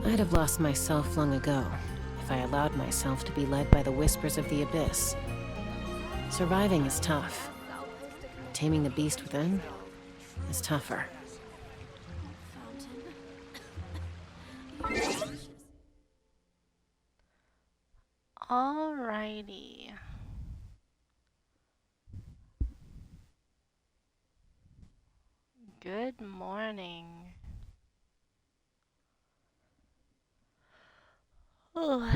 I'd have lost myself long ago if I allowed myself to be led by the whispers of the abyss. Surviving is tough. Taming the beast within is tougher. Alrighty. Good morning. Oh.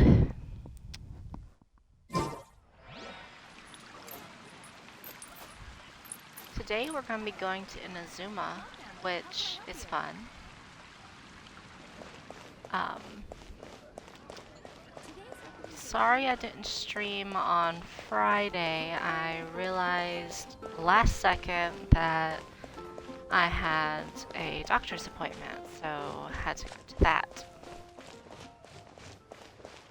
Today we're going to be going to Inazuma, which is fun. Sorry I didn't stream on Friday. I realized last second that I had a doctor's appointment, so I had to go to that.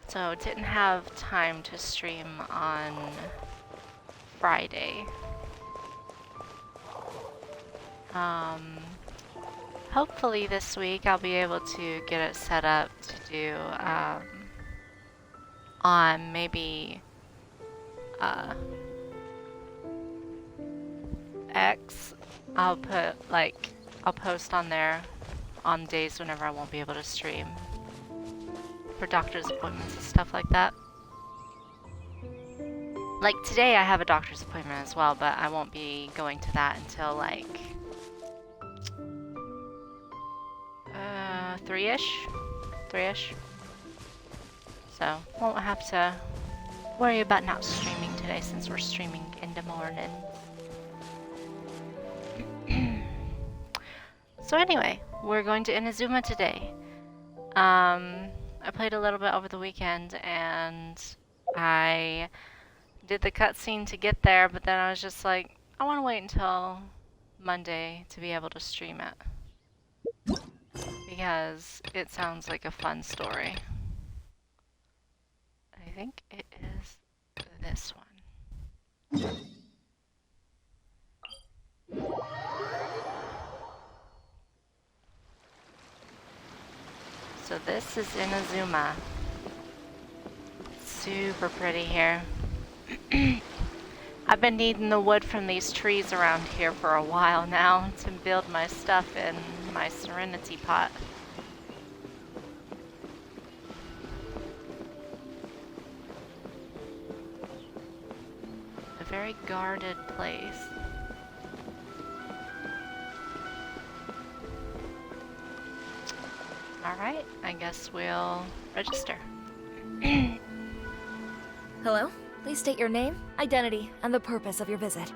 So didn't have time to stream on Friday. Hopefully this week I'll be able to get it set up to do on maybe X. I'll post on there on days whenever I won't be able to stream for doctor's appointments and stuff like that. Like today I have a doctor's appointment as well, but I won't be going to that until like 3-ish. So won't have to worry about not streaming today since we're streaming in the morning. So anyway, we're going to Inazuma today. I played a little bit over the weekend and I did the cutscene to get there, but then I was just like, I want to wait until Monday to be able to stream it. Because it sounds like a fun story. I think it is this one. So this is Inazuma. Super pretty here. I've been needing the wood from these trees around here for a while now to build my stuff in my Serenity pot. A very guarded place. Alright, I guess we'll register. Hello? Please state your name, identity, and the purpose of your visit.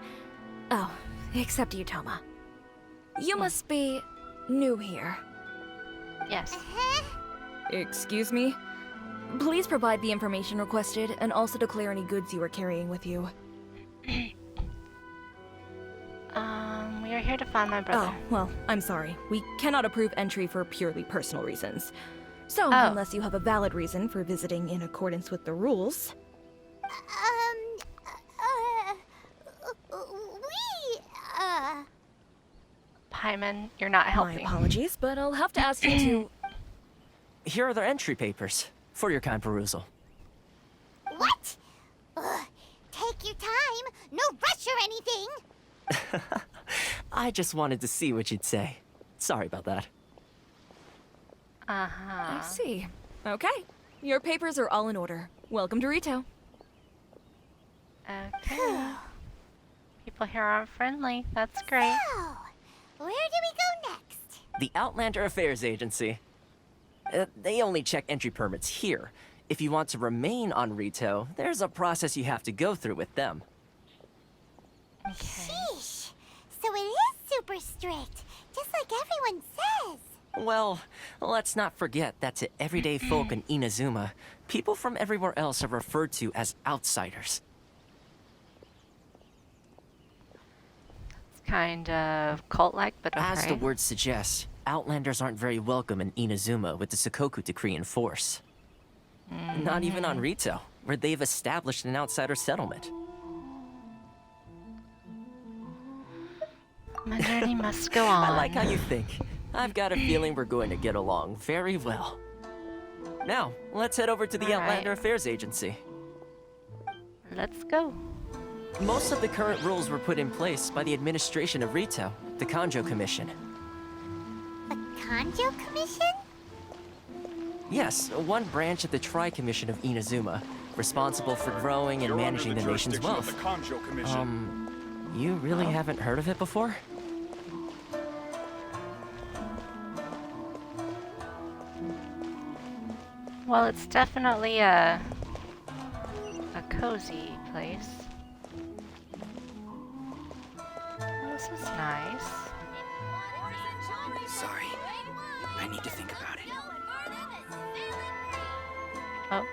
Oh, except you, Toma. You must be new here. Yes. Excuse me? Please provide the information requested and also declare any goods you are carrying with you. We are here to find my brother. Oh, well, I'm sorry. We cannot approve entry for purely personal reasons. So, Oh. unless you have a valid reason for visiting in accordance with the rules... Paimon, you're not helping. My apologies, but I'll have to ask you to... Here are their entry papers, for your kind perusal. What? Take your time. No rush or anything. I just wanted to see what you'd say. Sorry about that. I see. Okay. Your papers are all in order. Welcome to Rito. Okay. People here aren't friendly. That's great. So, where do we go next? The Outlander Affairs Agency. They only check entry permits here. If you want to remain on Rito, there's a process you have to go through with them. Okay. Sheesh. So it is super strict, just like everyone says. Well, let's not forget that to everyday folk in Inazuma, people from everywhere else are referred to as outsiders. It's kind of cult-like, but okay. As the word suggests, Outlanders aren't very welcome in Inazuma with the Sakoku decree in force. Not even on Rito, where they've established an outsider settlement. My journey must go on. I like how you think. I've got a feeling we're going to get along very well. Now, let's head over to the All right. Outlander Affairs Agency. Let's go. Most of the current rules were put in place by the administration of Rito, the Kanjo Commission. The Kanjo Commission? Yes, one branch of the Tri-Commission of Inazuma, responsible for growing and managing the nation's wealth. You really haven't heard of it before? Well, it's definitely a cozy place. This is nice. Sorry. I need to think about it. Oh.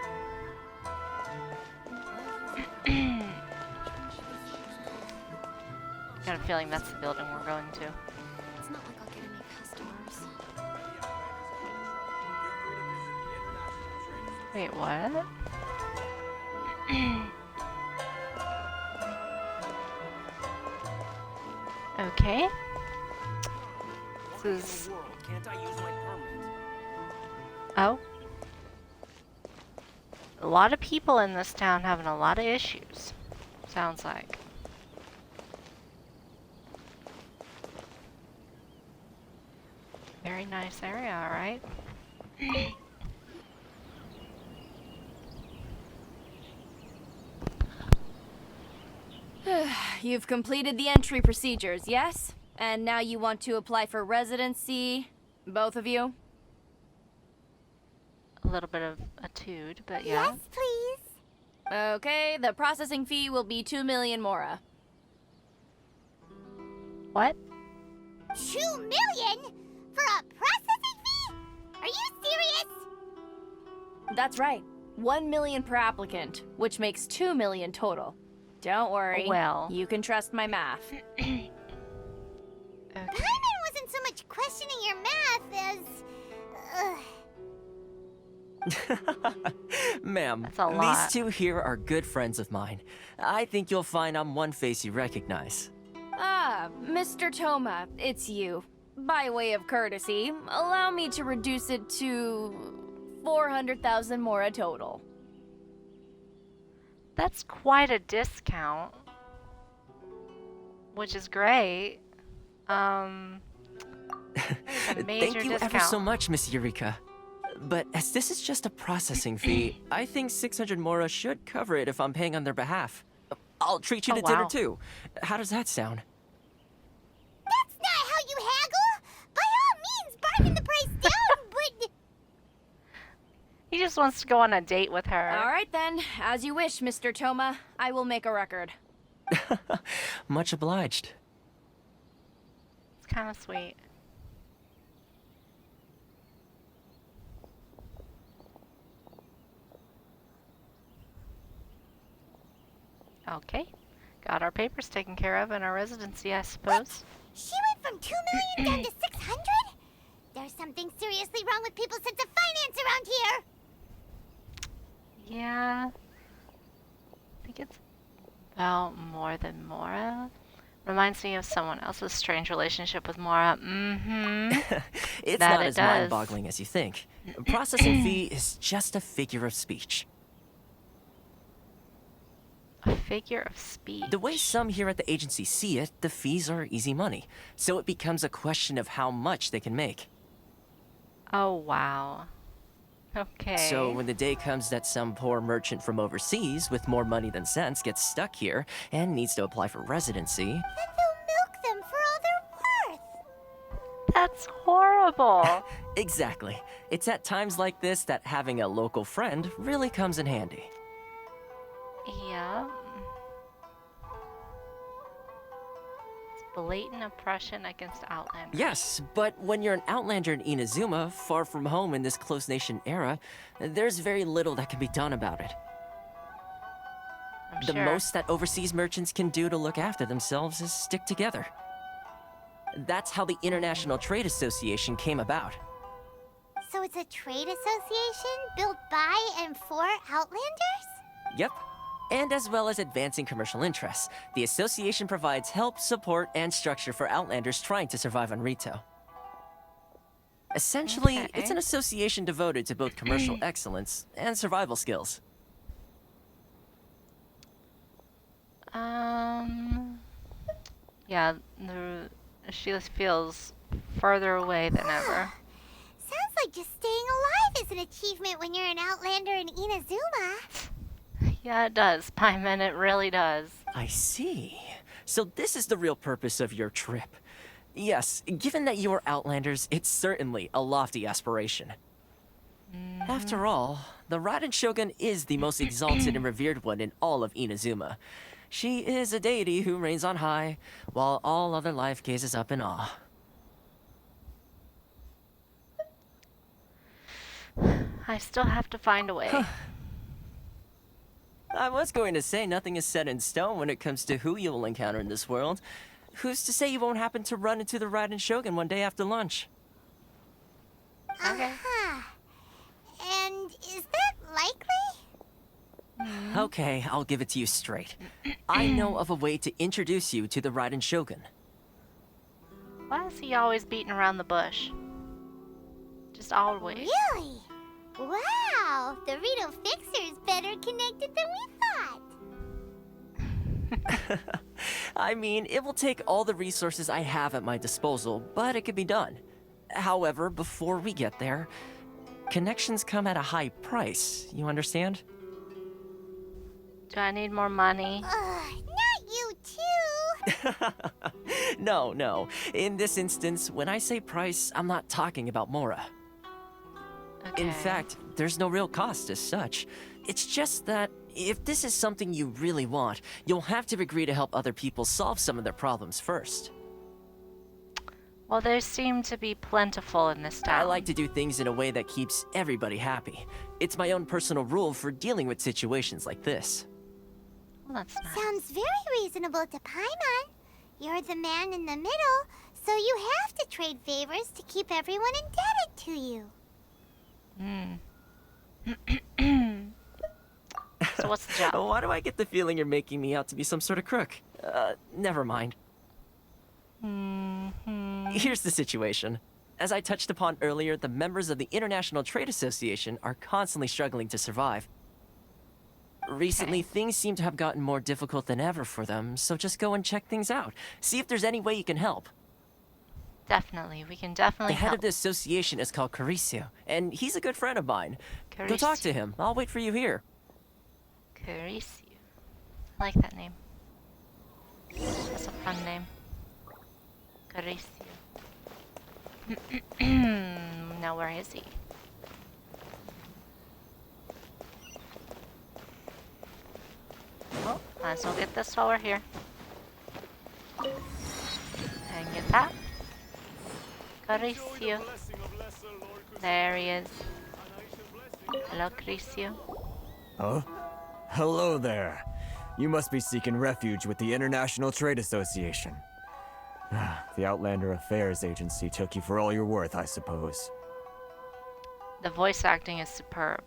Got a feeling that's the building we're going to. It's not like I'll get any customers. Wait, what? Okay. This is... Can't I use my permit? Oh. A lot of people in this town having a lot of issues. Sounds like. Very nice area, alright? You've completed the entry procedures, yes? And now you want to apply for residency? Both of you? A little bit of a tude, but yeah. Yes, please. Okay, the processing fee will be 2 million mora. What? 2 million? For a processing fee? Are you serious? That's right. 1 million per applicant, which makes 2 million total. Don't worry. Well. You can trust my math. Okay. Paimon wasn't so much questioning your math as... Ma'am, That's a lot. these two here are good friends of mine. I think you'll find I'm one face you recognize. Ah, Mr. Toma, it's you. By way of courtesy, allow me to reduce it to 400,000 mora total. That's quite a discount. Which is great. A major Thank you discount. ever so much, Miss Eureka. But as this is just a processing fee, I think 600 mora should cover it if I'm paying on their behalf. I'll treat you Oh, to dinner wow. too. How does that sound? That's not how you haggle! By all means, bargain the price down, but... He just wants to go on a date with her. All right then, as you wish, Mr. Toma. I will make a record. Much obliged. It's kind of sweet. Okay. Got our papers taken care of and our residency, I suppose. She went from 2 million down to 600? There's something seriously wrong with people's sense of finance around here! Yeah. I think it's about more than Mora. Reminds me of someone else's strange relationship with Mora. Mm-hmm. It's That not it as does. mind-boggling as you think. Processing fee is just a figure of speech. A figure of speech. The way some here at the agency see it, the fees are easy money. So it becomes a question of how much they can make. Oh, wow. Okay. So when the day comes that some poor merchant from overseas with more money than sense gets stuck here and needs to apply for residency, Then they'll milk them for all they're worth! That's horrible. exactly. It's at times like this that having a local friend really comes in handy. Yeah. It's blatant oppression against Outlanders. Yes, but when you're an outlander in Inazuma, far from home in this closed nation era, there's very little that can be done about it. I'm The sure. most that overseas merchants can do to look after themselves is stick together. That's how the International Trade Association came about. So it's a trade association built by and for Outlanders? Yep. And as well as advancing commercial interests, the association provides help, support, and structure for outlanders trying to survive on Rito. Essentially, Okay. it's an association devoted to both commercial excellence and survival skills. Yeah, she feels further away than ever. Sounds like just staying alive is an achievement when you're an Outlander in Inazuma. Yeah, it does, Paimon, it really does. I see. So this is the real purpose of your trip. Yes, given that you are Outlanders, it's certainly a lofty aspiration. After all, the Raiden Shogun is the most exalted and revered one in all of Inazuma. She is a deity who reigns on high, while all other life gazes up in awe. I still have to find a way. I was going to say nothing is set in stone when it comes to who you will encounter in this world. Who's to say you won't happen to run into the Raiden Shogun one day after lunch? Okay. And is that likely? Okay, I'll give it to you straight. I know of a way to introduce you to the Raiden Shogun. Why is he always beating around the bush? Just always. Really? Wow, the Rito Fixer is better connected than we thought. I mean, it will take all the resources I have at my disposal, but it could be done. However, before we get there, connections come at a high price, you understand? Do I need more money? Not you too. No. In this instance, when I say price, I'm not talking about Mora. Okay. In fact, there's no real cost as such. It's just that if this is something you really want, you'll have to agree to help other people solve some of their problems first. Well, there seem to be plentiful in this town. I like to do things in a way that keeps everybody happy. It's my own personal rule for dealing with situations like this. Well, that's nice. Sounds very reasonable to Paimon. You're the man in the middle, so you have to trade favors to keep everyone indebted to you. So what's the job? Why do I get the feeling you're making me out to be some sort of crook? Never mind. Here's the situation. As I touched upon earlier, the members of the International Trade Association are constantly struggling to survive. Recently, things seem to have gotten more difficult than ever for them, so just go and check things out. See if there's any way you can help. Definitely, we can definitely The head help. of the association is called Caricio, and he's a good friend of mine. Go talk to him. I'll wait for you here. Caricio. I like that name. That's a fun name. Caricio. Now where is he? Well, might as well get this while we're here. And get that. Caricio. There he is. Hello, Caricio. Huh? Hello there. You must be seeking refuge with the International Trade Association. The Outlander Affairs Agency took you for all you're worth, I suppose. The voice acting is superb.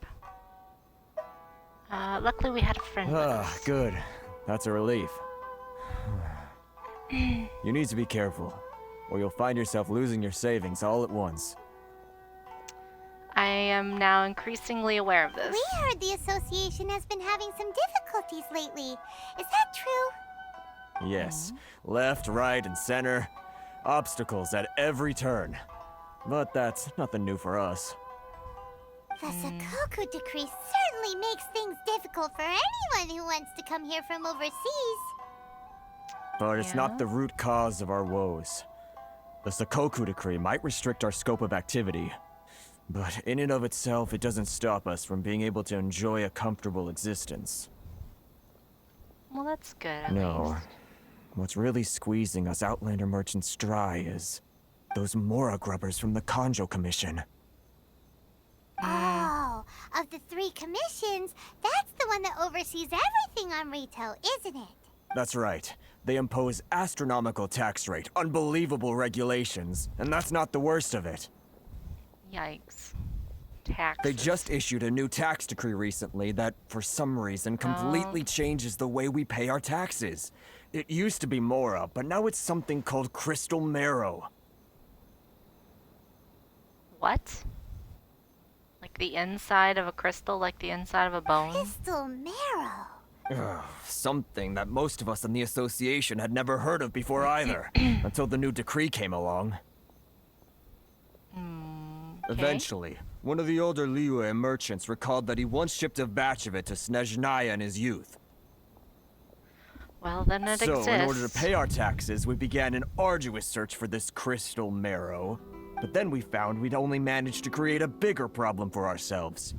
Luckily we had a friend with us. Good. That's a relief. You need to be careful, or you'll find yourself losing your savings all at once. I am now increasingly aware of this. We heard the association has been having some difficulties lately. Is that true? Yes. Left, right, and center. Obstacles at every turn. But that's nothing new for us. The Sakoku decree certainly makes things difficult for anyone who wants to come here from overseas. But it's Yeah? not the root cause of our woes. The Sakoku decree might restrict our scope of activity, but in and of itself, it doesn't stop us from being able to enjoy a comfortable existence. Well, that's good. At No. least. What's really squeezing us Outlander merchants dry is those Mora grubbers from the Kanjo Commission. Oh, of the 3 commissions, that's the one that oversees everything on Rito, isn't it? That's right. They impose astronomical tax rate, unbelievable regulations, and that's not the worst of it. Yikes. Taxes. They just issued a new tax decree recently that, for some reason, completely changes the way we pay our taxes. It used to be Mora, but now it's something called Crystal Marrow. What? Like the inside of a crystal, like the inside of a bone? Crystal marrow. Something that most of us in the association had never heard of before either, until the new decree came along. Okay. Eventually, one of the older Liyue merchants recalled that he once shipped a batch of it to Snezhnaya in his youth. Well, then it So, exists. in order to pay our taxes, we began an arduous search for this crystal marrow. But then we found we'd only managed to create a bigger problem for ourselves.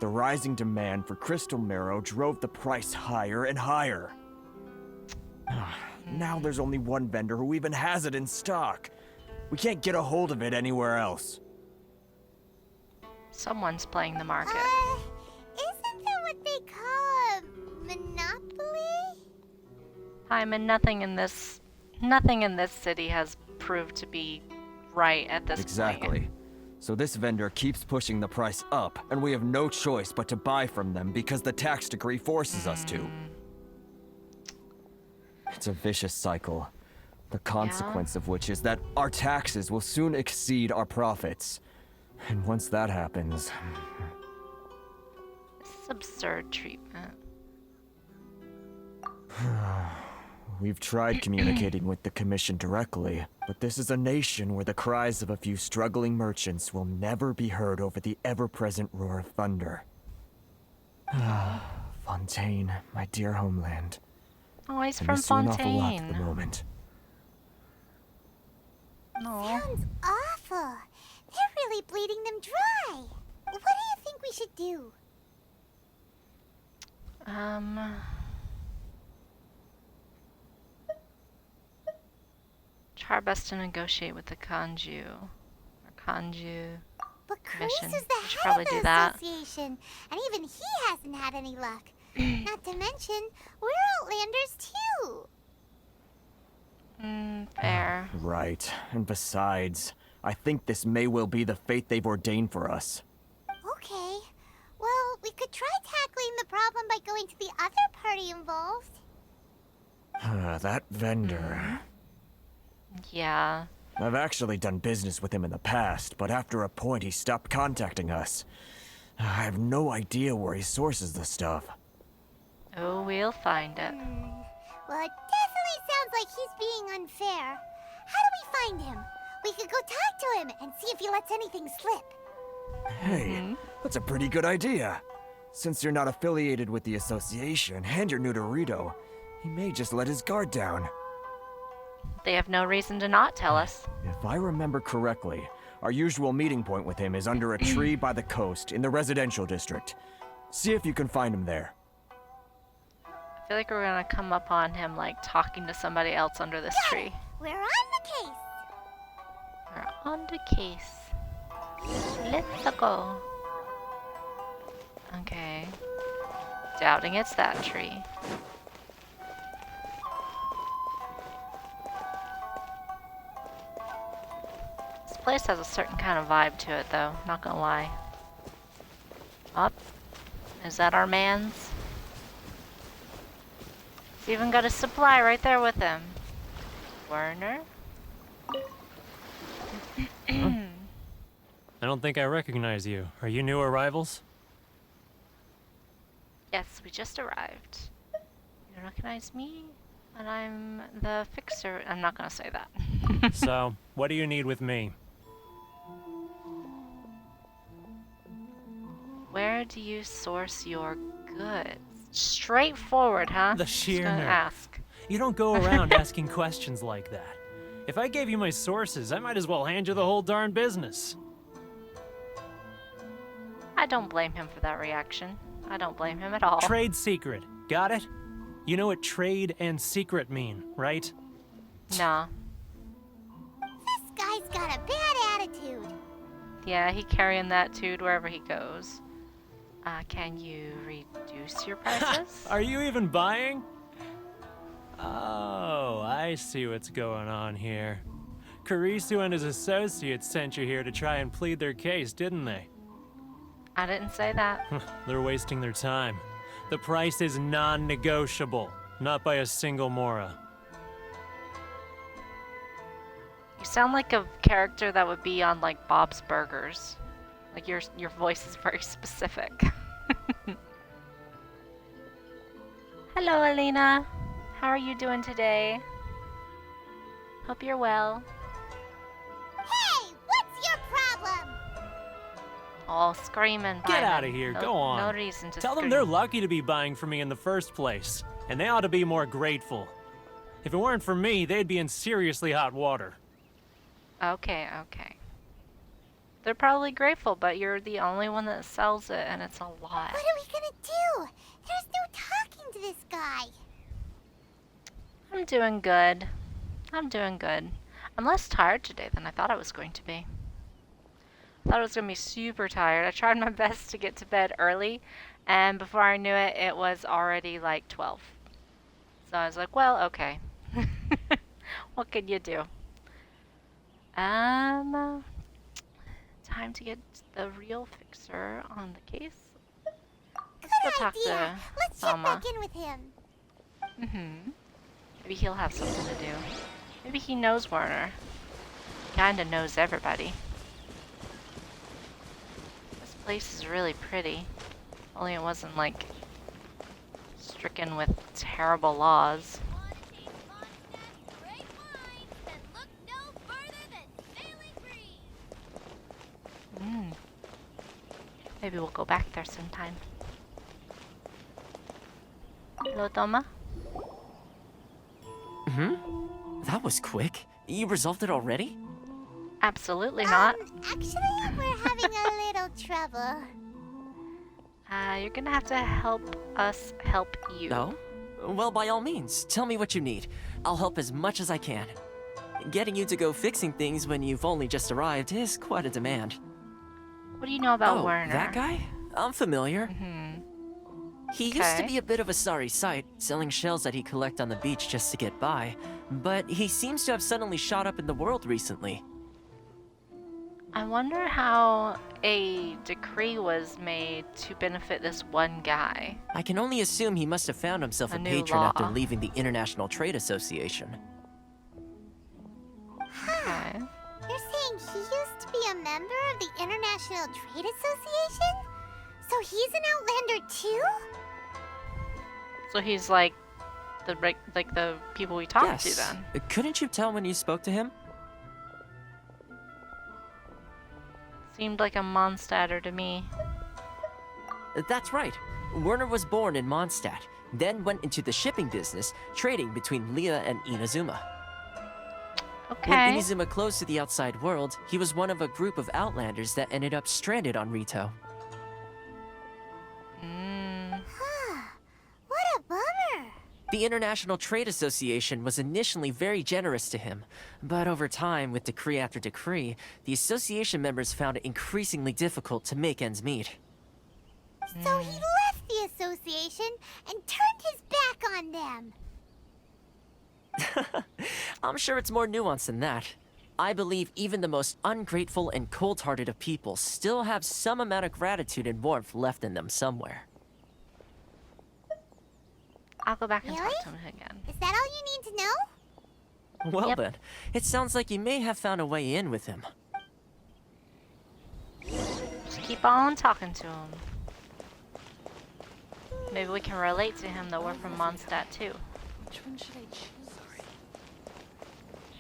The rising demand for crystal marrow drove the price higher and higher. Now there's only one vendor who even has it in stock. We can't get a hold of it anywhere else. Someone's playing the market. Isn't that what they call a monopoly? And nothing in this city has proved to be right at this point. Exactly. So this vendor keeps pushing the price up, and we have no choice but to buy from them because the tax decree forces us to. It's a vicious cycle. The consequence of which is that our taxes will soon exceed our profits. And once that happens... This is absurd treatment. We've tried communicating with the Commission directly, but this is a nation where the cries of a few struggling merchants will never be heard over the ever-present roar of thunder. Fontaine, my dear homeland. Oh, he's I from miss you an awful lot at the Fontaine. moment. Aw. Sounds awful. They're really bleeding them dry. What do you think we should do? Try our best to negotiate with the Kanju. Or Kanju. But Chris Commission. is the We should head probably of do the that. association, and even he hasn't had any luck. Not to mention, we're Outlanders too. Fair. Right. And besides, I think this may well be the fate they've ordained for us. Okay. Well, we could try tackling the problem by going to the other party involved. That vendor. Yeah. I've actually done business with him in the past, but after a point he stopped contacting us. I have no idea where he sources the stuff. Oh, we'll find it. Well, it definitely sounds like he's being unfair. How do we find him? We could go talk to him and see if he lets anything slip. Hey, that's a pretty good idea. Since you're not affiliated with the association and you're new to Rito, he may just let his guard down. They have no reason to not tell us. If I remember correctly, our usual meeting point with him is under a tree by the coast in the residential district. See if you can find him there. I feel like we're gonna come up on him like talking to somebody else under this tree. We're on the case. We're on the case. Let's go. Okay. Doubting it's that tree. This place has a certain kind of vibe to it though, not gonna lie. Up. Is that our man's? He's even got a supply right there with him. Werner? I don't think I recognize you. Are you new arrivals? Yes, we just arrived. You recognize me? And I'm the fixer. I'm not gonna say that. So, what do you need with me? Where do you source your goods? Straightforward, huh? The Just sheer gonna nerve. ask. You don't go around asking questions like that. If I gave you my sources, I might as well hand you the whole darn business. I don't blame him for that reaction. I don't blame him at all. Trade secret. Got it? You know what trade and secret mean, right? Nah. This guy's got a bad attitude. Yeah, he carrying that dude wherever he goes. Can you reduce your prices? Are you even buying? Oh, I see what's going on here. Karisu and his associates sent you here to try and plead their case, didn't they? I didn't say that. They're wasting their time. The price is non-negotiable, not by a single Mora. You sound like a character that would be on like Bob's Burgers. Like your voice is very specific. Hello, Alina. How are you doing today? Hope you're well. Hey, what's your problem? All screaming. Get Paimon. out of here. No, Go on. No reason to Tell them scream. they're lucky to be buying from me in the first place, and they ought to be more grateful. If it weren't for me, they'd be in seriously hot water. Okay, okay. They're probably grateful, but you're the only one that sells it, and it's a lot. What are we gonna do? There's no talking to this guy. I'm doing good. I'm doing good. I'm less tired today than I thought I was going to be. I thought I was going to be super tired. I tried my best to get to bed early, and before I knew it, it was already like 12. So I was like, well, okay. What can you do? Time to get the real fixer on the case. Let's go Good talk idea. to Let's check Selma. back in with him. Mm-hmm. Maybe he'll have something to do. Maybe he knows Werner. Kinda knows everybody. This place is really pretty. Only it wasn't like stricken with terrible laws. Maybe we'll go back there sometime. Hello, Toma. That was quick. You resolved it already? Absolutely not. Actually, we're having a little trouble. You're gonna have to help us help you. No? Well, by all means, tell me what you need. I'll help as much as I can. Getting you to go fixing things when you've only just arrived is quite a demand. What do you know about Oh, Werner? that guy? I'm familiar. He used to Okay. be a bit of a sorry sight, selling shells that he'd collect on the beach just to get by. But he seems to have suddenly shot up in the world recently. I wonder how a decree was made to benefit this one guy. I can only assume he must have found himself A a new patron law. after leaving the International Trade Association. Okay. You're saying he used to be a member of the International Trade Association? So he's an Outlander too? So he's like the people we talked to then. Couldn't you tell when you spoke to him? Seemed like a Mondstadter to me. That's right. Werner was born in Mondstadt, then went into the shipping business, trading between Leah and Inazuma. Okay. When Inazuma closed to the outside world, he was one of a group of Outlanders that ended up stranded on Rito. What a bummer. The International Trade Association was initially very generous to him, but over time, with decree after decree, the association members found it increasingly difficult to make ends meet. So he left the association and turned his back on them. I'm sure it's more nuanced than that. I believe even the most ungrateful and cold-hearted of people still have some amount of gratitude and warmth left in them somewhere. I'll go back and Really? talk to him again. Is that all you need to know? Well Yep. then, it sounds like you may have found a way in with him. Just keep on talking to him. Maybe we can relate to him that we're from Mondstadt too. Which one should I choose?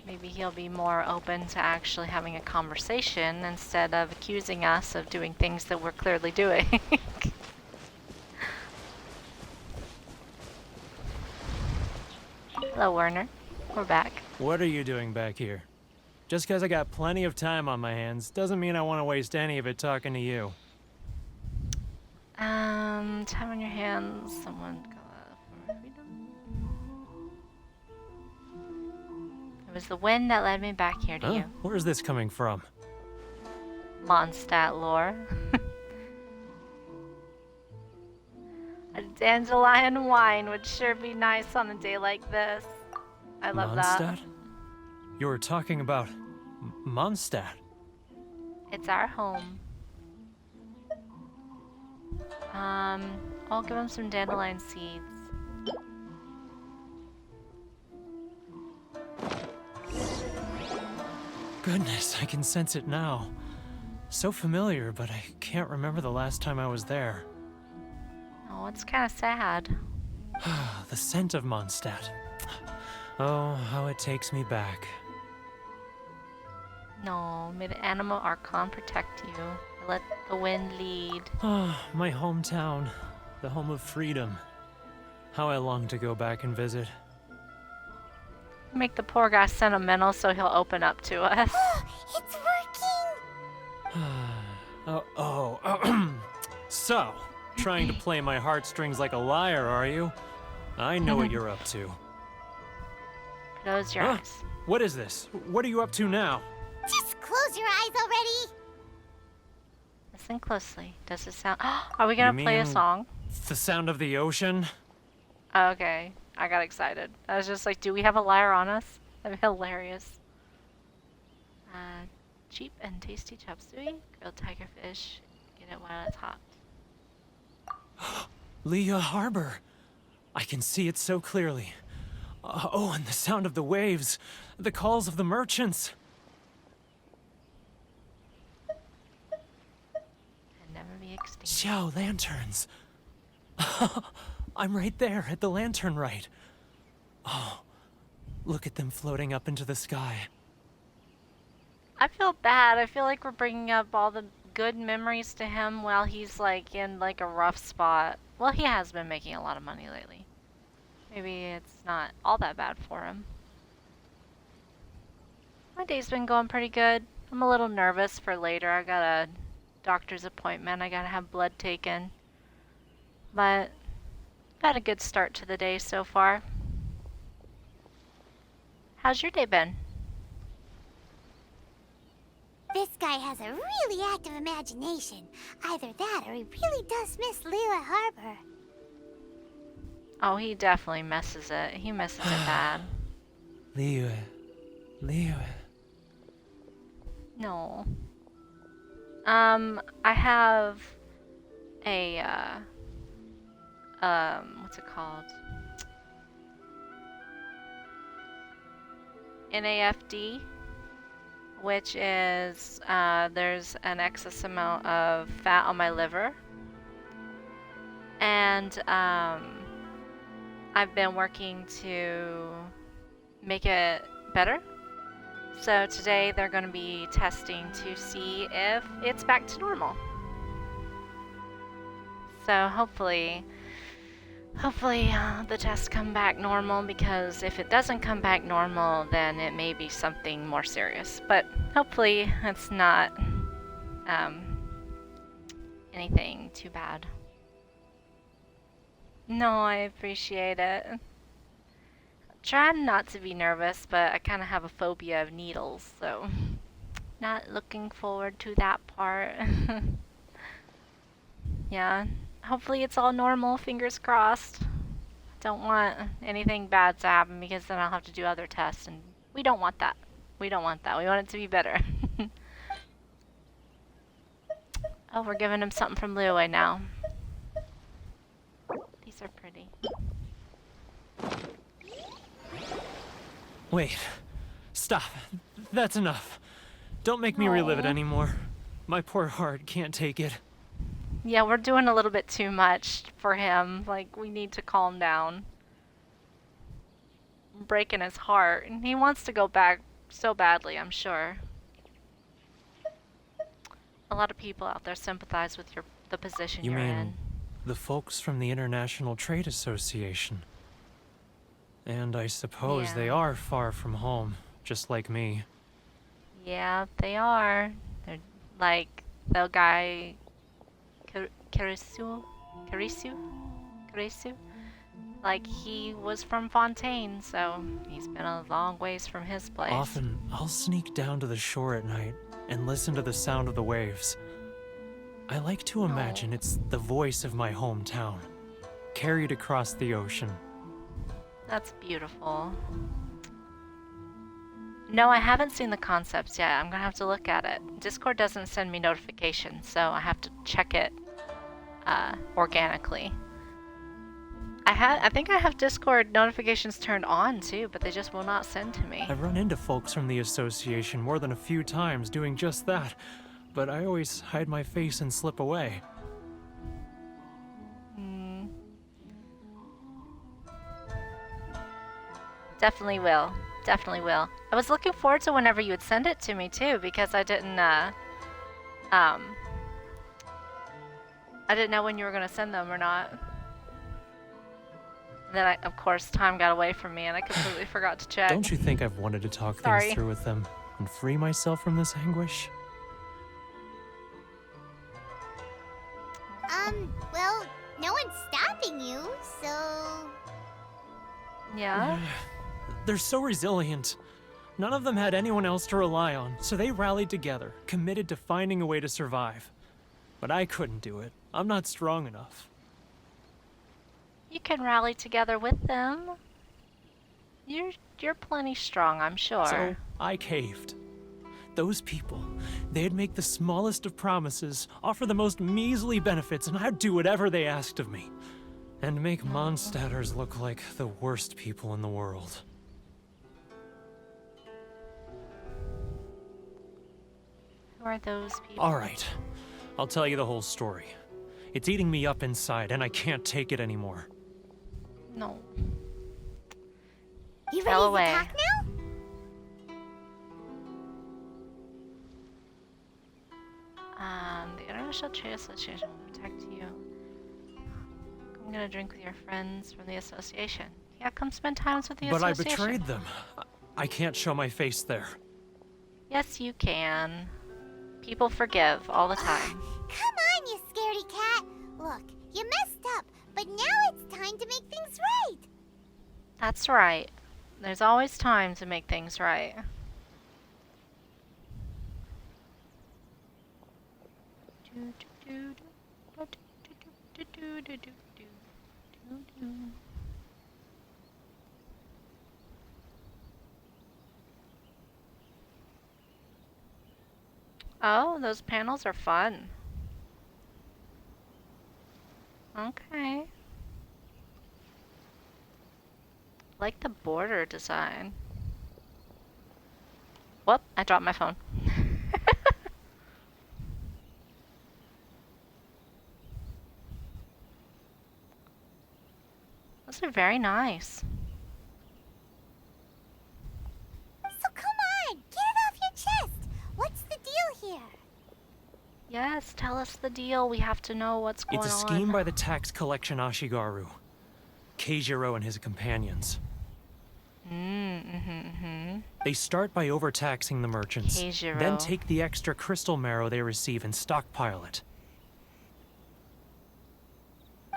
Maybe he'll be more open to actually having a conversation instead of accusing us of doing things that we're clearly doing. Hello, Werner. We're back. What are you doing back here? Just because I got plenty of time on my hands doesn't mean I want to waste any of it talking to you. Time on your hands. Someone go for freedom. It was the wind that led me back here to Huh? you. Where's this coming from? Mondstadt lore. A dandelion wine would sure be nice on a day like this. I love that. Mondstadt? You were talking about Mondstadt. It's our home. I'll give him some dandelion seeds. goodness, I can sense it now. So familiar, but I can't remember the last time I was there. Oh, it's kind of sad. The scent of Mondstadt. Oh, how it takes me back. No, may the animal Archon protect you. Let the wind lead. Ah, my hometown. The home of freedom. How I long to go back and visit. Make the poor guy sentimental so he'll open up to us. It's working! So, trying to play my heartstrings like a liar, are you? I know what you're up to. Close your eyes. What is this? What are you up to now? Just close your eyes already! Listen closely. Does it sound... Are we gonna play a mean- song? The sound of the ocean? Okay. I got excited. I was just like, do we have a lyre on us? That'd be hilarious. Cheap and tasty chop suey. Grilled tiger fish. Get it while it's hot. Leah Harbor. I can see it so clearly. Oh, and the sound of the waves. The calls of the merchants. And never be extinct. Xiao lanterns. I'm right there at the lantern right. Oh, look at them floating up into the sky. I feel bad. I feel like we're bringing up all the good memories to him while he's like in like a rough spot. Well, he has been making a lot of money lately. Maybe it's not all that bad for him. My day's been going pretty good. I'm a little nervous for later. I got a doctor's appointment. I gotta have blood taken. But I've had a good start to the day so far. How's your day been? This guy has a really active imagination. Either that or he really does miss Leela Harbor. Oh, he definitely messes it. He messes it bad. Leah. No. I have a, what's it called? NAFD, which is, there's an excess amount of fat on my liver. And, I've been working to make it better. So today they're going to be testing to see if it's back to normal. So hopefully the tests come back normal, because if it doesn't come back normal, then it may be something more serious. But hopefully it's not anything too bad. No, I appreciate it. Trying not to be nervous, but I kind of have a phobia of needles, so not looking forward to that part. Yeah, hopefully it's all normal, fingers crossed. Don't want anything bad to happen, because then I'll have to do other tests, and we don't want that. We don't want that. We want it to be better. Oh, we're giving him something from Liyue now. These are pretty. Wait. Stop. That's enough. Don't make me relive it Aw. anymore. My poor heart can't take it. Yeah, we're doing a little bit too much for him. Like, we need to calm down. Breaking his heart. And he wants to go back so badly, I'm sure. A lot of people out there sympathize with the position You you're mean in. the folks from the International Trade Association? And I suppose they Yeah. are far from home, just like me. Yeah, they are. They're like the guy Karisu? Like, he was from Fontaine, so he's been a long ways from his place. Often, I'll sneak down to the shore at night and listen to the sound of the waves. I like to imagine it's the voice of my hometown, carried across the ocean. That's beautiful. No, I haven't seen the concepts yet. I'm gonna have to look at it. Discord doesn't send me notifications, so I have to check it organically. I think I have Discord notifications turned on too, but they just will not send to me. I've run into folks from the association more than a few times doing just that, but I always hide my face and slip away. Definitely will. Definitely will. I was looking forward to whenever you would send it to me too, because I didn't know when you were gonna send them or not. Then of course, time got away from me and I completely forgot to check. Don't you think I've wanted to talk Sorry. things through with them and free myself from this anguish? Well, no one's stopping you, so... Yeah? They're so resilient. None of them had anyone else to rely on, so they rallied together, committed to finding a way to survive. But I couldn't do it. I'm not strong enough. You can rally together with them. You're plenty strong, I'm sure. So I caved. Those people, they'd make the smallest of promises, offer the most measly benefits, and I'd do whatever they asked of me. And make Mondstadters look like the worst people in the world. Who are those people? All right, I'll tell you the whole story. It's eating me up inside, and I can't take it anymore. No. You Tell ready away. to talk now? The International Trade Association will protect you. I'm gonna drink with your friends from the association. Yeah, come spend times with the But I association. betrayed them. I can't show my face there. Yes, you can. People forgive all the time. Come on, you scaredy cat. Look, you messed up, but now it's time to make things right. That's right. There's always time to make things right. Oh, those panels are fun. Okay. Like the border design. Whoop, I dropped my phone. Those are very nice. So come on, get it off your chest. What's the deal here? Yes, tell us the deal. We have to know what's going on. It's a scheme by the tax collection Ashigaru. Keijiro and his companions. They start by overtaxing the merchants, Keijiro. then take the extra crystal marrow they receive and stockpile it.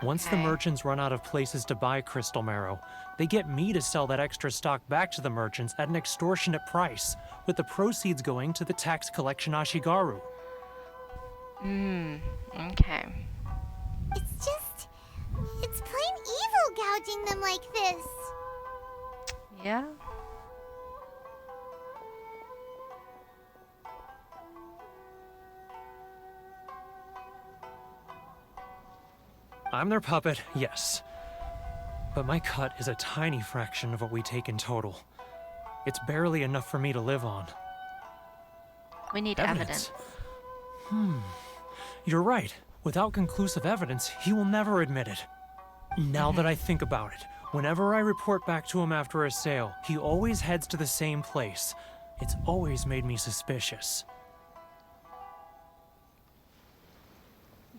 Once the Okay. merchants run out of places to buy crystal marrow, they get me to sell that extra stock back to the merchants at an extortionate price, with the proceeds going to the tax collection Ashigaru. Okay. It's plain evil gouging them like this. Yeah. I'm their puppet, yes. But my cut is a tiny fraction of what we take in total. It's barely enough for me to live on. We need evidence. You're right. Without conclusive evidence, he will never admit it. Now that I think about it, whenever I report back to him after a sale, he always heads to the same place. It's always made me suspicious.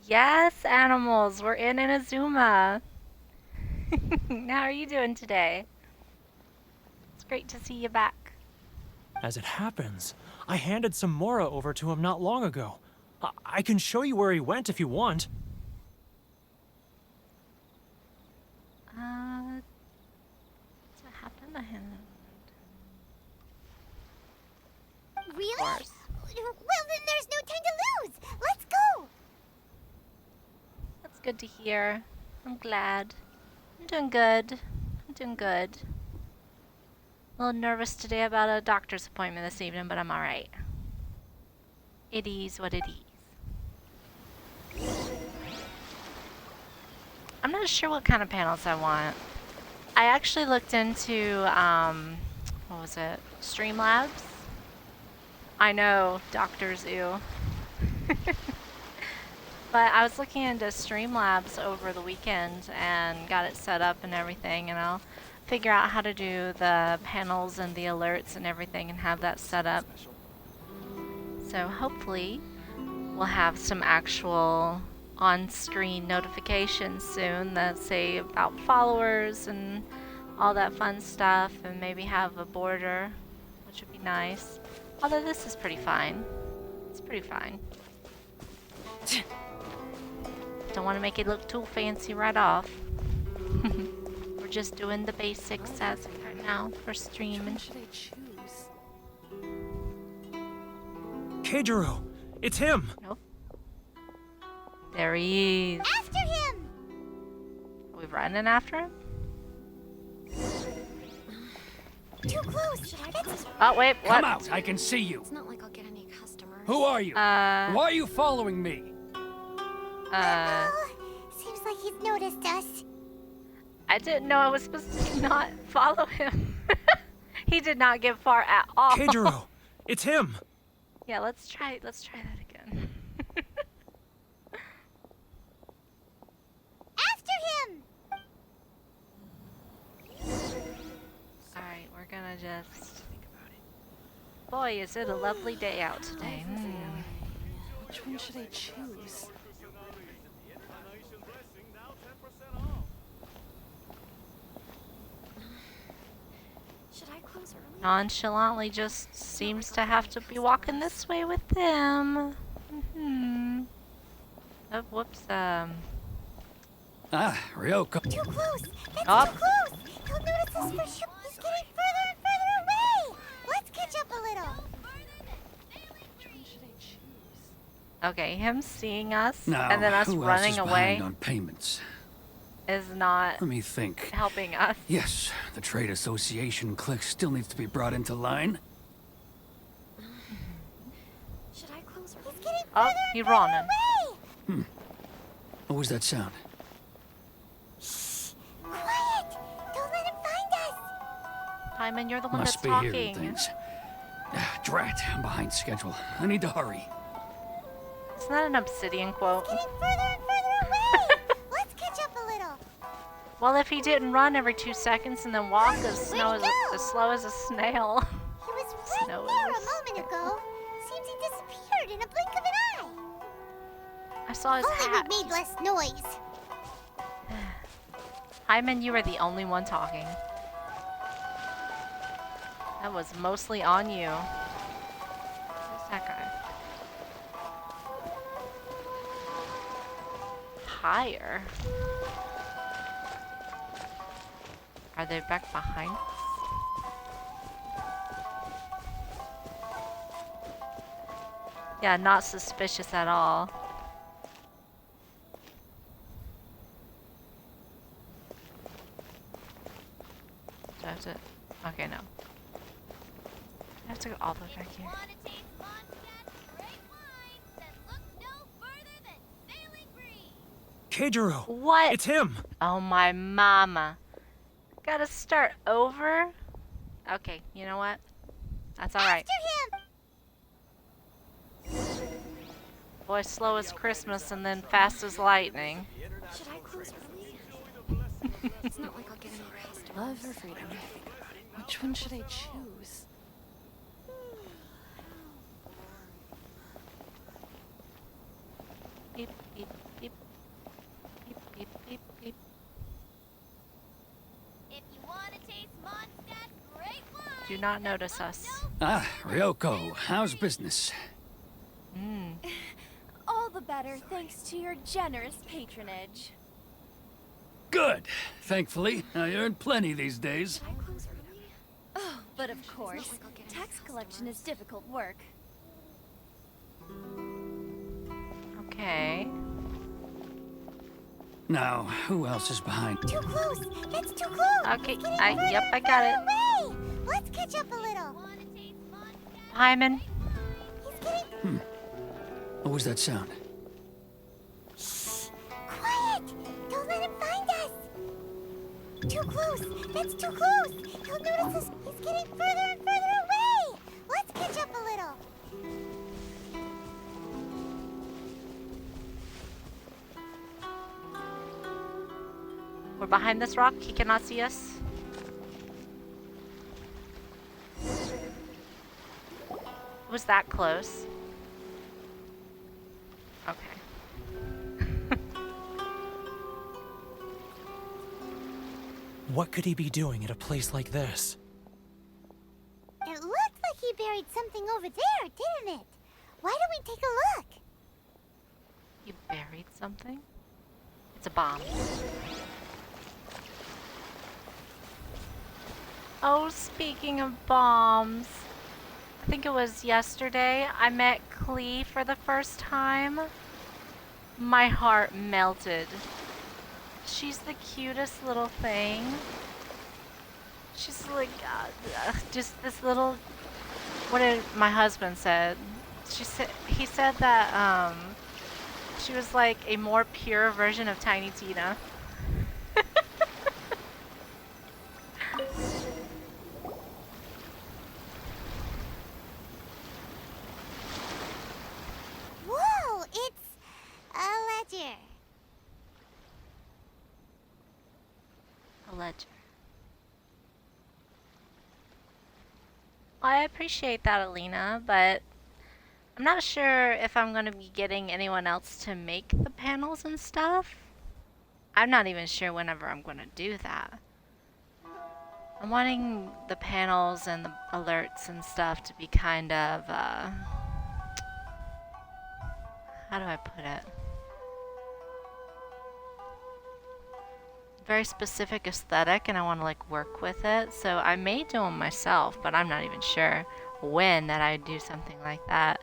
Yes, animals, we're in Inazuma. How are you doing today? It's great to see you back. As it happens, I handed some Mora over to him not long ago. I can show you where he went if you want. What happened to him? Really? course. Well, then there's no time to lose. Let's go. That's good to hear. I'm glad. I'm doing good. I'm doing good. A little nervous today about a doctor's appointment this evening, but I'm alright. It is what it is. I'm not sure what kind of panels I want. I actually looked into, what was it? Streamlabs? I know, doctors, ew. But I was looking into Streamlabs over the weekend and got it set up and everything, and I'll figure out how to do the panels and the alerts and everything and have that set up. So hopefully we'll have some actual on-screen notifications soon that say about followers and all that fun stuff, and maybe have a border, which would be nice. Although this is pretty fine. It's pretty fine. Don't want to make it look too fancy right off. We're just doing the basics as of right now for streaming. Keijiro, it's him! Nope. There he is. After him! Are we running after him? Too close. Oh, wait, what? Come out, I can see you. It's not like I'll get any customers. Who are you? Why are you following me? Oh, seems like he's noticed us. I didn't know I was supposed to not follow him. He did not get far at all. Keijiro, it's him! Yeah, let's try that again. After him! Alright, we're gonna just... Boy, is it a lovely day out today. Which one should I choose? Should I close early? Nonchalantly just seems to have to be walking this way with them. Oh, whoops, Ah, Ryoko. Too close! That's Oh. too close! He'll notice us for sure! He's getting further and further away! Let's catch up a little! Okay, him seeing us Now, and then us who else running is away behind on payments? is not Let me think. helping us. Yes, the trade association clique still needs to be brought into line. Should I close early? He's getting Oh, further he and running. further away! What was that sound? Quiet! Don't let him find us! Hyman, you're the one Must that's be hearing talking. things. Drat, I'm behind schedule. I need to hurry. Isn't that an obsidian quote? Getting further and further away! Let's catch up a little! Well, if he didn't run every 2 seconds and then walk as slow as a snail. He was right Snow there is a moment ago. Seems he disappeared in a blink of an eye. I saw his Only hat. we've made less noise. Hyman, you were the only one talking. That was mostly on you. Who's that guy? Higher. Are they back behind us? Yeah, not suspicious at all. Do I have to... Okay, no. I have to go all the way back here. Keijiro, What? it's him! Oh my mama. Gotta start over? Okay, you know what? That's alright. After him! Boy, slow as Christmas and then fast as lightning. Should I close early? It's not like I'll get any customers. Love or freedom? Which one should I choose? Beep, beep, beep. Beep, beep, beep, beep. If you want to taste Mondstadt's great wine, Do not notice us. Ah, Ryoko, how's business? All the better thanks to your generous patronage. Good. Thankfully, I earn plenty these days. Should I close early? Oh, but of course, like I'll get any tax collection is customers. difficult work. Okay. Now, who else is behind? too close! That's too close! Okay, He's getting yep, further I got it. and further away. Let's catch up a little. Hyman. He's getting What was that sound? quiet! Don't let him find too close. That's too close. He'll notice us. He's getting further and further away. Let's catch up a little. We're behind this rock. He cannot see us. Was that close? Okay. What could he be doing at a place like this? It looked like he buried something over there, didn't it? Why don't we take a look? You buried something? It's a bomb. Oh, speaking of bombs. I think it was yesterday I met Klee for the first time. My heart melted. She's the cutest little thing. She's like, just this little, what did my husband said? He said that, she was like a more pure version of Tiny Tina. Whoa, it's a ledger. A ledger. I appreciate that, Alina, but I'm not sure if I'm going to be getting anyone else to make the panels and stuff. I'm not even sure whenever I'm going to do that. I'm wanting the panels and the alerts and stuff to be kind of, how do I put it? Very specific aesthetic, and I want to like work with it. So I may do them myself, but I'm not even sure when that I do something like that.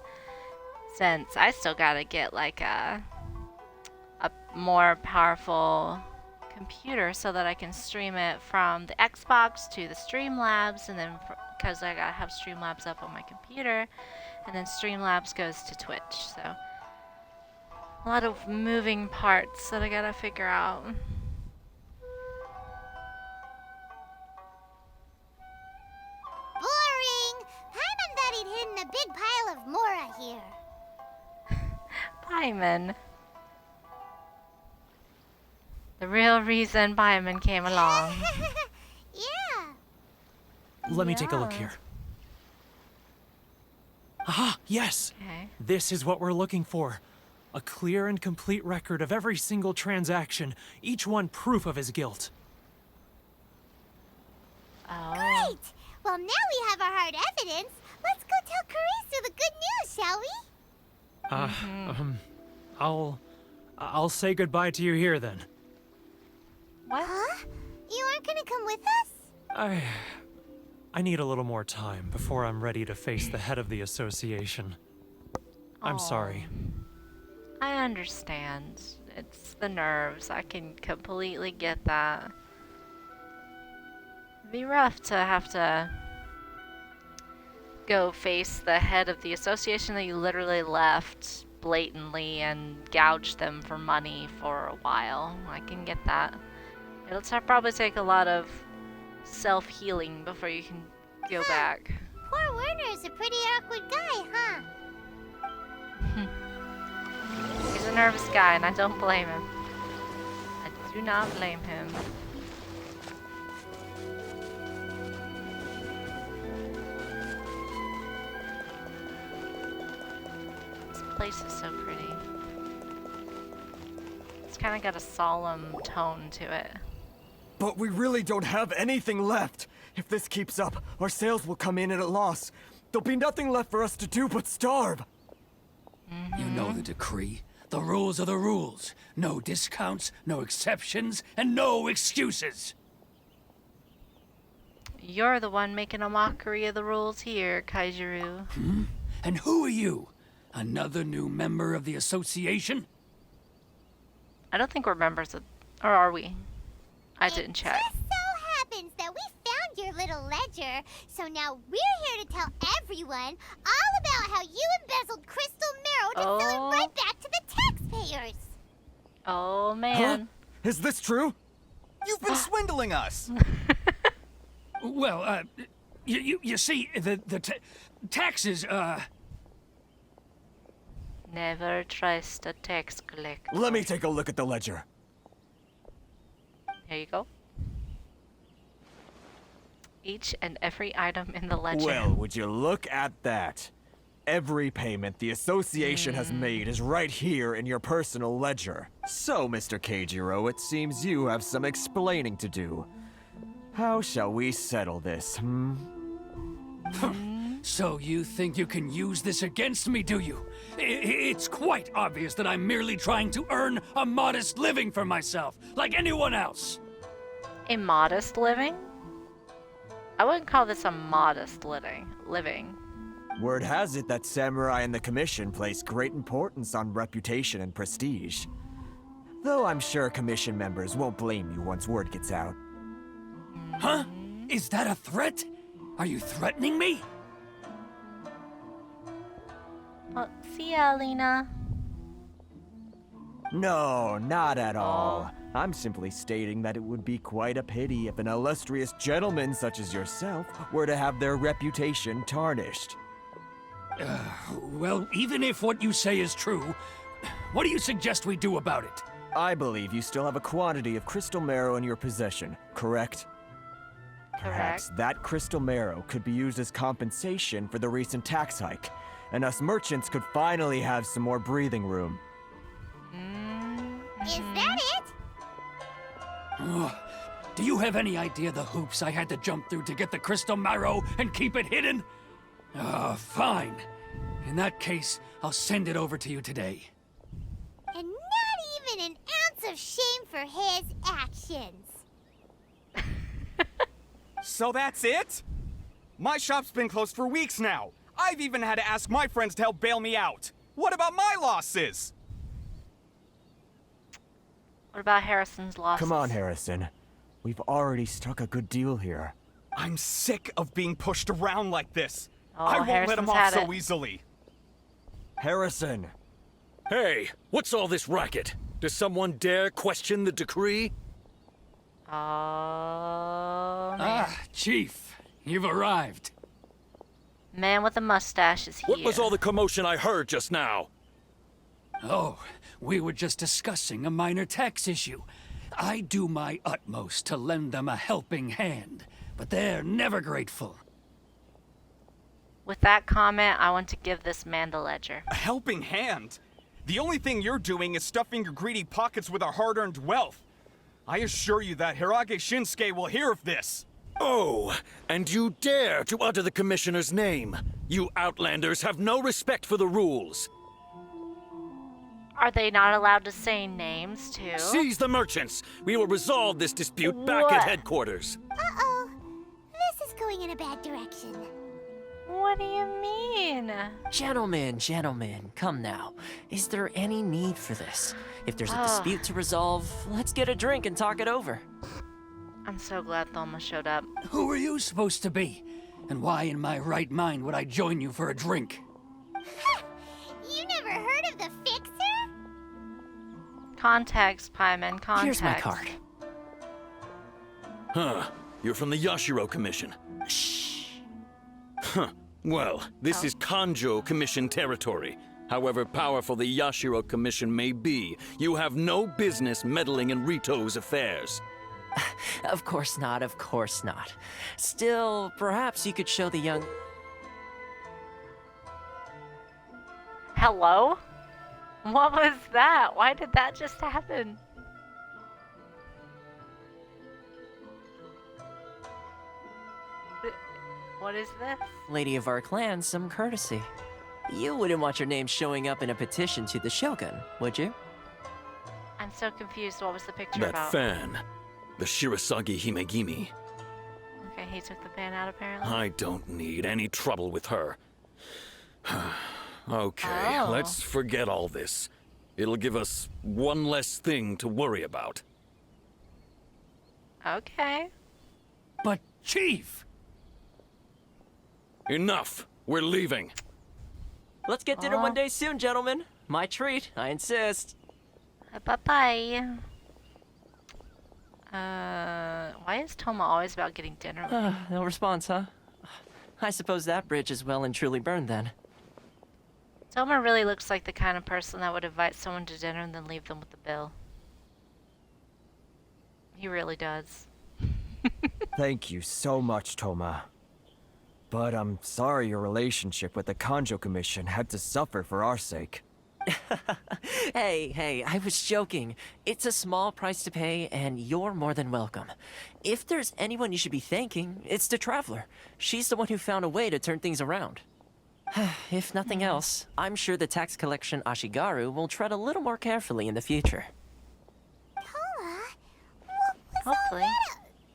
Since I still gotta get like a more powerful computer so that I can stream it from the Xbox to the Streamlabs, and then because I gotta have Streamlabs up on my computer, and then Streamlabs goes to Twitch. So a lot of moving parts that I gotta figure out. Boring! Paimon thought he'd hidden a big pile of Mora here. Paimon. The real reason Paimon came along. Yeah. Let me take a look here. Ah, yes! Okay. This is what we're looking for. A clear and complete record of every single transaction, each one proof of his guilt. Oh. Great! Well, now we have our hard evidence. Let's go tell Karisu the good news, shall we? I'll say goodbye to you here then. What? Huh? You aren't gonna come with us? I need a little more time before I'm ready to face the head of the association. I'm sorry. I understand. It's the nerves. I can completely get that. It'd be rough to have to go face the head of the association that you literally left blatantly and gouge them for money for a while. I can get that. It'll probably take a lot of self-healing before you can go back. Poor Werner's a pretty awkward guy, huh? He's a nervous guy, and I don't blame him. I do not blame him. This place is so pretty. It's kind of got a solemn tone to it. But we really don't have anything left. If this keeps up, our sales will come in at a loss. There'll be nothing left for us to do but starve. You know the decree. The rules are the rules. No discounts, no exceptions, and no excuses. You're the one making a mockery of the rules here, Kaijuru. And who are you? Another new member of the association? I don't think we're members of... Or are we? I didn't check. It just so happens that we found your little ledger, so now we're here to tell everyone all about how you embezzled crystal marrow to sell it right back to the taxpayers. Oh, man. Huh? Is this true? You've been swindling us! Well, you see, the taxes, Never trust a tax collector. Let me take a look at the ledger. Here you go. Each and every item in the ledger. Well, would you look at that? Every payment the association has made is right here in your personal ledger. So, Mr. Keijiro, it seems you have some explaining to do. How shall we settle this, So you think you can use this against me, do you? It's quite obvious that I'm merely trying to earn a modest living for myself, like anyone else. A modest living? I wouldn't call this a modest living. Word has it that samurai and the commission place great importance on reputation and prestige. Though I'm sure commission members won't blame you once word gets out. Huh? Is that a threat? Are you threatening me? Well, see ya, Lena. No, not at all. I'm simply stating that it would be quite a pity if an illustrious gentleman such as yourself were to have their reputation tarnished. Well, even if what you say is true, what do you suggest we do about it? I believe you still have a quantity of crystal marrow in your possession, correct? Perhaps that crystal marrow could be used as compensation for the recent tax hike, and us merchants could finally have some more breathing room. Is that it? Do you have any idea the hoops I had to jump through to get the crystal marrow and keep it hidden? Fine. In that case, I'll send it over to you today. And not even an ounce of shame for his actions. So that's it? My shop's been closed for weeks now. I've even had to ask my friends to help bail me out. What about my losses? What about Harrison's losses? Come on, Harrison. We've already struck a good deal here. I'm sick of being pushed around like this. Oh, I won't let him Harrison's off had so it. easily. Harrison! Hey, what's all this racket? Does someone dare question the decree? Oh, man. Chief, you've arrived. Man with a mustache is here. What was all the commotion I heard just now? Oh, we were just discussing a minor tax issue. I do my utmost to lend them a helping hand, but they're never grateful. With that comment, I want to give this man the ledger. A helping hand? The only thing you're doing is stuffing your greedy pockets with our hard-earned wealth. I assure you that Hirage Shinsuke will hear of this. Oh, and you dare to utter the commissioner's name. You outlanders have no respect for the rules. Are they not allowed to say names, too? Seize the merchants. We will resolve this dispute back at What? headquarters. Uh-oh. This is going in a bad direction. What do you mean? Gentlemen, come now. Is there any need for this? If there's a dispute to resolve, let's get a drink and talk it over. I'm so glad Thoma showed up. Who are you supposed to be? And why in my right mind would I join you for a drink? You never heard of the Fixer? Context, Paimon, context. Here's my card. Huh. You're from the Yashiro Commission. Shh. Huh. Well, this is Kanjo Commission territory. However powerful the Yashiro Commission may be, you have no business meddling in Rito's affairs. Of course not. Still, perhaps you could show the young... Hello? What was that? Why did that just happen? What is this? lady of our clan some courtesy. You wouldn't want your name showing up in a petition to the Shogun, would you? I'm so confused. What was the picture That about? fan. The Shirasagi Himegimi. Okay, he took the pan out apparently. I don't need any trouble with her. Okay, Oh. let's forget all this. It'll give us one less thing to worry about. Okay. But, Chief! Enough! We're leaving. Let's get dinner one day soon, gentlemen. My treat, I insist. Bye-bye. Why is Toma always about getting dinner with me? No response, huh? I suppose that bridge is well and truly burned then. Toma really looks like the kind of person that would invite someone to dinner and then leave them with the bill. He really does. Thank you so much, Toma. But I'm sorry your relationship with the Kanjo Commission had to suffer for our sake. Hey, I was joking. It's a small price to pay, and you're more than welcome. If there's anyone you should be thanking, it's the Traveler. She's the one who found a way to turn things around. If nothing else, I'm sure the tax collection Ashigaru will tread a little more carefully in the future. Toma, what was Hopefully. all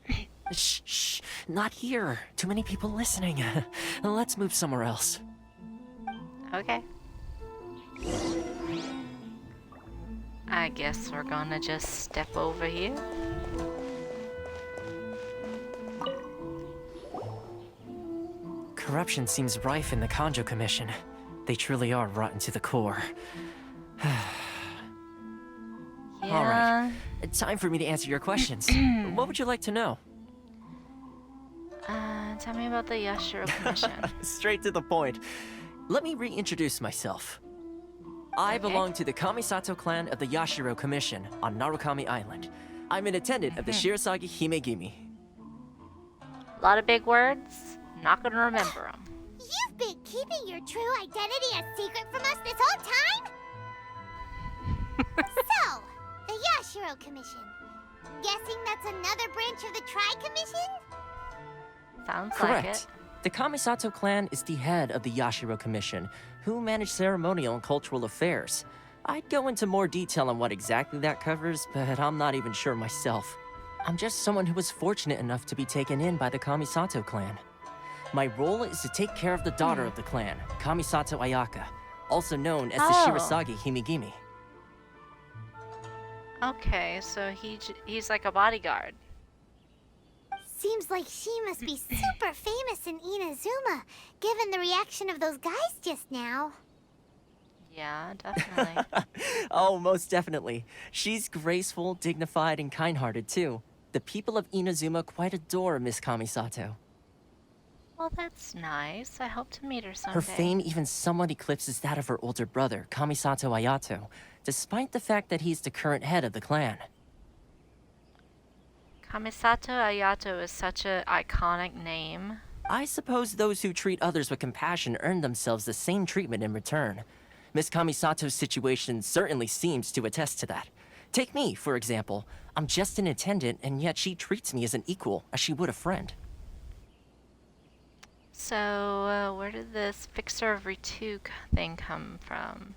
that? Shh, not here. Too many people listening. Let's move somewhere else. Okay. I guess we're gonna just step over here. Corruption seems rife in the Kanjo Commission. They truly are rotten to the core. Yeah. All right, time for me to answer your questions. What would you like to know? Tell me about the Yashiro Commission. Straight to the point. Let me reintroduce myself. I belong to the Kamisato clan of the Yashiro Commission on Narukami Island. I'm an attendant of the Shirasagi Himegimi. A lot of big words. Not gonna remember them. You've been keeping your true identity a secret from us this whole time? So, the Yashiro Commission. Guessing that's another branch of the Tri-Commission? Sounds Correct. like it. The Kamisato clan is the head of the Yashiro Commission, who manage ceremonial and cultural affairs. I'd go into more detail on what exactly that covers, but I'm not even sure myself. I'm just someone who was fortunate enough to be taken in by the Kamisato clan. My role is to take care of the daughter of the clan, Kamisato Ayaka, also known as the Shirasagi Himegimi. Okay, so he's like a bodyguard. Seems like she must be super famous in Inazuma, given the reaction of those guys just now. Yeah, definitely. Oh, most definitely. She's graceful, dignified, and kind-hearted too. The people of Inazuma quite adore Miss Kamisato. Well, that's nice. I hope to meet her someday. Her fame even somewhat eclipses that of her older brother, Kamisato Ayato, despite the fact that he's the current head of the clan. Kamisato Ayato is such an iconic name. I suppose those who treat others with compassion earn themselves the same treatment in return. Miss Kamisato's situation certainly seems to attest to that. Take me, for example. I'm just an attendant, and yet she treats me as an equal, as she would a friend. So, where did this Fixer of Ritu thing come from?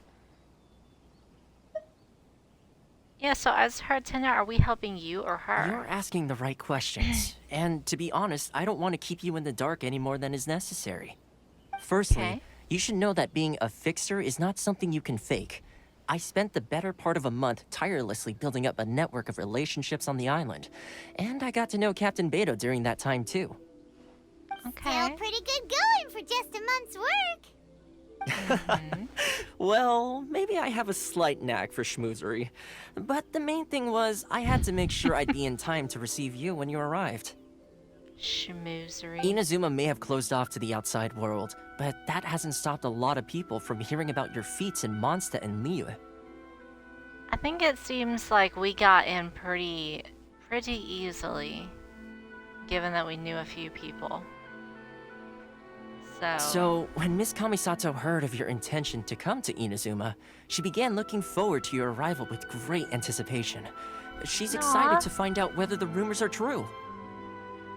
Yeah, so as her attendant, are we helping you or her? You're asking the right questions. And to be honest, I don't want to keep you in the dark any more than is necessary. Firstly, you should know that being a fixer is not something you can fake. I spent the better part of a month tirelessly building up a network of relationships on the island. And I got to know Captain Beto during that time too. Okay. Still pretty good going for just a month's work. Well, maybe I have a slight knack for schmoozery. But the main thing was, I had to make sure I'd be in time to receive you when you arrived. Schmoozery. Inazuma may have closed off to the outside world, but that hasn't stopped a lot of people from hearing about your feats in Mondstadt and Liyue. I think it seems like we got in pretty easily, given that we knew a few people. So, when Miss Kamisato heard of your intention to come to Inazuma, she began looking forward to your arrival with great anticipation. She's excited to find out whether the rumors are true.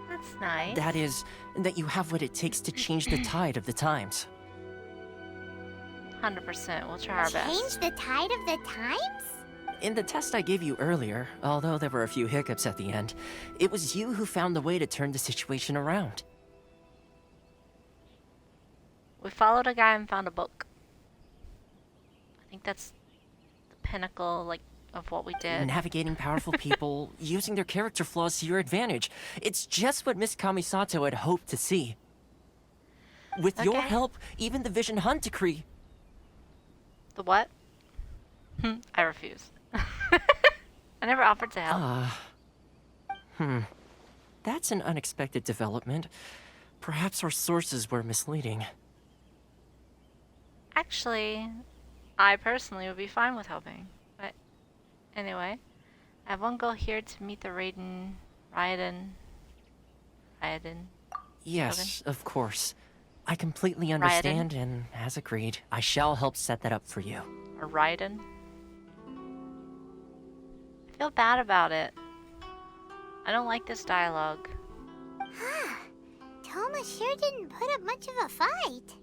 That's nice. That is, that you have what it takes to change the tide of the times. 100%. We'll try our best. Change the tide of the times? In the test I gave you earlier, although there were a few hiccups at the end, it was you who found the way to turn the situation around. We followed a guy and found a book. I think that's the pinnacle, like, of what we did. Navigating powerful people, using their character flaws to your advantage. It's just what Miss Kamisato had hoped to see. With your help, even the Vision Hunt decree. The what? I refuse. I never offered to help. That's an unexpected development. Perhaps our sources were misleading. Actually, I personally would be fine with helping. But anyway, I have one goal here to meet the Raiden. Yes, of course. I completely understand, and as agreed, I shall help set that up for you. Or Raiden. I feel bad about it. I don't like this dialogue. Toma sure didn't put up much of a fight.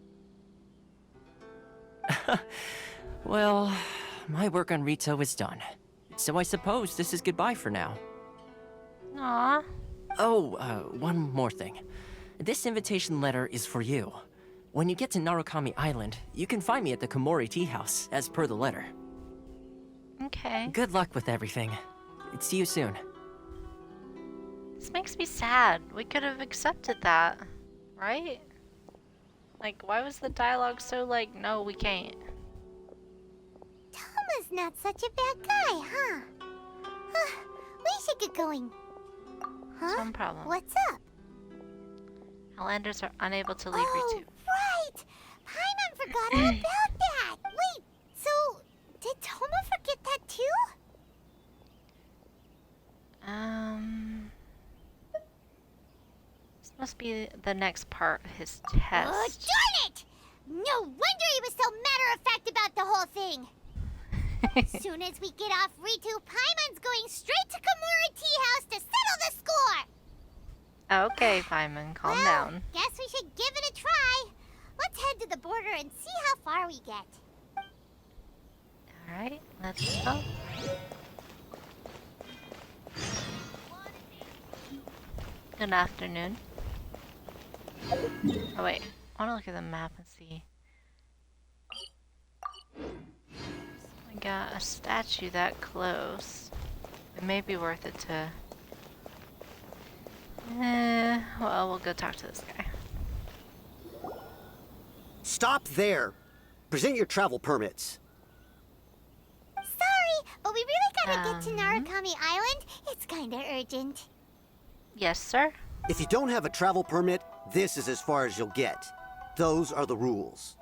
Well, my work on Rito is done. So I suppose this is goodbye for now. Aww. Oh, one more thing. This invitation letter is for you. When you get to Narukami Island, you can find me at the Komori Tea House, as per the letter. Okay. Good luck with everything. See you soon. This makes me sad. We could have accepted that, right? Like, why was the dialogue so like, no, we can't? Toma's not such a bad guy, huh? We should get going. Huh? Some problem. What's up? Outlanders are unable to leave Ritu. Right! Paimon forgot all about that! Wait, so did Toma forget that too? This must be the next part of his test. Oh, darn it! No wonder he was so matter-of-fact about the whole thing! Soon as we get off Ritu, Paimon's going straight to Komori Tea House to settle the score! Okay, Paimon, calm down. Guess we should give it a try. Let's head to the border and see how far we get. Alright, let's go. Good afternoon. Oh wait, I want to look at the map and see. I got a statue that close. It may be worth it to... well, we'll go talk to this guy. Stop there. Present your travel permits. Sorry, but we really gotta get to Narukami Island. It's kinda urgent. Yes, sir? If you don't have a travel permit, this is as far as you'll get. Those are the rules.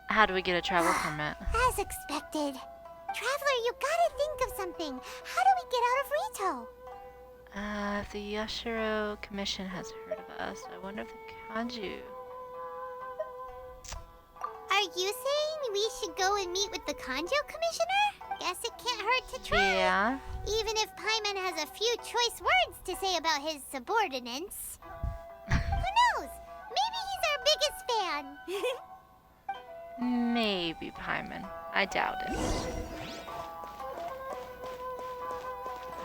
How do we get a travel permit? As expected. Traveler, you gotta think of something. How do we get out of Rito? If the Yashiro Commission has heard of us, I wonder if the Kanju... Are you saying we should go and meet with the Kanjo Commissioner? Guess it can't hurt to try. Yeah. Even if Paimon has a few choice words to say about his subordinates. Who knows? Maybe he's our biggest fan. Maybe, Paimon. I doubt it.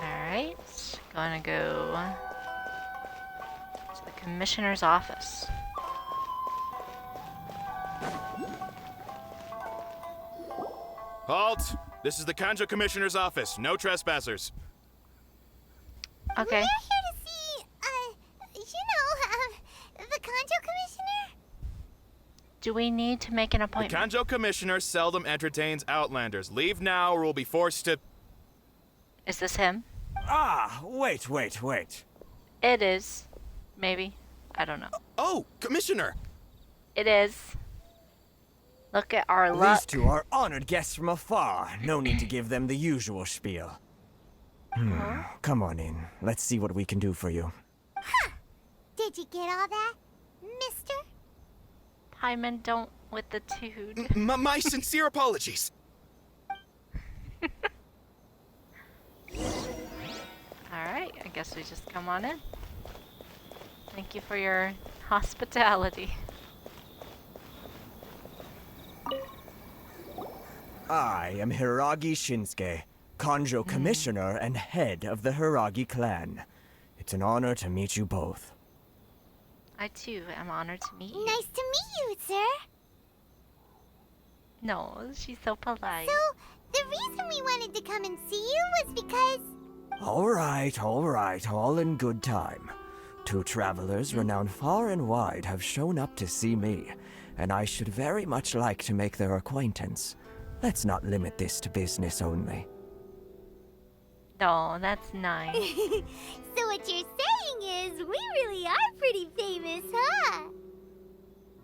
Alright. Gonna go to the Commissioner's office. Halt! This is the Kanjo Commissioner's office. No trespassers. Okay. We're here to see, the Kanjo Commissioner? Do we need to make an The appointment? Kanjo Commissioner seldom entertains Outlanders. Leave now or we'll be forced to... Is this him? Ah, wait. It is. Maybe. I don't know. Oh, Commissioner! It is. Look at our luck. These two are honored guests from afar. No need to give them the usual spiel. Come on in. Let's see what we can do for you. Huh. Did you get all that, mister? Paimon, don't with the dude. My sincere apologies. Alright, I guess we just come on in. Thank you for your hospitality. I am Hiragi Shinsuke, Kanjo Commissioner and head of the Hiragi clan. It's an honor to meet you both. I too am honored to meet you. Nice to meet you, sir. No, she's so polite. So, the reason we wanted to come and see you was because... All right, all in good time. Two travelers renowned far and wide have shown up to see me, and I should very much like to make their acquaintance. Let's not limit this to business only. Oh, that's nice. So what you're saying is we really are pretty famous, huh?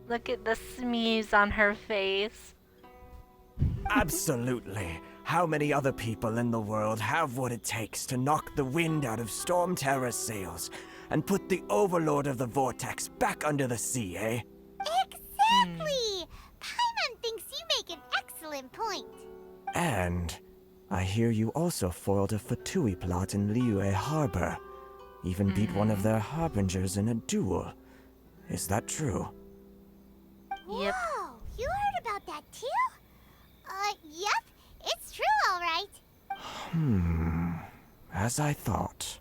Look at the smeeze on her face. Absolutely. How many other people in the world have what it takes to knock the wind out of Storm Terror's sails and put the Overlord of the Vortex back under the sea, eh? Exactly! Paimon thinks you make an excellent point. And I hear you also foiled a Fatui plot in Liyue Harbor. Even beat one of their harbingers in a duel. Is that true? Yep. Whoa, you heard about that too? Yep, it's true, all right. As I thought.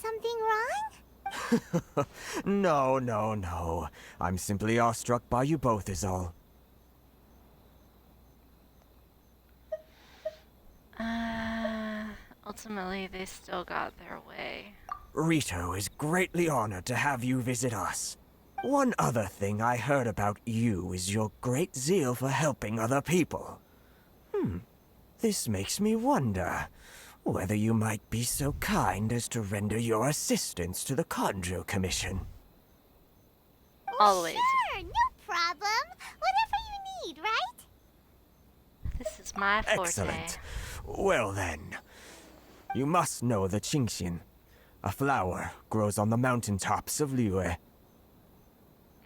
Something wrong? No. I'm simply awestruck by you both is all. Ultimately, they still got their way. Rito is greatly honored to have you visit us. One other thing I heard about you is your great zeal for helping other people. This makes me wonder whether you might be so kind as to render your assistance to the Conjo Commission. Always. Sure, no problem. Whatever you need, right? This is my forte. Excellent. Well then, you must know the Qingxian. A flower grows on the mountaintops of Liyue.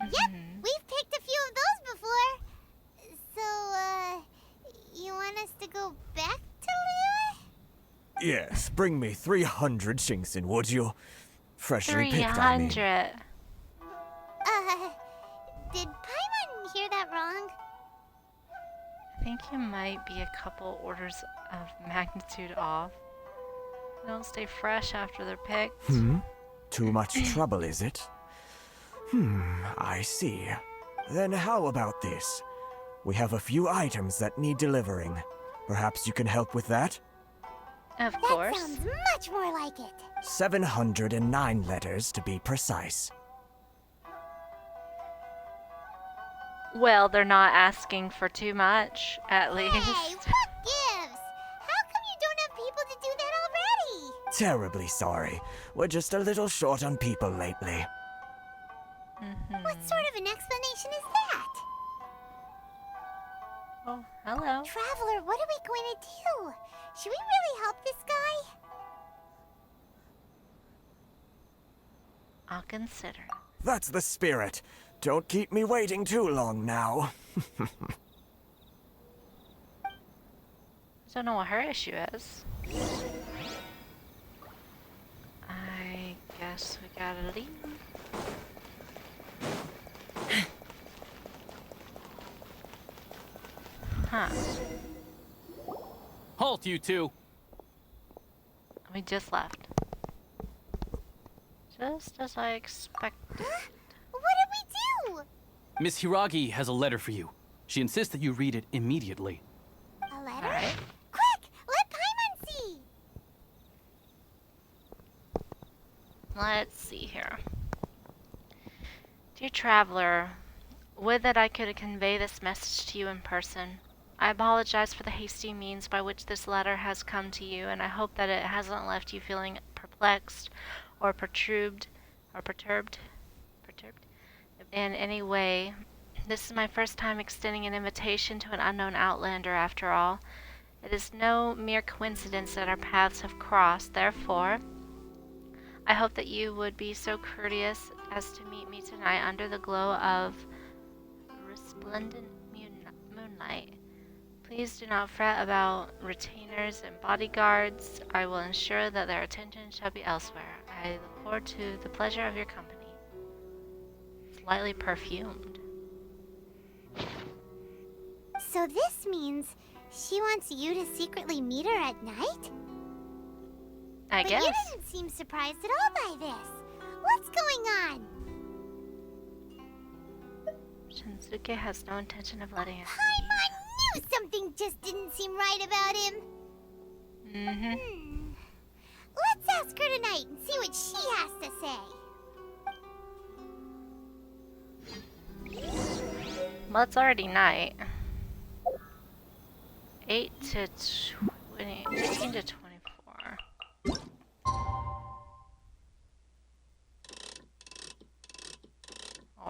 Yep, we've picked a few of those before. So, you want us to go back to Liyue? Yes, bring me 300 Qingxian, would you? Freshly picked, I mean. 300. Did Paimon hear that wrong? I think you might be a couple orders of magnitude off. They don't stay fresh after they're picked. Too much trouble, is it? I see. Then how about this? We have a few items that need delivering. Perhaps you can help with that? Of That course. sounds much more like it. 709 letters to be precise. Well, they're not asking for too much, at least. Hey, what gives? How come you don't have people to do that already? Terribly sorry. We're just a little short on people lately. What sort of an explanation is that? Oh, hello. Traveler, what are we going to do? Should we really help this guy? I'll consider. That's the spirit. Don't keep me waiting too long now. Don't know what her issue is. I guess we gotta leave. Huh. Halt, you two! We just left. Just as I expected. What did we do? Miss Hiragi has a letter for you. She insists that you read it immediately. A letter? Alright. Quick, let Paimon see. Let's see here. Dear traveler, would that I could convey this message to you in person. I apologize for the hasty means by which this letter has come to you, and I hope that it hasn't left you feeling perplexed or perturbed in any way. This is my first time extending an invitation to an unknown outlander, after all. It is no mere coincidence that our paths have crossed, therefore, I hope that you would be so courteous as to meet me tonight under the glow of resplendent moonlight. Please do not fret about retainers and bodyguards. I will ensure that their attention shall be elsewhere. I look forward to the pleasure of your company. Slightly perfumed. So this means she wants you to secretly meet her at night? But you didn't seem surprised at all by this. What's going on? Shinsuke has no intention of letting us Paimon knew something just didn't seem right about him. Let's ask her tonight and see what she has to say. Well, it's already night. 8 to 20, 15 to 24.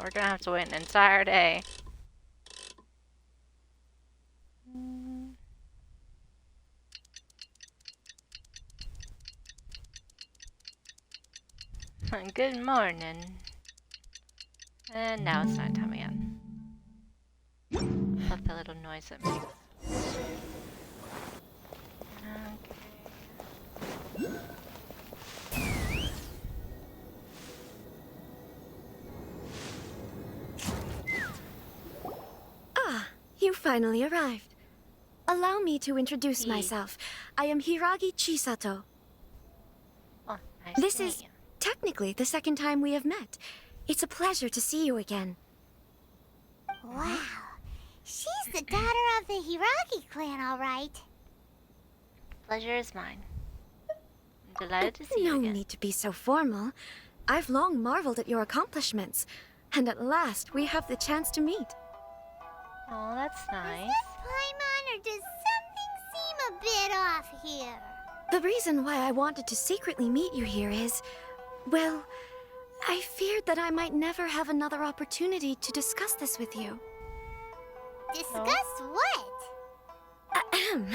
we're gonna have to wait an entire day. Good morning. And now it's nighttime again. Love the little noise it makes. Ah, you finally arrived. Allow me to introduce myself. I am Hiragi Chisato. Oh, nice This to meet is you. technically the second time we have met. It's a pleasure to see you again. Wow. She's the daughter of the Hiragi clan, all right. Pleasure is mine. I'm delighted to see you No again. need to be so formal. I've long marveled at your accomplishments, and at last we have the chance to meet. Oh, that's nice. Paimon, or does something seem a bit off here? The reason why I wanted to secretly meet you here is, well, I feared that I might never have another opportunity to discuss this with you. Discuss what? Ahem.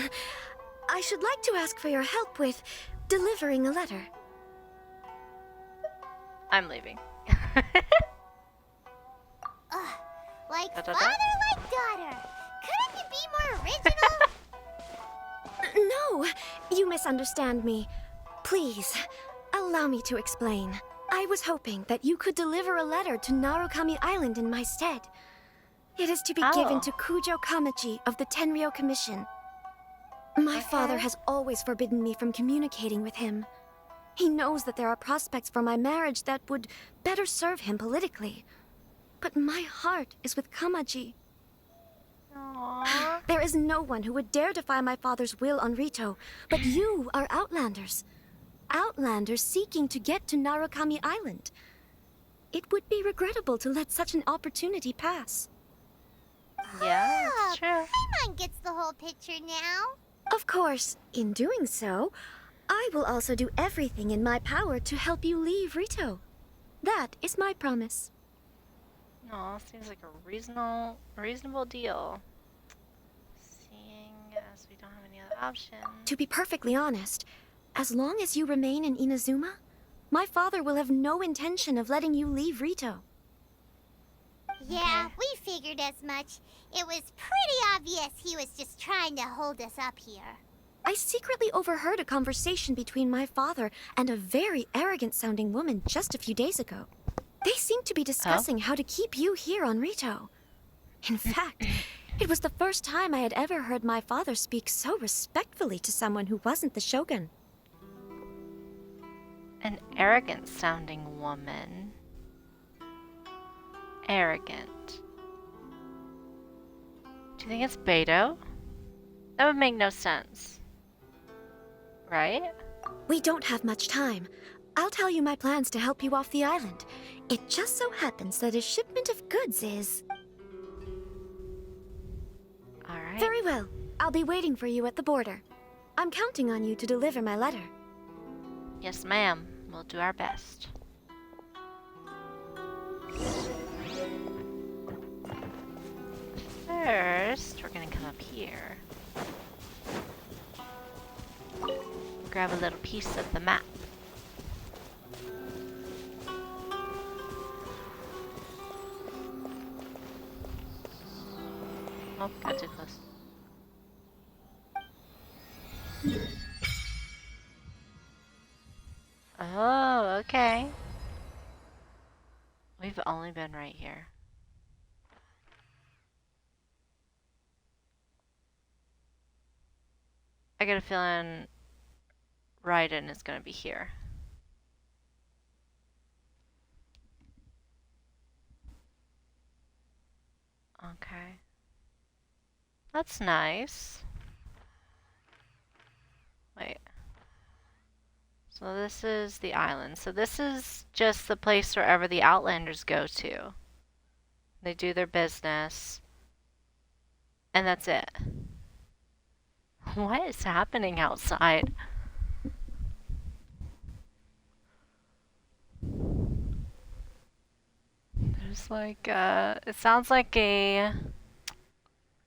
I should like to ask for your help with delivering a letter. I'm leaving. Like Da-da-da. father, like daughter. Couldn't you be more original? No, you misunderstand me. Please, allow me to explain. I was hoping that you could deliver a letter to Narukami Island in my stead. It is to be given to Kujo Kamachi of the Tenryou Commission. My father has always forbidden me from communicating with him. He knows that there are prospects for my marriage that would better serve him politically. But my heart is with Kamaji. Aww. There is no one who would dare defy my father's will on Rito, but you are Outlanders. Outlanders seeking to get to Narukami Island. It would be regrettable to let such an opportunity pass. Yeah, that's true. Paimon gets the whole picture now. Of course, in doing so, I will also do everything in my power to help you leave Rito. That is my promise. No, seems like a reasonable deal. Seeing as we don't have any other options. To be perfectly honest, as long as you remain in Inazuma, my father will have no intention of letting you leave Rito. Yeah, we figured as much. It was pretty obvious he was just trying to hold us up here. I secretly overheard a conversation between my father and a very arrogant-sounding woman just a few days ago. They seemed to be discussing how to keep you here on Rito. In fact, it was the first time I had ever heard my father speak so respectfully to someone who wasn't the Shogun. An arrogant sounding woman. Arrogant. Do you think it's Beto? That would make no sense. Right? We don't have much time. I'll tell you my plans to help you off the island. It just so happens that a shipment of goods is... Alright. Very well. I'll be waiting for you at the border. I'm counting on you to deliver my letter. Yes, ma'am. We'll do our best. First, we're gonna come up here. Grab a little piece of the map. Oh, got too close. Oh, okay. We've only been right here. I got a feeling Raiden is gonna be here. Okay. That's nice. Wait. So this is the island. So this is just the place wherever the Outlanders go to. They do their business. And that's it. What is happening outside? There's like, it sounds like a...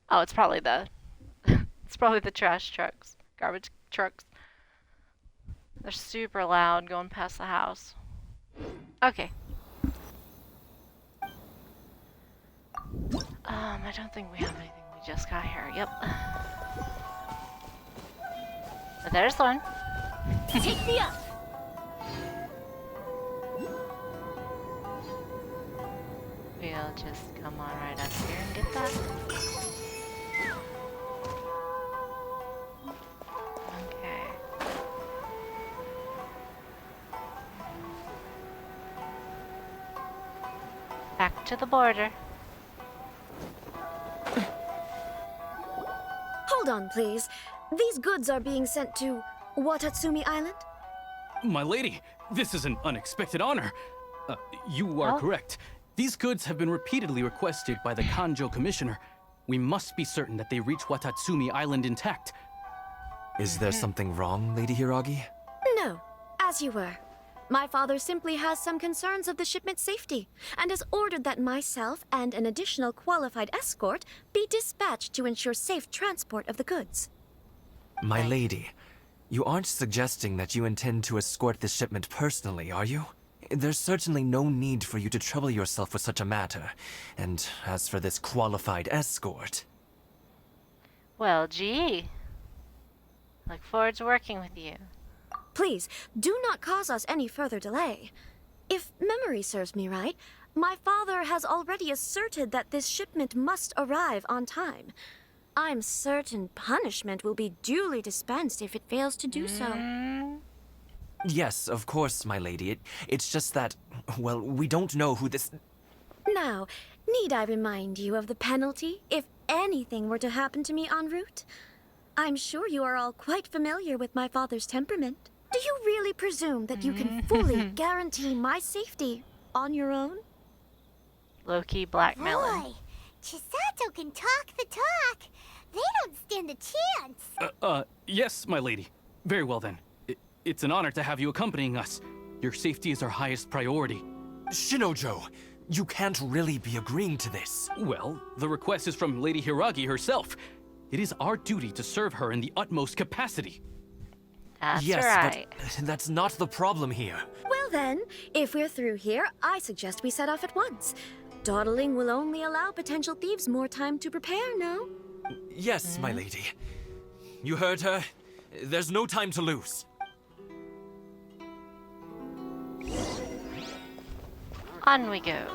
Oh, it's probably the... it's probably the trash trucks. Garbage trucks. They're super loud going past the house. Okay. I don't think we have anything. We just got here. Yep. But there's one. Take me up! We'll just come on right up here and get that. Okay. Back to the border. Hold on, please. These goods are being sent to Watatsumi Island? My lady, this is an unexpected honor. You are correct. These goods have been repeatedly requested by the Kanjo Commissioner. We must be certain that they reach Watatsumi Island intact. Is there something wrong, Lady Hiragi? No, as you were. My father simply has some concerns of the shipment's safety, and has ordered that myself and an additional qualified escort be dispatched to ensure safe transport of the goods. My lady, you aren't suggesting that you intend to escort this shipment personally, are you? There's certainly no need for you to trouble yourself with such a matter. And as for this qualified escort... Well, gee. Look forward to working with you. Please, do not cause us any further delay. If memory serves me right, my father has already asserted that this shipment must arrive on time. I'm certain punishment will be duly dispensed if it fails to do so. Yes, of course, my lady. It's just that, well, we don't know who this... Now, need I remind you of the penalty if anything were to happen to me en route? I'm sure you are all quite familiar with my father's temperament. Do you really presume that you can fully guarantee my safety on your own? Low-key blackmailing. Boy, Chisato can talk the talk. They don't stand a chance. Yes, my lady. Very well then. It's an honor to have you accompanying us. Your safety is our highest priority. Shinojo, you can't really be agreeing to this. Well, the request is from Lady Hiragi herself. It is our duty to serve her in the utmost capacity. That's yes, right. But that's not the problem here. Well then, if we're through here, I suggest we set off at once. Dawdling will only allow potential thieves more time to prepare, no? Yes, my lady. You heard her. There's no time to lose. On we go.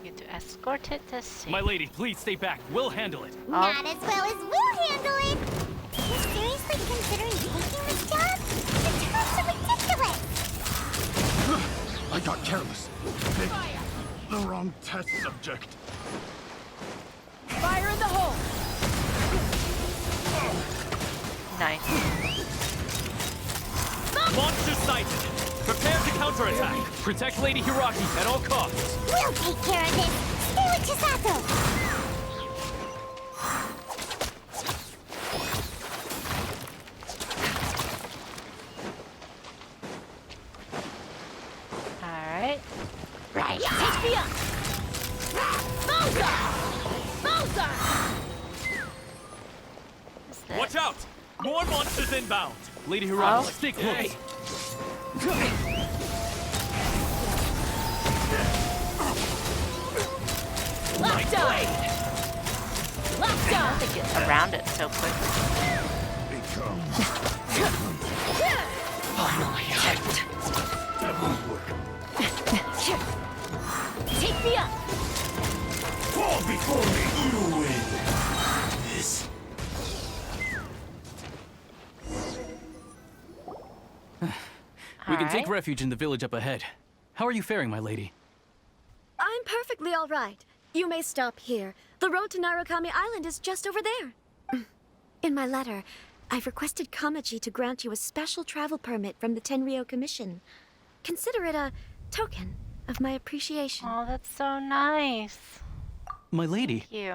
Get to escort it to sea. My lady, please stay back. We'll handle it. Not as well as we'll handle it. You're seriously considering taking this job? The terms are ridiculous. I got careless. Picked the wrong test subject. Fire in the hole! Nice. Monster sighted! Prepare to counterattack! Protect Lady Hiragi at all costs! We'll take care of this. Stay with Chisato. Alright. Right. Take me up! Bowser! Bowser! Watch out! More monsters inbound! Lady Hiragi, stay close! Lockdown! Lockdown! To get around it so quickly. Finally, Take me up! fall before me, you win. This. We can take refuge in the village up ahead. How are you faring, my lady? I'm perfectly all right. You may stop here. The road to Narukami Island is just over there. In my letter, I've requested Kamaji to grant you a special travel permit from the Tenryou Commission. Consider it a token of my appreciation. Oh, that's so nice. My lady. Thank you.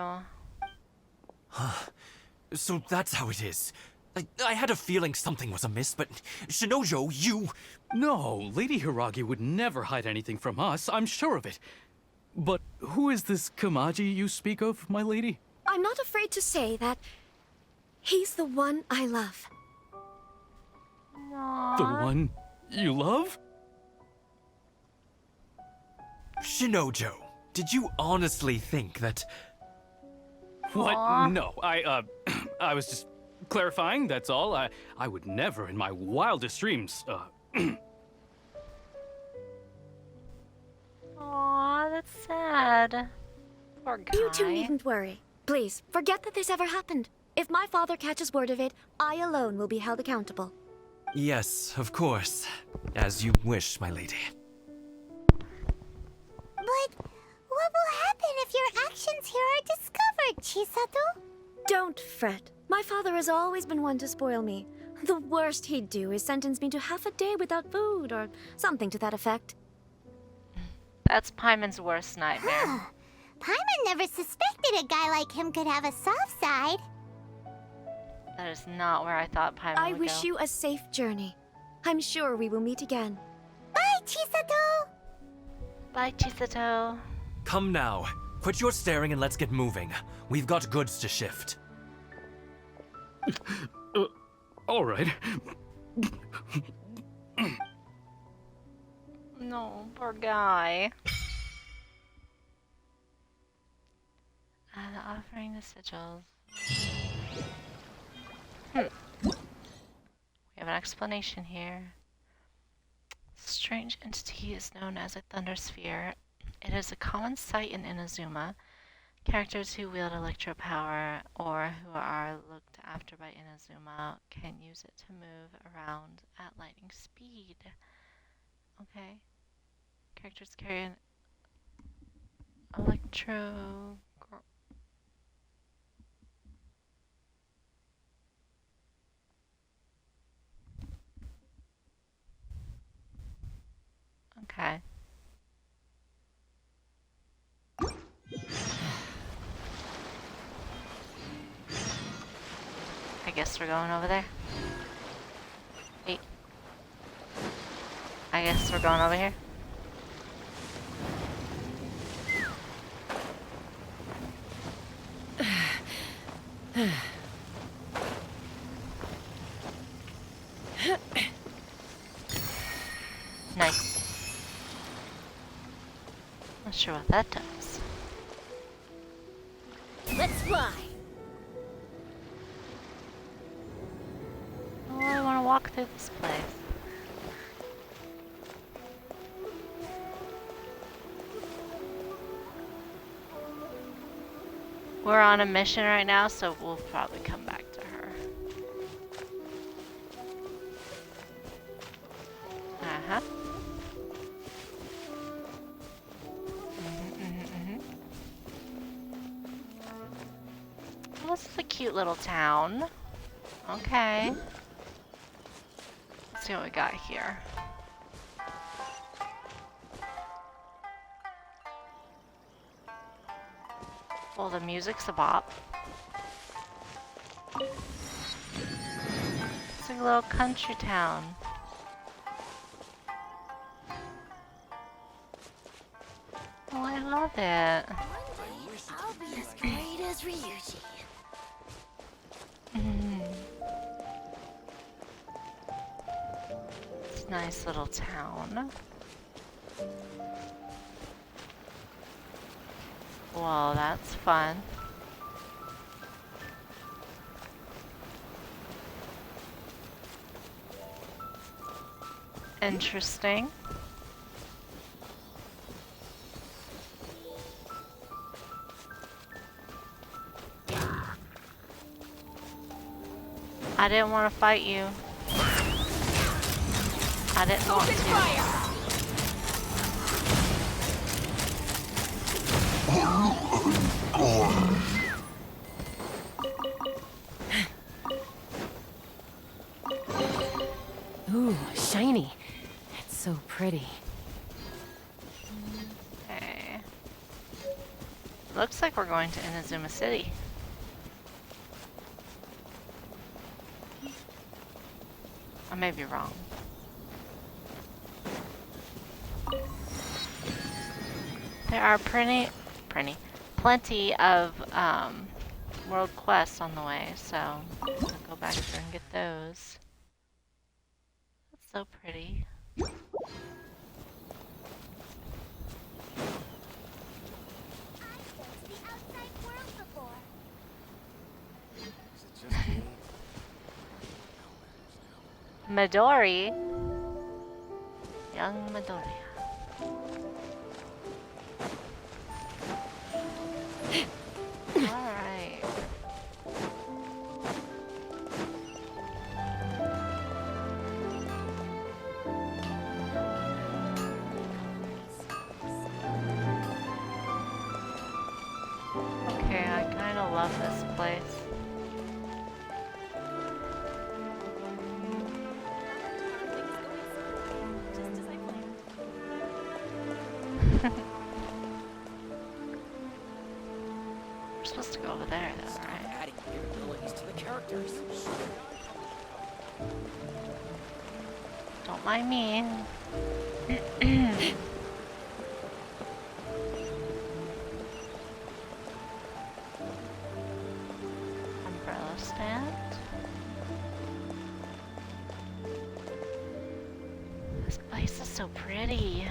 So that's how it is. I had a feeling something was amiss, but Shinojo, you... No, Lady Hiragi would never hide anything from us, I'm sure of it. But who is this Kamaji you speak of, my lady? I'm not afraid to say that he's the one I love. The one you love? Shinojo, did you honestly think that... What? Aw. No, I was just clarifying, that's all. I would never in my wildest dreams, Aw, that's sad. Poor guy. You two needn't worry. Please, forget that this ever happened. If my father catches word of it, I alone will be held accountable. Yes, of course. As you wish, my lady. But what will happen if your actions here are discovered, Chisato? Don't fret. My father has always been one to spoil me. The worst he'd do is sentence me to half a day without food, or something to that effect. That's Paimon's worst nightmare. Paimon never suspected a guy like him could have a soft side. That is not where I thought Paimon I would wish go. you a safe journey. I'm sure we will meet again. Bye, Chisato! Bye, Chisato. Come now. Quit your staring and let's get moving. We've got goods to shift. all right. No, poor guy. And offering the sigils. We have an explanation here. Strange entity is known as a thunder sphere. It is a common sight in Inazuma. Characters who wield electro power or who are looked after by Inazuma can use it to move around at lightning speed. Okay. Characters carry an electro... Okay. I guess we're going over there. Wait. I guess we're going over here. Nice. Not sure what that does. Let's fly! Oh, I want to walk through this place. We're on a mission right now, so we'll probably come back to her. Uh-huh. Well, this is a cute little town. Okay. Let's see what we got here. Well, the music's a bop. It's like a little country town. Oh, I love it. I'll be as great as Ryuji. It's a nice little town. Well, that's fun. Interesting. I didn't want to fight you. I didn't want to. Ooh, shiny. It's so pretty. Okay. Looks like we're going to Inazuma City. I may be wrong. There are plenty of world quests on the way, so I'll go back through and get those. That's so pretty. Midori? Young Midori. Alright. Okay, I kinda love this place. We're supposed to go over there, though, right? Adding your abilities to the characters. Don't mind me. Umbrella stand. This place is so pretty.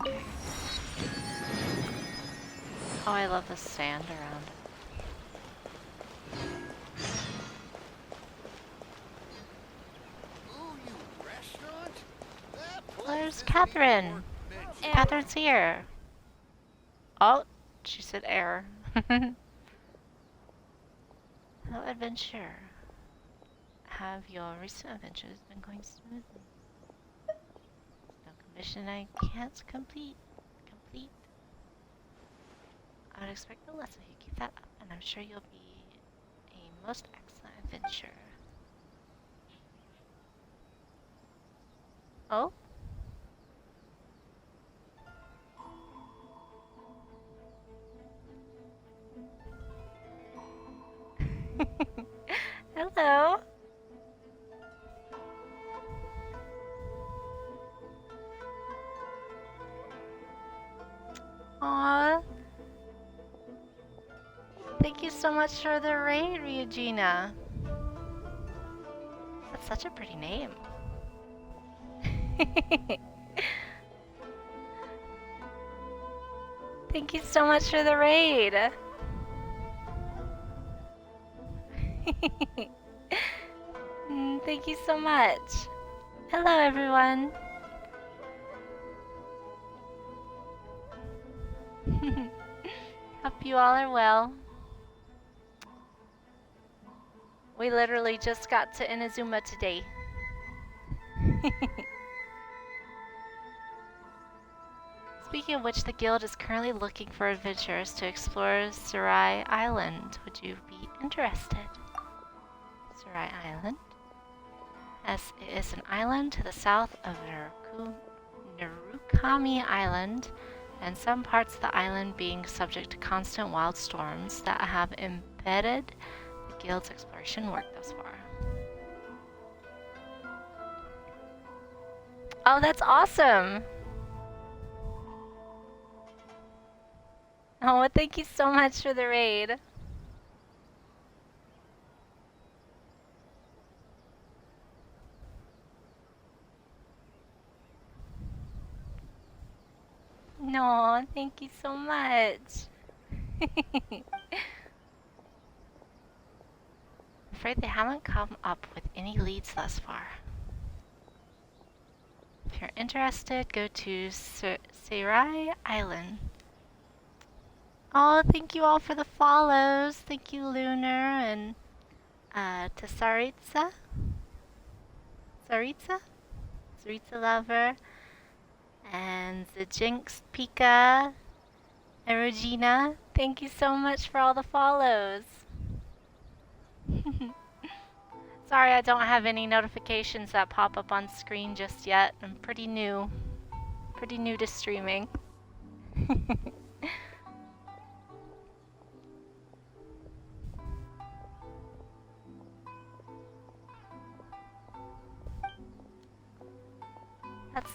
Okay. Oh, I love the sand around it. There's Catherine. Catherine's here. Oh, she said error. Hello, adventure. Have your recent adventures been going smoothly? No commission I can't complete. I would expect no less of you. Keep that up, and I'm sure you'll be a most excellent adventurer. Oh? Hello. Aww. Thank you so much for the raid, Regina. That's such a pretty name. Thank you so much for the raid. Thank you so much. Hello, everyone. Hope you all are well. We literally just got to Inazuma today. Speaking of which, the guild is currently looking for adventurers to explore Sarai Island. Would you be interested? Sarai Island? As it is an island to the south of Narukami Island, and some parts of the island being subject to constant wild storms that have impeded the guild's exploration work thus far. Oh, that's awesome! Oh, well, thank you so much for the raid. No, thank you so much. I'm afraid they haven't come up with any leads thus far. If you're interested, go to Sarai Island. Oh, thank you all for the follows. Thank you, Lunar and to Saritza Lover, and the Jinx, Pika, and Regina. Thank you so much for all the follows. Sorry I don't have any notifications that pop up on screen just yet. I'm pretty new to streaming.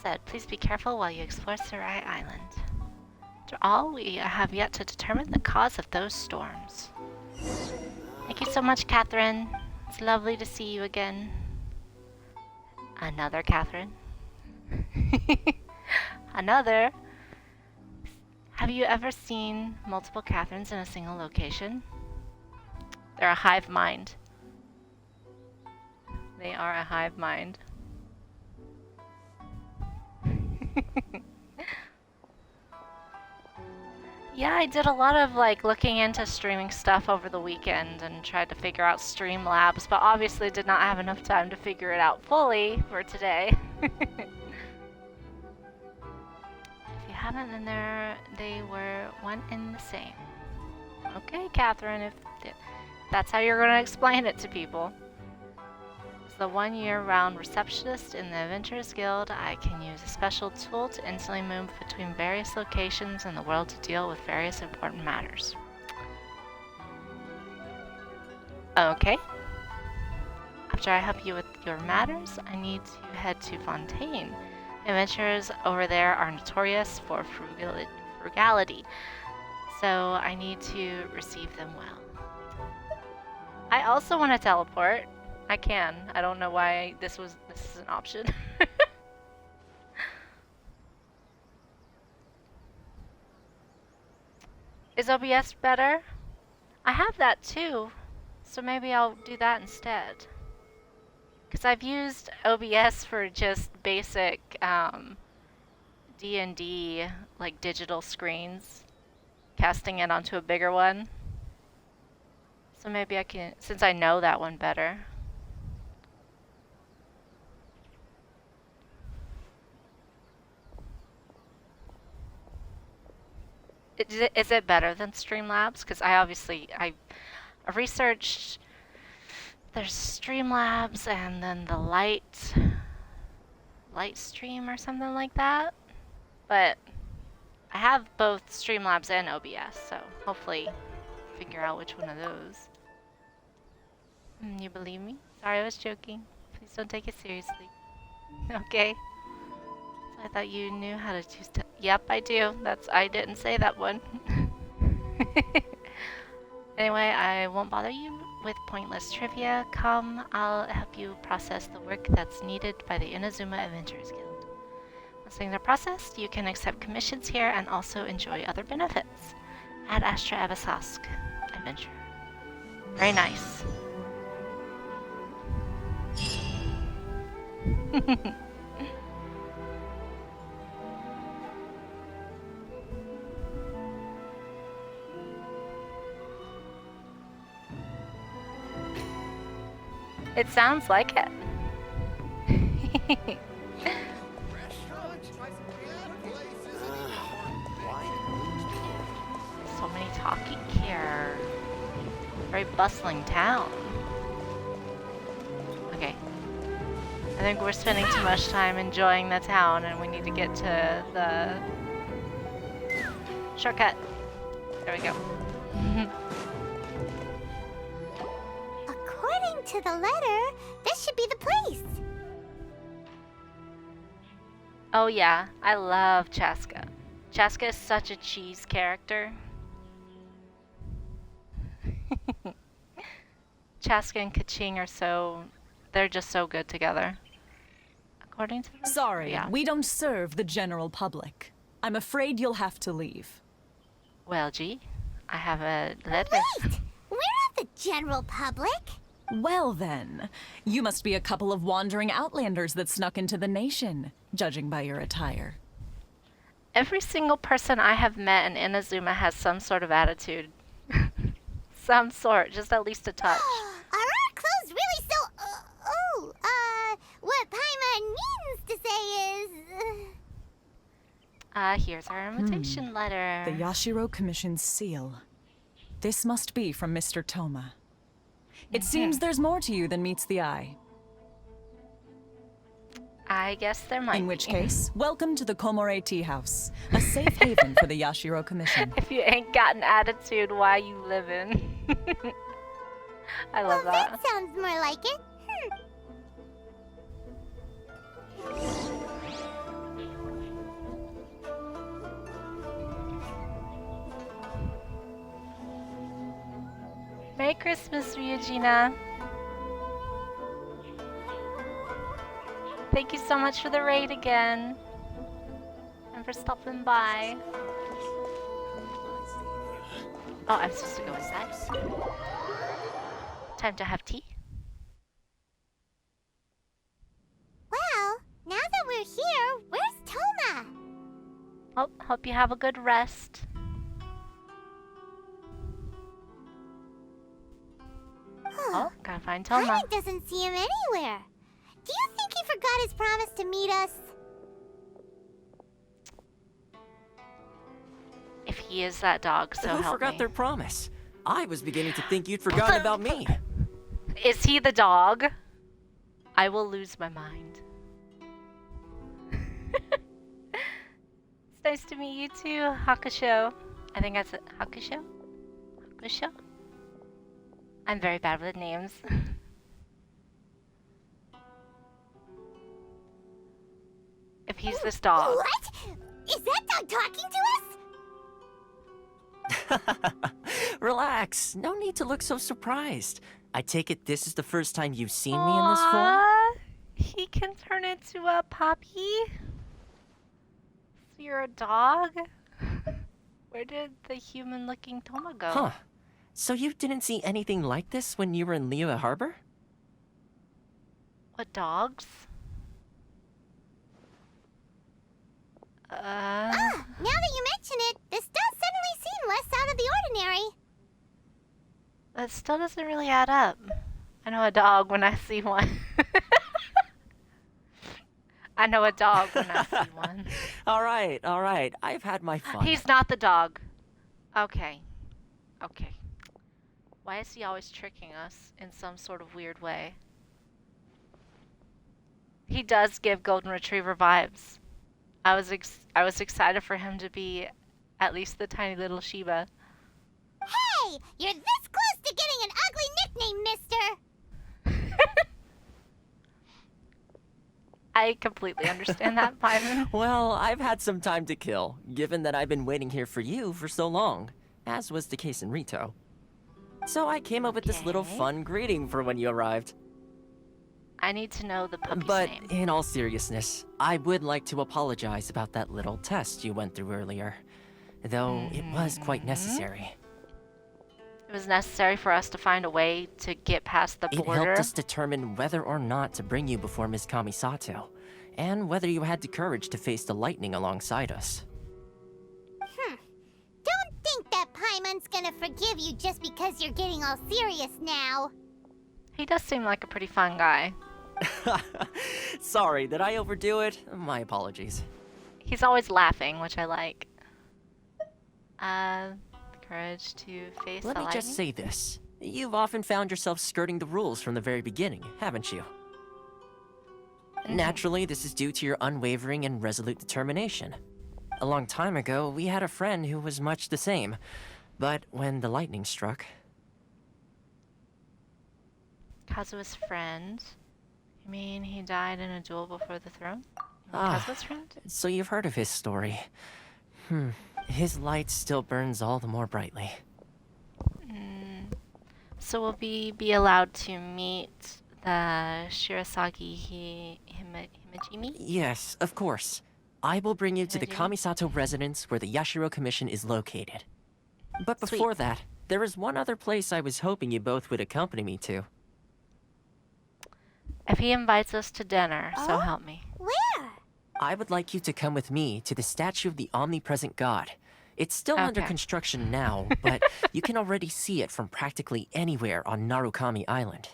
said, please be careful while you explore Sarai Island. After all, we have yet to determine the cause of those storms. Thank you so much, Catherine. It's lovely to see you again. Another Catherine. Another. Have you ever seen multiple Catherines in a single location? They're a hive mind. They are a hive mind. Yeah, I did a lot of like looking into streaming stuff over the weekend and tried to figure out Streamlabs, but obviously did not have enough time to figure it out fully for today. If you haven't, then they were one and the same. Okay, Catherine, if that's how you're going to explain it to people. As the 1 year-round receptionist in the Adventurers Guild, I can use a special tool to instantly move between various locations in the world to deal with various important matters. Okay. After I help you with your matters, I need to head to Fontaine. Adventurers over there are notorious for frugality, so I need to receive them well. I also want to teleport. I can. I don't know why this is an option. Is OBS better? I have that too, so maybe I'll do that instead. Because I've used OBS for just basic D&D, like digital screens, casting it onto a bigger one. So maybe I can, since I know that one better. Is it better than Streamlabs? Because I researched, there's Streamlabs and then the light stream or something like that. But I have both Streamlabs and OBS, so hopefully figure out which one of those. You believe me? Sorry, I was joking. Please don't take it seriously. Okay. I thought you knew how to choose to. Yep, I do. I didn't say that one. Anyway, I won't bother you with pointless trivia. Come, I'll help you process the work that's needed by the Inazuma Adventurers Guild. Once things are processed, you can accept commissions here and also enjoy other benefits. Ad Astra Abyssosque Adventure. Very nice. It sounds like it. So many talking here. Very bustling town. Okay. I think we're spending too much time enjoying the town and we need to get to the shortcut. There we go. According to the letter, this should be the place. Oh yeah, I love Chaska. Chaska is such a cheese character. Chaska and Kaching are they're just so good together. According to the Sorry, yeah. we don't serve the general public. I'm afraid you'll have to leave. Well, gee, I have a letter. Wait! We're not the general public. Well then, you must be a couple of wandering outlanders that snuck into the nation, judging by your attire. Every single person I have met in Inazuma has some sort of attitude. Some sort, just at least a touch. Are our clothes really so... what Paimon means to say is... Here's our invitation letter. The Yashiro Commission's seal. This must be from Mr. Toma. It seems there's more to you than meets the eye. I guess there might In which case, welcome to the Komore Tea House, a safe haven for the Yashiro Commission. If you ain't got an attitude, why you living? I love that. That sounds more like it. Merry Christmas, Ryujina. Thank you so much for the raid again. And for stopping by. Oh, I'm supposed to go inside. Time to have tea. Well, now that we're here, where's Toma? Oh, hope you have a good rest. Oh, gotta find Toma. Paimon doesn't see him anywhere. Do you think he forgot his promise to meet us? If he is that dog, so Who help forgot me. their promise? I was beginning to think you'd forgotten about me. Is he the dog? I will lose my mind. It's nice to meet you too, Hakusho. I think that's it. Hakusho? Hakusho? I'm very bad with names. If he's this dog. What? Is that dog talking to us? Relax. No need to look so surprised. I take it this is the first time you've seen me in this form? Aww, he can turn into a puppy? So you're a dog? Where did the human-looking Toma go? Huh. So you didn't see anything like this when you were in Liyue Harbor? What dogs? Now that you mention it, this does suddenly seem less out of the ordinary. That still doesn't really add up. I know a dog when I see one. I know a dog when I see one. All right. I've had my fun. He's not the dog. Okay. Okay. Why is he always tricking us in some sort of weird way? He does give Golden Retriever vibes. I was excited for him to be at least the tiny little Shiba. Hey, you're this close to getting an ugly nickname, mister. I completely understand that, Paimon. Well, I've had some time to kill, given that I've been waiting here for you for so long, as was the case in Rito. So I came up with this little fun greeting for when you arrived. I need to know the puppy's But name. in all seriousness, I would like to apologize about that little test you went through earlier, though it was quite necessary. It was necessary for us to find a way to get past the It border. helped us determine whether or not to bring you before Ms. Kamisato, and whether you had the courage to face the lightning alongside us. Don't think that Paimon's gonna forgive you just because you're getting all serious now. He does seem like a pretty fun guy. Sorry, did I overdo it? My apologies. He's always laughing, which I like. Courage to face Let the me lightning? just say this. You've often found yourself skirting the rules from the very beginning, haven't you? Naturally, this is due to your unwavering and resolute determination. A long time ago, we had a friend who was much the same. But when the lightning struck... Kazua's friend? You mean he died in a duel before the throne? Ah, Kazua's friend? so you've heard of his story. His light still burns all the more brightly. So will we be allowed to meet the Shirasagi Himejimi? Yes, of course. I will bring you to the Himejimi? Kamisato residence where the Yashiro Commission is located. But before that, there is one other place I was hoping you both would accompany me to. If he invites us to dinner, so help me. Where? I would like you to come with me to the statue of the omnipresent god. It's still under Okay. construction now, but you can already see it from practically anywhere on Narukami Island.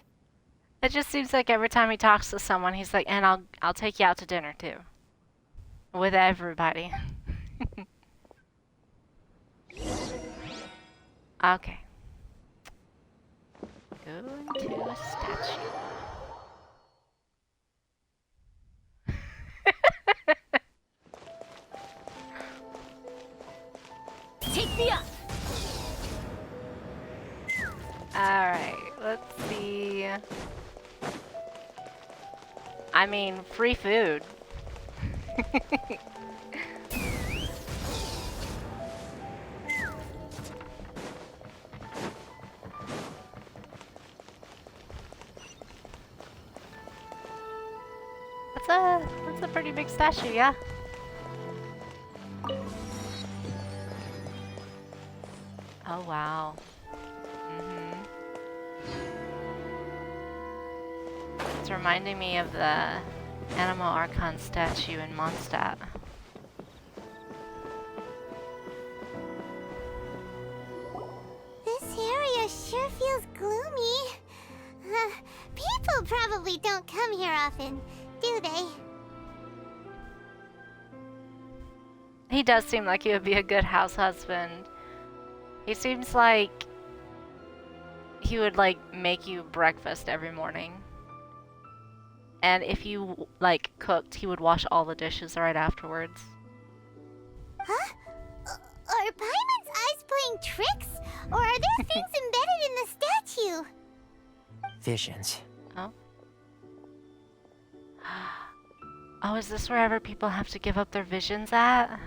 It just seems like every time he talks to someone, he's like, and I'll take you out to dinner too. With everybody. Okay. Go to a statue. Take me up! Alright, let's see. I mean, free food. that's a pretty big statue, yeah. Oh wow. It's reminding me of the Animal Archon statue in Mondstadt. This area sure feels gloomy. People probably don't come here often, do they? He does seem like he would be a good house husband. He seems like he would like make you breakfast every morning. And if you like cooked, he would wash all the dishes right afterwards. Huh? Are Paimon's eyes playing tricks? Or are there things embedded in the statue? Visions. Oh. Oh, is this wherever people have to give up their visions at?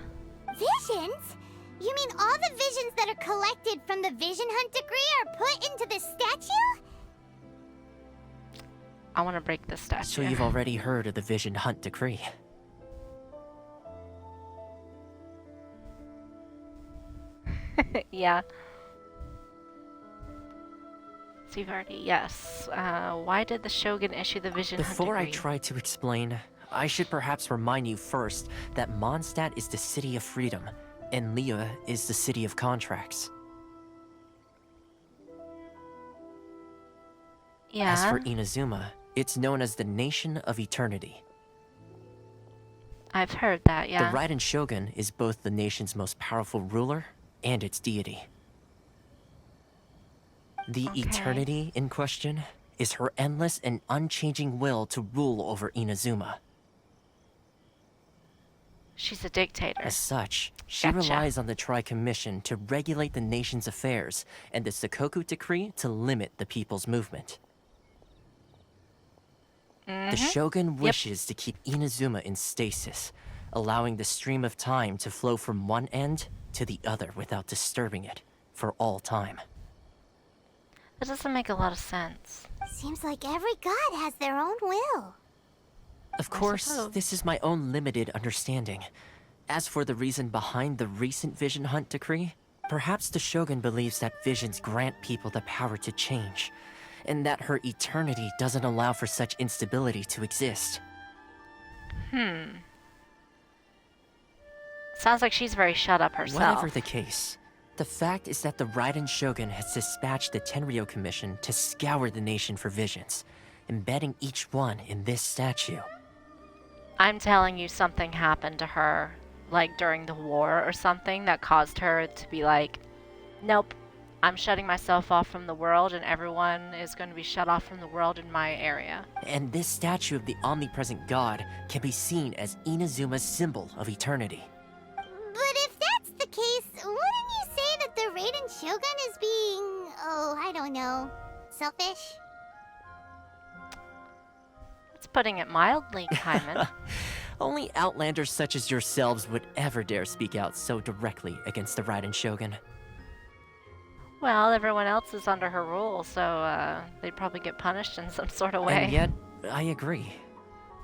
Visions? You mean all the visions that are collected from the Vision Hunt decree are put into this statue? I want to break this statue. So you've already heard of the Vision Hunt decree. Yeah. So you've already, yes. Why did the Shogun issue the Vision Hunt Before I decree? try to explain, I should perhaps remind you first that Mondstadt is the city of freedom, and Liyue is the city of contracts. Yeah. As for Inazuma, it's known as the Nation of Eternity. I've heard that, yeah. The Raiden Shogun is both the nation's most powerful ruler and its deity. The Eternity in question is her endless and unchanging will to rule over Inazuma. She's a dictator. As such, she Gotcha. relies on the Tri-Commission to regulate the nation's affairs and the Sakoku Decree to limit the people's movement. The Shogun wishes to keep Inazuma in stasis, allowing the stream of time to flow from one end to the other without disturbing it for all time. That doesn't make a lot of sense. Seems like every god has their own will. Of course, this is my own limited understanding. As for the reason behind the recent Vision Hunt decree, perhaps the Shogun believes that visions grant people the power to change, and that her eternity doesn't allow for such instability to exist. Sounds like she's very shut up herself. Whatever the case, the fact is that the Raiden Shogun has dispatched the Tenryou Commission to scour the nation for visions, embedding each one in this statue. I'm telling you, something happened to her, like during the war or something, that caused her to be like, nope, I'm shutting myself off from the world, and everyone is going to be shut off from the world in my area. And this statue of the omnipresent god can be seen as Inazuma's symbol of eternity. But if that's the case, wouldn't you say that the Raiden Shogun is being, oh, I don't know, selfish? It's putting it mildly, Hyman. Only outlanders such as yourselves would ever dare speak out so directly against the Raiden Shogun. Well, everyone else is under her rule, so they'd probably get punished in some sort of way. And yet, I agree.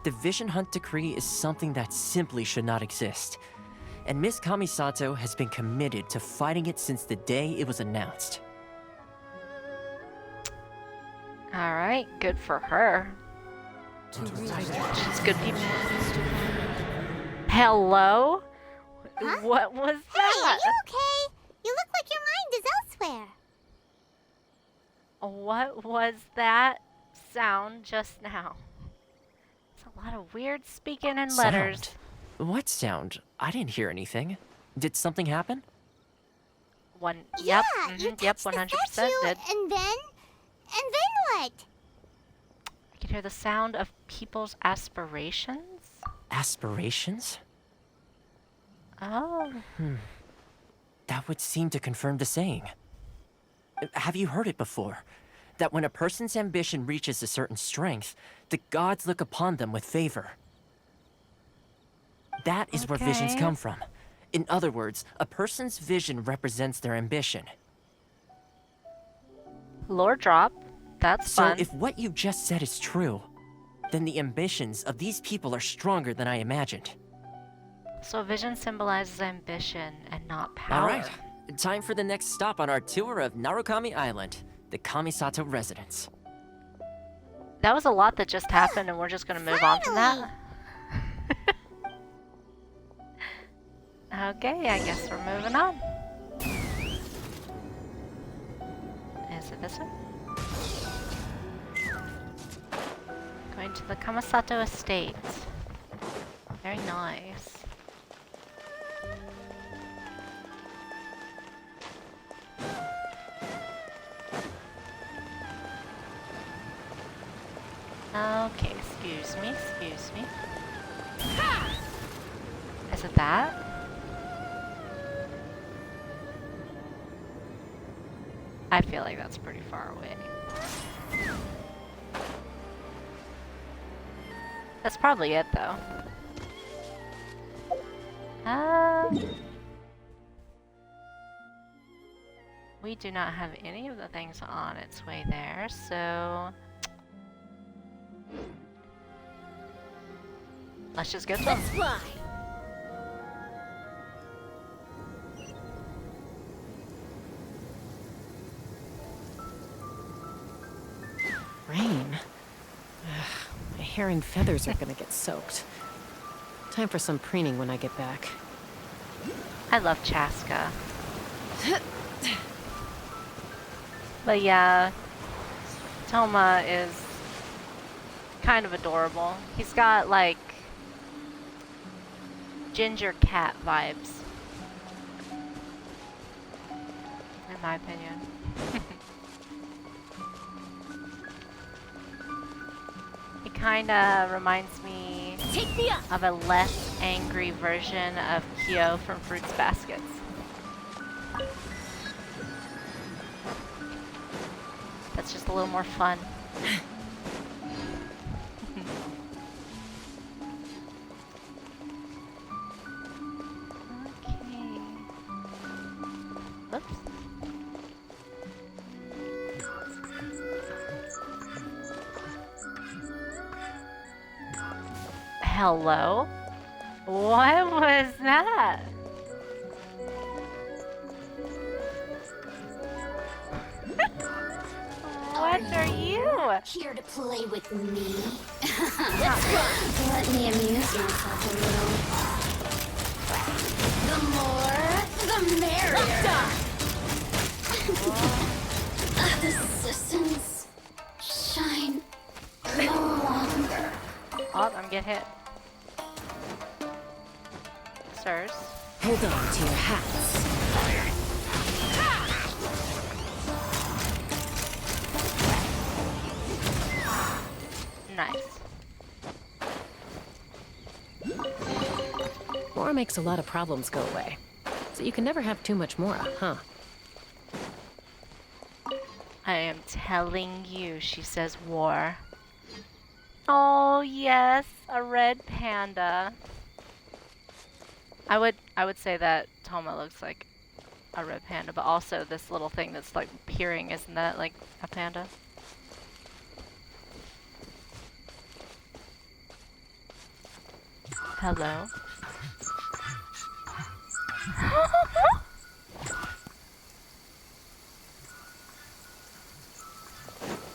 The Vision Hunt decree is something that simply should not exist. And Miss Kamisato has been committed to fighting it since the day it was announced. Alright, good for her. She's good people. Hello? Huh? What was Hey, that? are you okay? You look like your mind is elsewhere. What was that sound just now? It's a lot of weird speaking and letters. Sound? What sound? I didn't hear anything. Did something happen? Yep, Yeah, mhm, you yep, touched the 100% statue, did. and then what? I could hear the sound of people's aspirations. Aspirations? Oh. That would seem to confirm the saying. Have you heard it before? That when a person's ambition reaches a certain strength, the gods look upon them with favor. That is where visions Okay. come from. In other words, a person's vision represents their ambition. Lore drop. That's So fun. if what you just said is true, then the ambitions of these people are stronger than I imagined. So vision symbolizes ambition and not power. Alright, time for the next stop on our tour of Narukami Island, the Kamisato residence. That was a lot that just happened, and we're just gonna move on from that. Okay, I guess we're moving on. Is it this one? Going to the Kamisato estate. Very nice. Okay, excuse me. Is it that? I feel like that's pretty far away. That's probably it, though. We do not have any of the things on its way there, so... let's just get them. Let's fly. Rain. My hair and feathers are gonna get soaked. Time for some preening when I get back. I love Chaska. But yeah, Toma is kind of adorable. He's got like ginger cat vibes, in my opinion. He kind of reminds me of a less angry version of Kyo from Fruits Baskets. That's just a little more fun. Okay. Oops. Hello? What was that? What are you? Here to play with me? Let me amuse myself a little. The more, the merrier. Assistants shine no longer. Oh, I'm getting hit. Sirs. Hold on to your hats. Nice. Mora makes a lot of problems go away. So you can never have too much Mora, huh? I am telling you, she says war. Oh yes, a red panda. I would say that Toma looks like a red panda, but also this little thing that's like peering, isn't that like a panda? Hello?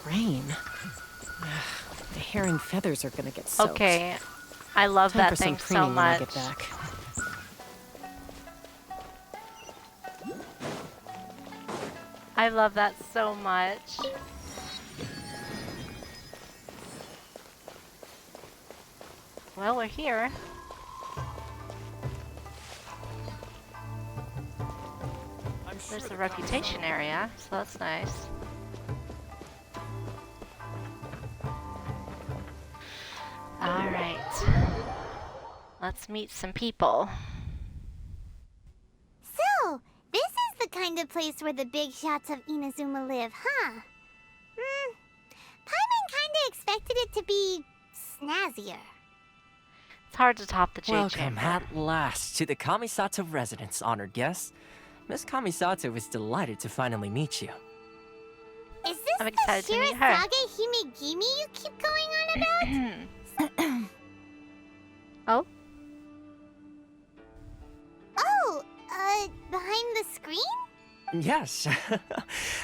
Rain. My hair and feathers are gonna get soaked. Okay, I love Time that for thing some so preening when I much. get back. I love that so much. Well, we're here. There's the reputation area, so that's nice. Alright. Let's meet some people. So, this is the kind of place where the big shots of Inazuma live, huh? Paimon kinda expected it to be snazzier. It's hard to top the J Welcome chamber. at last to the Kamisato residence, honored guests. Miss Kamisato is delighted to finally meet you. Is this I'm the excited to meet her. Shirasage Himegimi you keep going on talking about? Oh? Oh, behind the screen? Yes.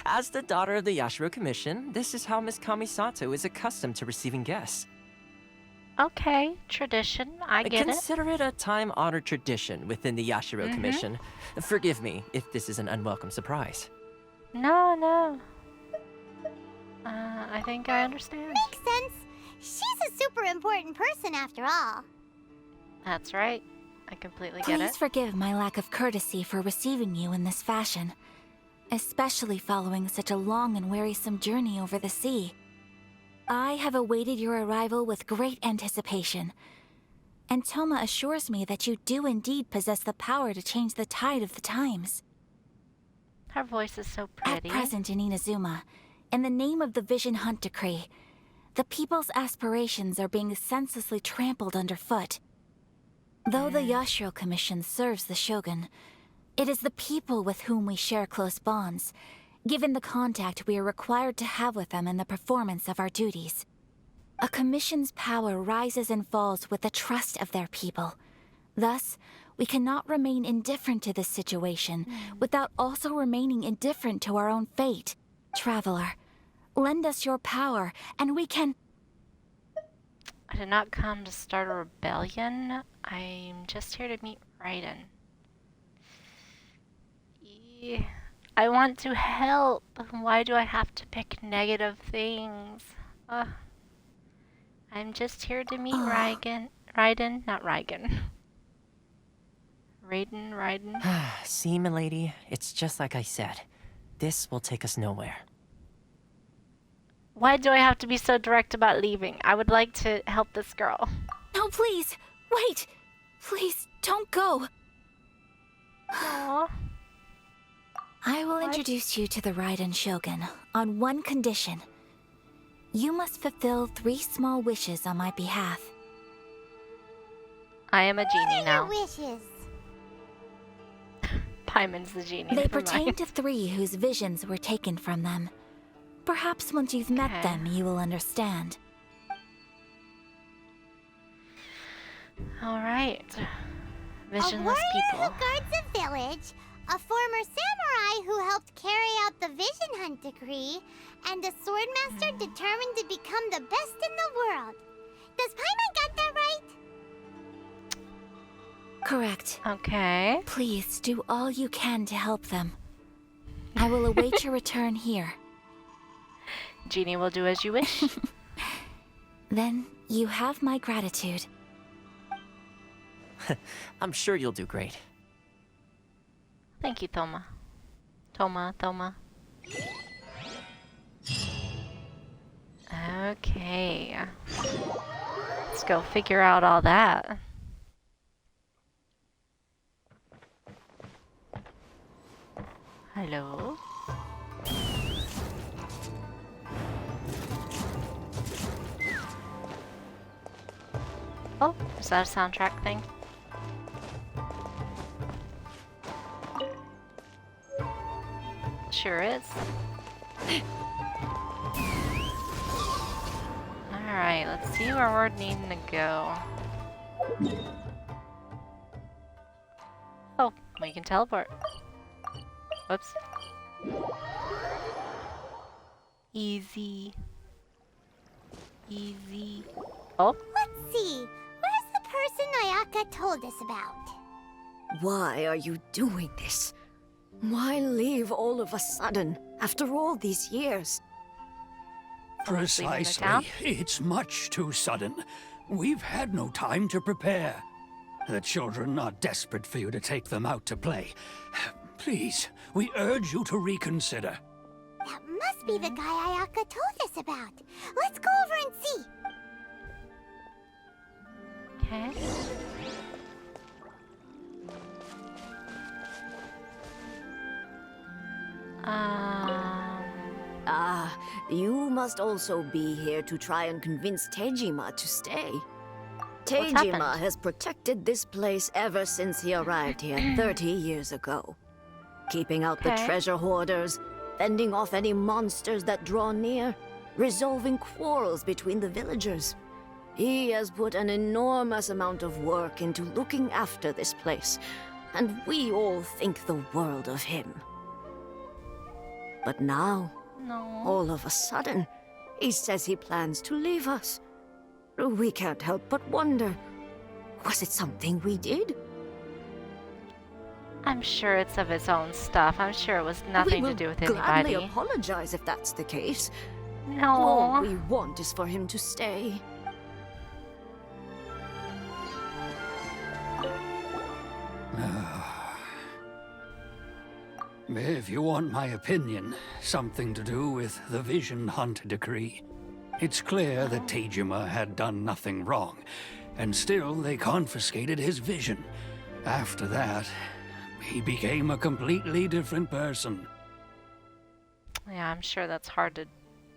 As the daughter of the Yashiro Commission, this is how Miss Kamisato is accustomed to receiving guests. Okay, tradition. I get it. Consider it a time-honored tradition within the Yashiro Commission. Forgive me if this is an unwelcome surprise. No, no. I think I understand. Makes sense. She's a super important person after all. That's right. I completely get Please it. forgive my lack of courtesy for receiving you in this fashion, especially following such a long and wearisome journey over the sea. I have awaited your arrival with great anticipation, and Toma assures me that you do indeed possess the power to change the tide of the times. Her voice is so pretty. At present in Inazuma, in the name of the Vision Hunt Decree, the people's aspirations are being senselessly trampled underfoot. Though the Yashiro Commission serves the Shogun, it is the people with whom we share close bonds, given the contact we are required to have with them in the performance of our duties. A commission's power rises and falls with the trust of their people. Thus, we cannot remain indifferent to this situation without also remaining indifferent to our own fate. Traveler, lend us your power, and we can... I did not come to start a rebellion. I'm just here to meet Raiden. I want to help. Why do I have to pick negative things? I'm just here to meet Raiden. Not Raiden. Raiden. See, milady, it's just like I said. This will take us nowhere. Why do I have to be so direct about leaving? I would like to help this girl. No, please! Wait! Please, don't go! Aww. I will introduce you to the Raiden Shogun on one condition. You must fulfill 3 small wishes on my behalf. I am a genie now. What are your wishes? Paimon's the genie. They never pertain mind. to 3 whose visions were taken from them. Perhaps once you've met them, you will understand. Alright. Visionless A warrior people. who guards a village, a former samurai who helped carry out the Vision Hunt Decree, and a swordmaster determined to become the best in the world. Does Paimon got that right? Correct. Okay. Please do all you can to help them. I will await your return here. Genie will do as you wish. Then you have my gratitude. I'm sure you'll do great. Thank you, Toma. Toma. Okay. Let's go figure out all that. Hello? Oh, is that a soundtrack thing? Sure is. Alright, let's see where we're needing to go. Oh, we can teleport. Whoops. Easy. Oh? Let's see. Where's the person Ayaka told us about? Why are you doing this? Why leave all of a sudden, after all these years? Precisely. It's much too sudden. We've had no time to prepare. The children are desperate for you to take them out to play. Please, we urge you to reconsider. That must be the guy Ayaka told us about. Let's go over and see. Okay. Ah, you must also be here to try and convince Tejima to stay. Tejima has protected this place ever since he arrived here 30 years ago. Keeping out the treasure hoarders, fending off any monsters that draw near, resolving quarrels between the villagers. He has put an enormous amount of work into looking after this place, and we all think the world of him. But now, all of a sudden, he says he plans to leave us. We can't help but wonder, was it something we did? I'm sure it's of his own stuff. I'm sure it was nothing to do with We will gladly anybody. apologize if that's the case. No. All we want is for him to stay. If you want my opinion, something to do with the Vision Hunt decree. It's clear that Tejima had done nothing wrong, and still they confiscated his vision. After that, he became a completely different person. Yeah, I'm sure that's hard to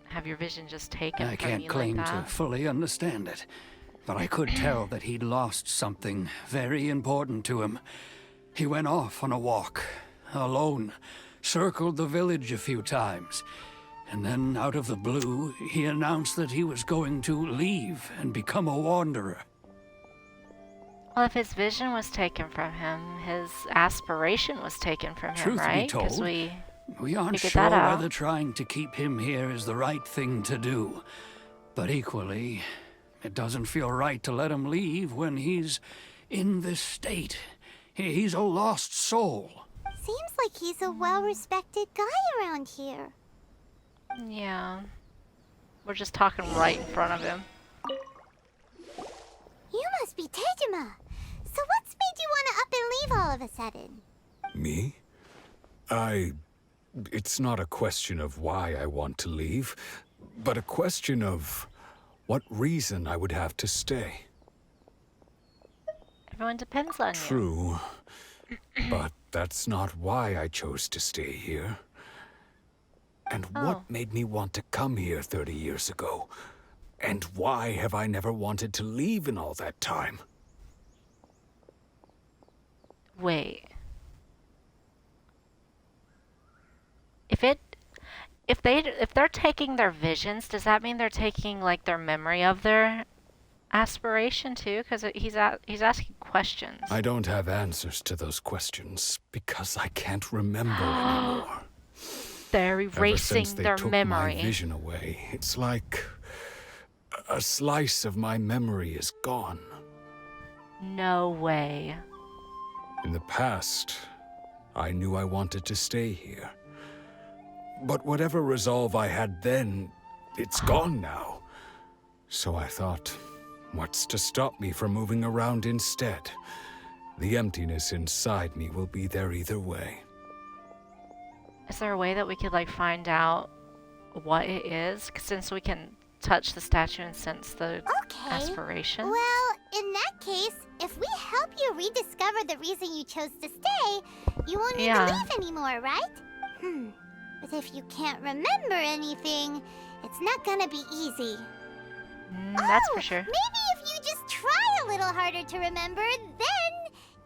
have your vision just taken I from can't you claim like to that. fully understand it, but I could tell that he'd lost something very important to him. He went off on a walk, alone, circled the village a few times, and then out of the blue, he announced that he was going to leave and become a wanderer. Well, if his vision was taken from him, his aspiration was taken from him, Truth be right? told, we aren't figured sure that out. whether trying to keep him here is the right thing to do. But equally, it doesn't feel right to let him leave when he's in this state. He's a lost soul. Seems like he's a well-respected guy around here. Yeah. We're just talking right in front of him. You must be Tejima. So what's made you want to up and leave all of a sudden? Me? It's not a question of why I want to leave, but a question of what reason I would have to stay. Everyone depends on you. True, but that's not why I chose to stay here. And what made me want to come here 30 years ago? And why have I never wanted to leave in all that time? Wait. If they're taking their visions, does that mean they're taking like their memory of their aspiration too? Because he's asking questions. I don't have answers to those questions because I can't remember anymore. They're Ever erasing since they their took memory. my vision away, it's like a slice of my memory is gone. No way. In the past, I knew I wanted to stay here. But whatever resolve I had then, it's gone now. So I thought, what's to stop me from moving around instead? The emptiness inside me will be there either way. Is there a way that we could like find out what it is? 'Cause since we can touch the statue and sense the aspiration. Well, in that case, if we help you rediscover the reason you chose to stay, you won't need to leave anymore, right? But if you can't remember anything, it's not gonna be easy. That's for sure. Maybe if you just try a little harder to remember, then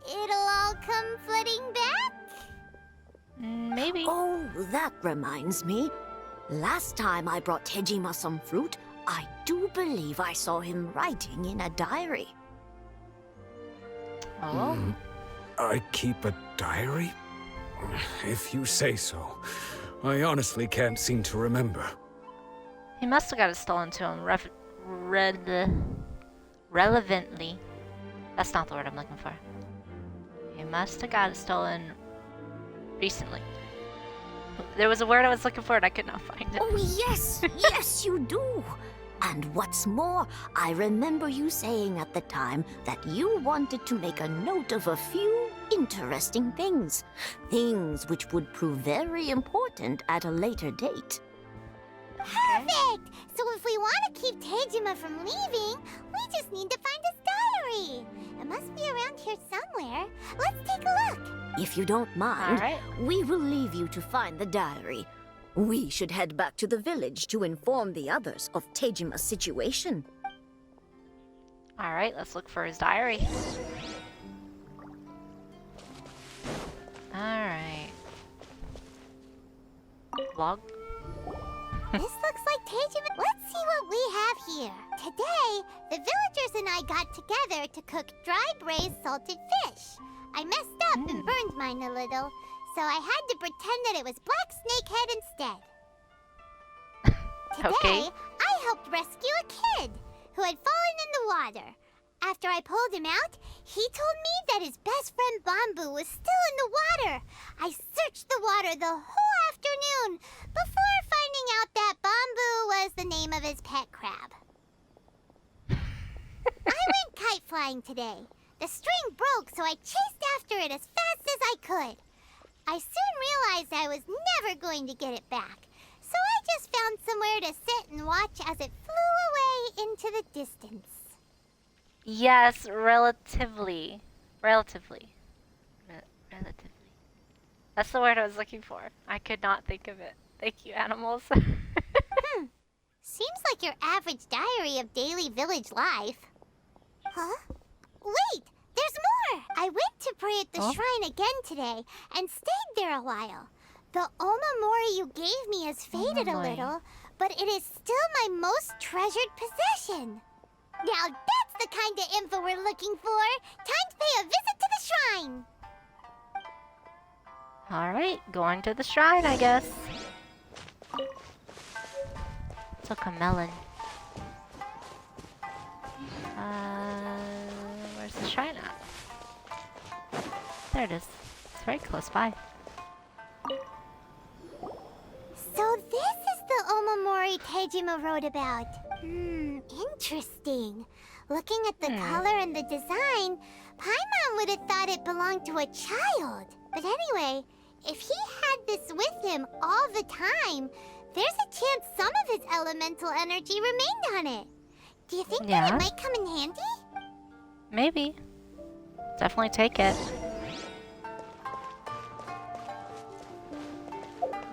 it'll all come flooding back? Maybe. Oh, that reminds me. Last time I brought Tejima some fruit, I do believe I saw him writing in a diary. Oh? I keep a diary? If you say so. I honestly can't seem to remember. He must have got it stolen to him relevantly. That's not the word I'm looking for. He must have got it stolen recently. There was a word I was looking for and I could not find it. Oh, yes! Yes, you do! And what's more, I remember you saying at the time that you wanted to make a note of a few interesting things. Things which would prove very important at a later date. Perfect! So if we want to keep Tejima from leaving, we just need to find his diary. It must be around here somewhere. Let's take a look. If you don't mind, All right. we will leave you to find the diary. We should head back to the village to inform the others of Tejima's situation. Alright, let's look for his diary. Alright. Log? This looks like Tejima, let's see what we have here. Today, the villagers and I got together to cook dry braised salted fish. I messed up and burned mine a little, so I had to pretend that it was black snakehead instead. Today, I helped rescue a kid who had fallen in the water. After I pulled him out, he told me that his best friend Bamboo was still in the water. I searched the water the whole afternoon before finding out that Bamboo was the name of his pet crab. I went kite flying today. The string broke, so I chased after it as fast as I could. I soon realized I was never going to get it back, so I just found somewhere to sit and watch as it flew away into the distance. Yes, relatively. Relatively. Relatively. That's the word I was looking for. I could not think of it. Thank you, animals. Seems like your average diary of daily village life. Huh? Wait, there's more! I went to pray at the shrine again today and stayed there a while. The Omamori you gave me has faded a little, but it is still my most treasured possession. Now that's the kind of info we're looking for. Time to pay a visit to the shrine. Alright, going to the shrine, I guess. Took a melon. Where's the shrine at? There it is. It's very close by. So this is the Omamori Tejima wrote about. Interesting. Looking at the color and the design, Paimon would have thought it belonged to a child. But anyway, if he had this with him all the time, there's a chance some of his elemental energy remained on it. Do you think that it might come in handy? Maybe. Definitely take it.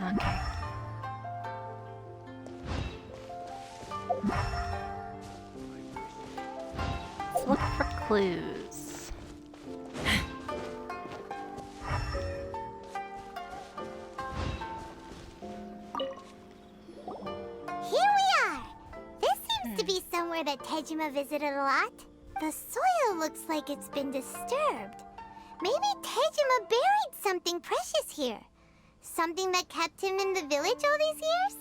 Okay. Let's look for clues. Here we are! This seems to be somewhere that Tejima visited a lot. The soil looks like it's been disturbed. Maybe Tejima buried something precious here. Something that kept him in the village all these years?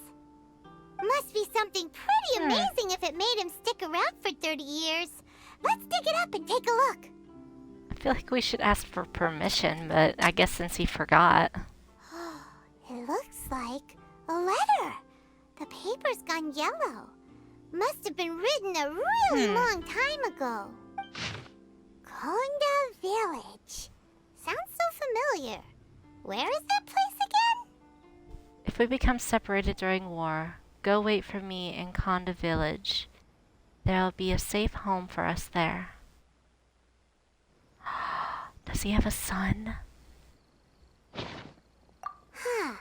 Must be something pretty amazing if it made him stick around for 30 years. Let's dig it up and take a look. I feel like we should ask for permission, but I guess since he forgot. It looks like a letter. The paper's gone yellow. Must have been written a really long time ago. Konda Village. Sounds so familiar. Where is that place again? If we become separated during war, go wait for me in Konda Village. There'll be a safe home for us there. Does he have a son? Huh.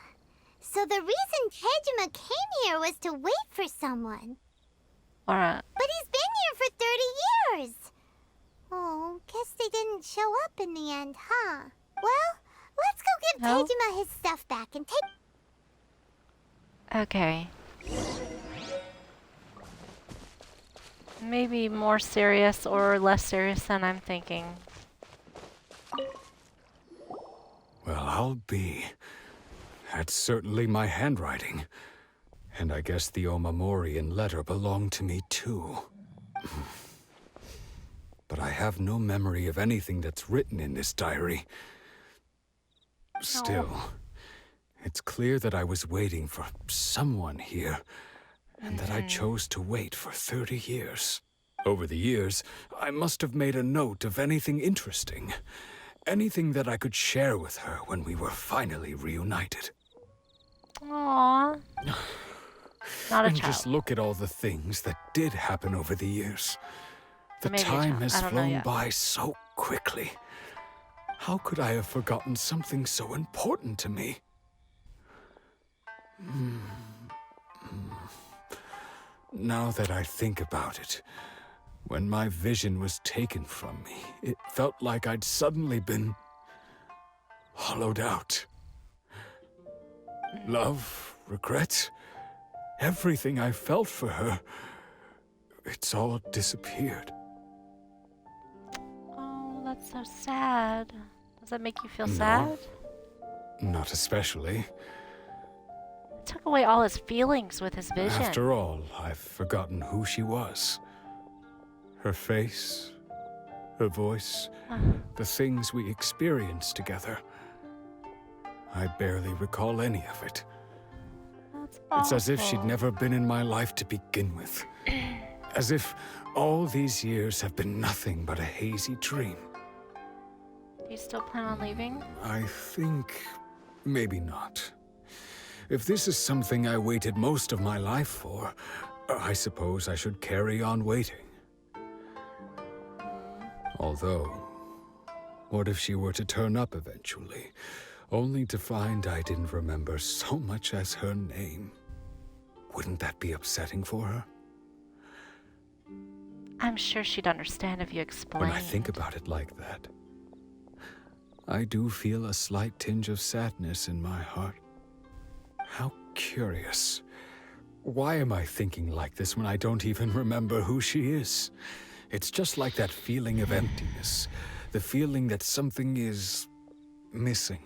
So the reason Tejima came here was to wait for someone. Or a... But he's been here for 30 years! Oh, guess they didn't show up in the end, huh? Well, let's go give Tejima his stuff back and take... Okay. Maybe more serious or less serious than I'm thinking. Well, I'll be. That's certainly my handwriting. And I guess the Omamorian letter belonged to me too. But I have no memory of anything that's written in this diary. Still, it's clear that I was waiting for someone here, and that I chose to wait for 30 years. Over the years, I must have made a note of anything interesting. Anything that I could share with her when we were finally reunited. Aww. Not a And child. just look at all the things that did happen over the years. The Maybe a time child. has I don't know flown yet. by so quickly. How could I have forgotten something so important to me? Now that I think about it, when my vision was taken from me, it felt like I'd suddenly been hollowed out. Love, regret, everything I felt for her, it's all disappeared. Oh, that's so sad. Does that make you feel No. sad? Not especially. It took away all his feelings with his vision. After all, I've forgotten who she was. Her face, her voice, the things we experienced together. I barely recall any of it. It's as if she'd never been in my life to begin with. As if all these years have been nothing but a hazy dream. Do you still plan on leaving? I think maybe not. If this is something I waited most of my life for, I suppose I should carry on waiting. Although, what if she were to turn up eventually, only to find I didn't remember so much as her name? Wouldn't that be upsetting for her? I'm sure she'd understand if you explained. When I think about it like that, I do feel a slight tinge of sadness in my heart. How curious. Why am I thinking like this when I don't even remember who she is? It's just like that feeling of emptiness, the feeling that something is missing.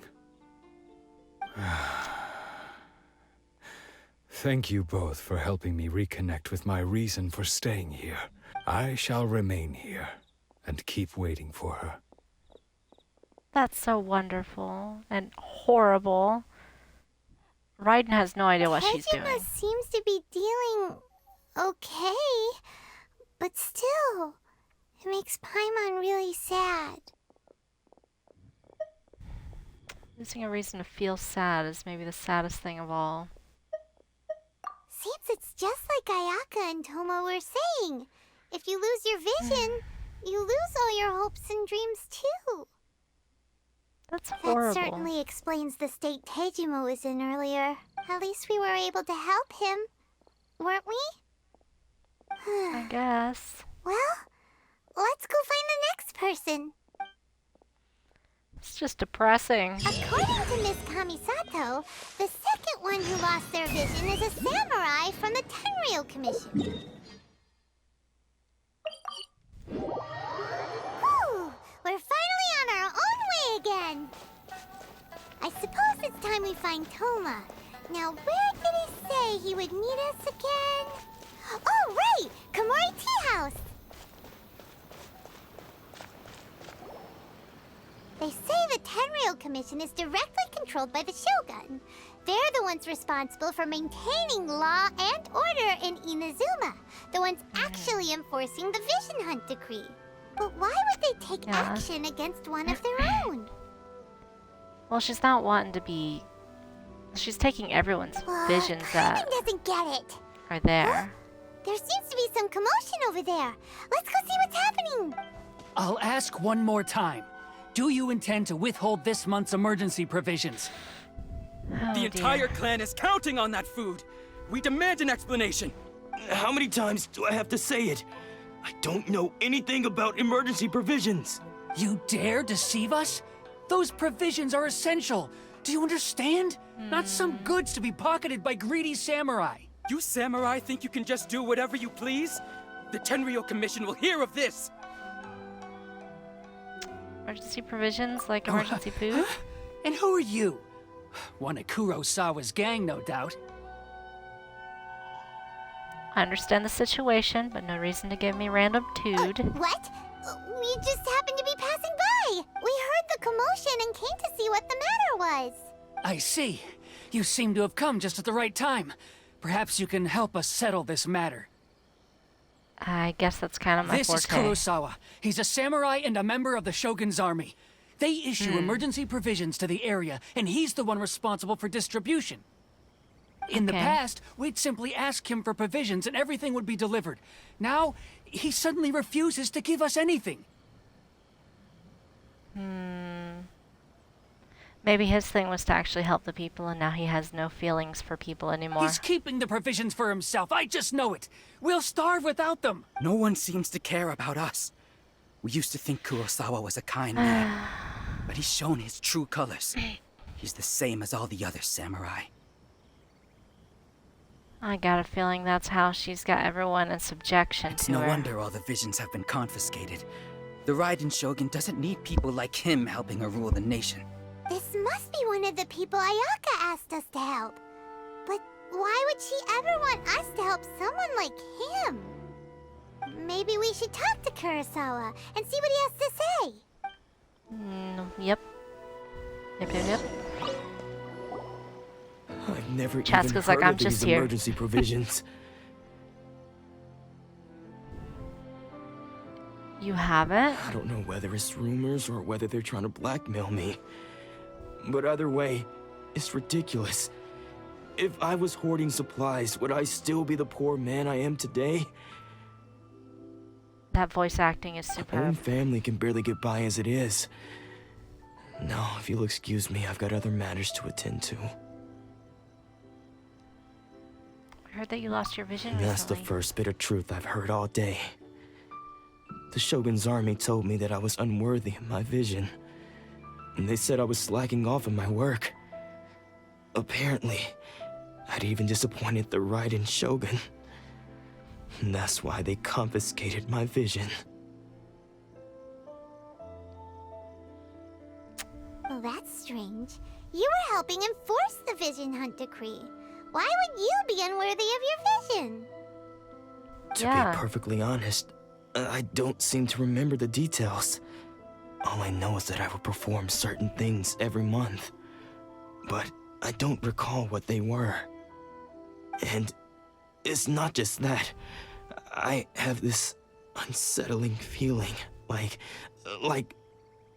Thank you both for helping me reconnect with my reason for staying here. I shall remain here and keep waiting for her. That's so wonderful and horrible. Raiden has no idea what she's doing. Tejima seems to be dealing okay, but still, it makes Paimon really sad. Losing a reason to feel sad is maybe the saddest thing of all. Seems it's just like Ayaka and Toma were saying. If you lose your vision, you lose all your hopes and dreams too. That's horrible. That certainly explains the state Tejima was in earlier. At least we were able to help him, weren't we? I guess. Well, let's go find the next person. It's just depressing. According to Miss Kamisato, the second one who lost their vision is a samurai from the Tenryou Commission. Whew, we're finally on our own way again. I suppose it's time we find Toma. Now, where did he say he would meet us again? Oh, right! Komori Tea House! They say the Tenryou Commission is directly controlled by the Shogun. They're the ones responsible for maintaining law and order in Inazuma. The ones actually enforcing the Vision Hunt decree. But why would they take action against one of their own? Well, she's not wanting to be... She's taking everyone's visions that doesn't get it. are there. Huh? There seems to be some commotion over there. Let's go see what's happening. I'll ask one more time. Do you intend to withhold this month's emergency provisions? The entire clan is counting on that food. We demand an explanation. How many times do I have to say it? I don't know anything about emergency provisions. You dare deceive us? Those provisions are essential. Do you understand? Not some goods to be pocketed by greedy samurai. You samurai think you can just do whatever you please? The Tenryou Commission will hear of this. Emergency provisions, like emergency food? And who are you? One of Kurosawa's gang, no doubt. I understand the situation, but no reason to give me random tood. What? We just happened to be passing by. We heard the commotion and came to see what the matter was. I see. You seem to have come just at the right time. Perhaps you can help us settle this matter. I guess that's kind of my This forte. is Kurosawa. He's a samurai and a member of the Shogun's army. They issue emergency provisions to the area, and he's the one responsible for distribution. In the past, we'd simply ask him for provisions and everything would be delivered. Now, he suddenly refuses to give us anything. Maybe his thing was to actually help the people, and now he has no feelings for people anymore. He's keeping the provisions for himself. I just know it. We'll starve without them. No one seems to care about us. We used to think Kurosawa was a kind man, but he's shown his true colors. He's the same as all the other samurai. I got a feeling that's how she's got everyone in subjection It's to no her. wonder all the visions have been confiscated. The Raiden Shogun doesn't need people like him helping her rule the nation. This must be one of the people Ayaka asked us to help. But why would she ever want us to help someone like him? Maybe we should talk to Kurosawa and see what he has to say. Yep. Yep. I've never Chaska's even like, heard I'm of just these here. emergency provisions. You haven't? I don't know whether it's rumors or whether they're trying to blackmail me. But either way, it's ridiculous. If I was hoarding supplies, would I still be the poor man I am today? That voice acting is My own superb. family can barely get by as it is. No, if you'll excuse me, I've got other matters to attend to. I heard that you lost your vision And that's the recently. first bit of truth I've heard all day. The Shogun's army told me that I was unworthy of my vision. And they said I was slacking off in my work. Apparently, I'd even disappointed the Raiden Shogun. And that's why they confiscated my vision. Well, that's strange. You were helping enforce the Vision Hunt Decree. Why would you be unworthy of your vision? To be perfectly honest, I don't seem to remember the details. All I know is that I would perform certain things every month. But I don't recall what they were. And it's not just that. I have this unsettling feeling, like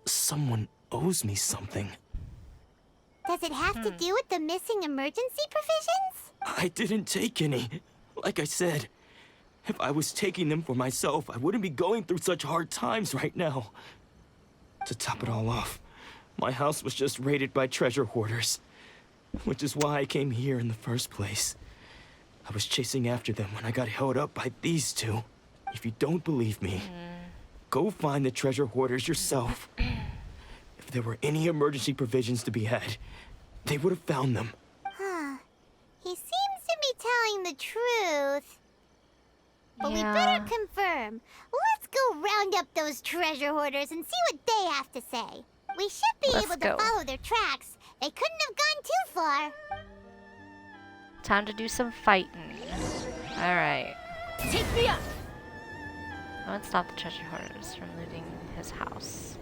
someone owes me something. Does it have to do with the missing emergency provisions? I didn't take any. Like I said, if I was taking them for myself, I wouldn't be going through such hard times right now. To top it all off, my house was just raided by treasure hoarders, which is why I came here in the first place. I was chasing after them when I got held up by these two. If you don't believe me, go find the treasure hoarders yourself. If there were any emergency provisions to be had, they would have found them. Huh. He seems to be telling the truth. But we Yeah. better confirm. Let's go round up those treasure hoarders and see what they have to say. We should be Let's able go. to follow their tracks. They couldn't have gone too far. Time to do some fighting. Alright. Take me up! I would stop the treasure hoarders from looting his house.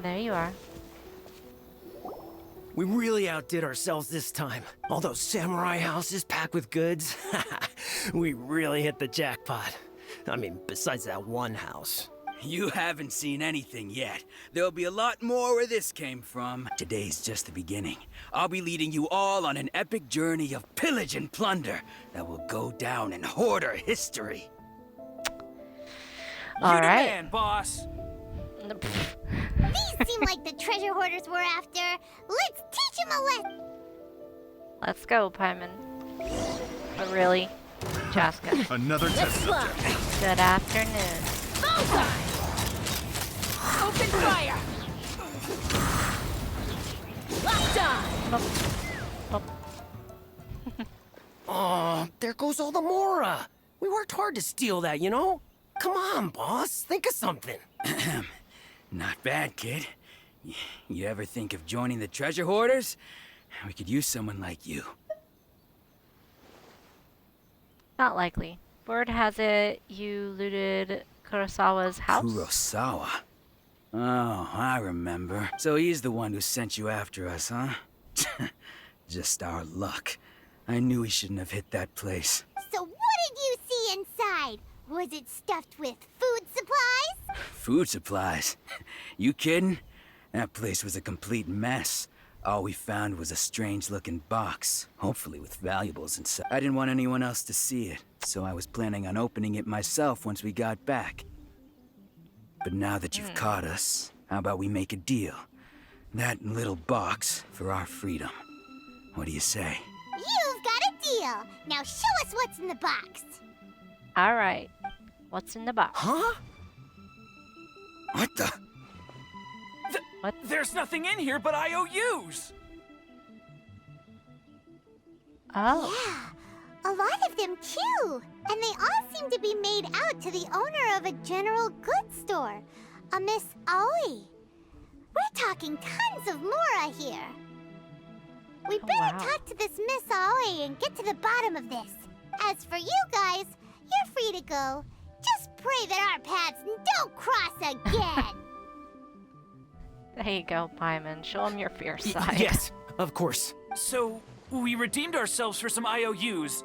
There you are. We really outdid ourselves this time. All those samurai houses packed with goods. We really hit the jackpot. I mean, besides that one house. You haven't seen anything yet. There'll be a lot more where this came from. Today's just the beginning. I'll be leading you all on an epic journey of pillage and plunder that will go down in hoarder history. All you the right. man, boss. These seem like the treasure hoarders we're after. Let's teach them a lesson. Let's go, Paimon. But really, Chaska. Another test subject. Good afternoon. Bullseye! Open fire! Locked on! Oh, there goes all the Mora. We worked hard to steal that, you know? Come on, boss. Think of something. Not bad, kid. You ever think of joining the treasure hoarders? We could use someone like you. Not likely. Word has it you looted Kurosawa's house? Kurosawa? Oh, I remember. So he's the one who sent you after us, huh? Just our luck. I knew he shouldn't have hit that place. So what did you see inside? Was it stuffed with food supplies? Food supplies? You kidding? That place was a complete mess. All we found was a strange-looking box, hopefully with valuables inside. I didn't want anyone else to see it, so I was planning on opening it myself once we got back. But now that you've caught us, how about we make a deal? That little box for our freedom. What do you say? You've got a deal. Now show us what's in the box. Alright. What's in the box? Huh? What the? What? There's nothing in here but IOUs! Oh. Yeah, a lot of them too. And they all seem to be made out to the owner of a general goods store, a Miss Aoi. We're talking tons of Mora here. We better talk to this Miss Aoi and get to the bottom of this. As for you guys, you're free to go. Just pray that our paths don't cross again. There you go, Paimon. Show him your fierce side. Yes, of course. So, we redeemed ourselves for some IOUs.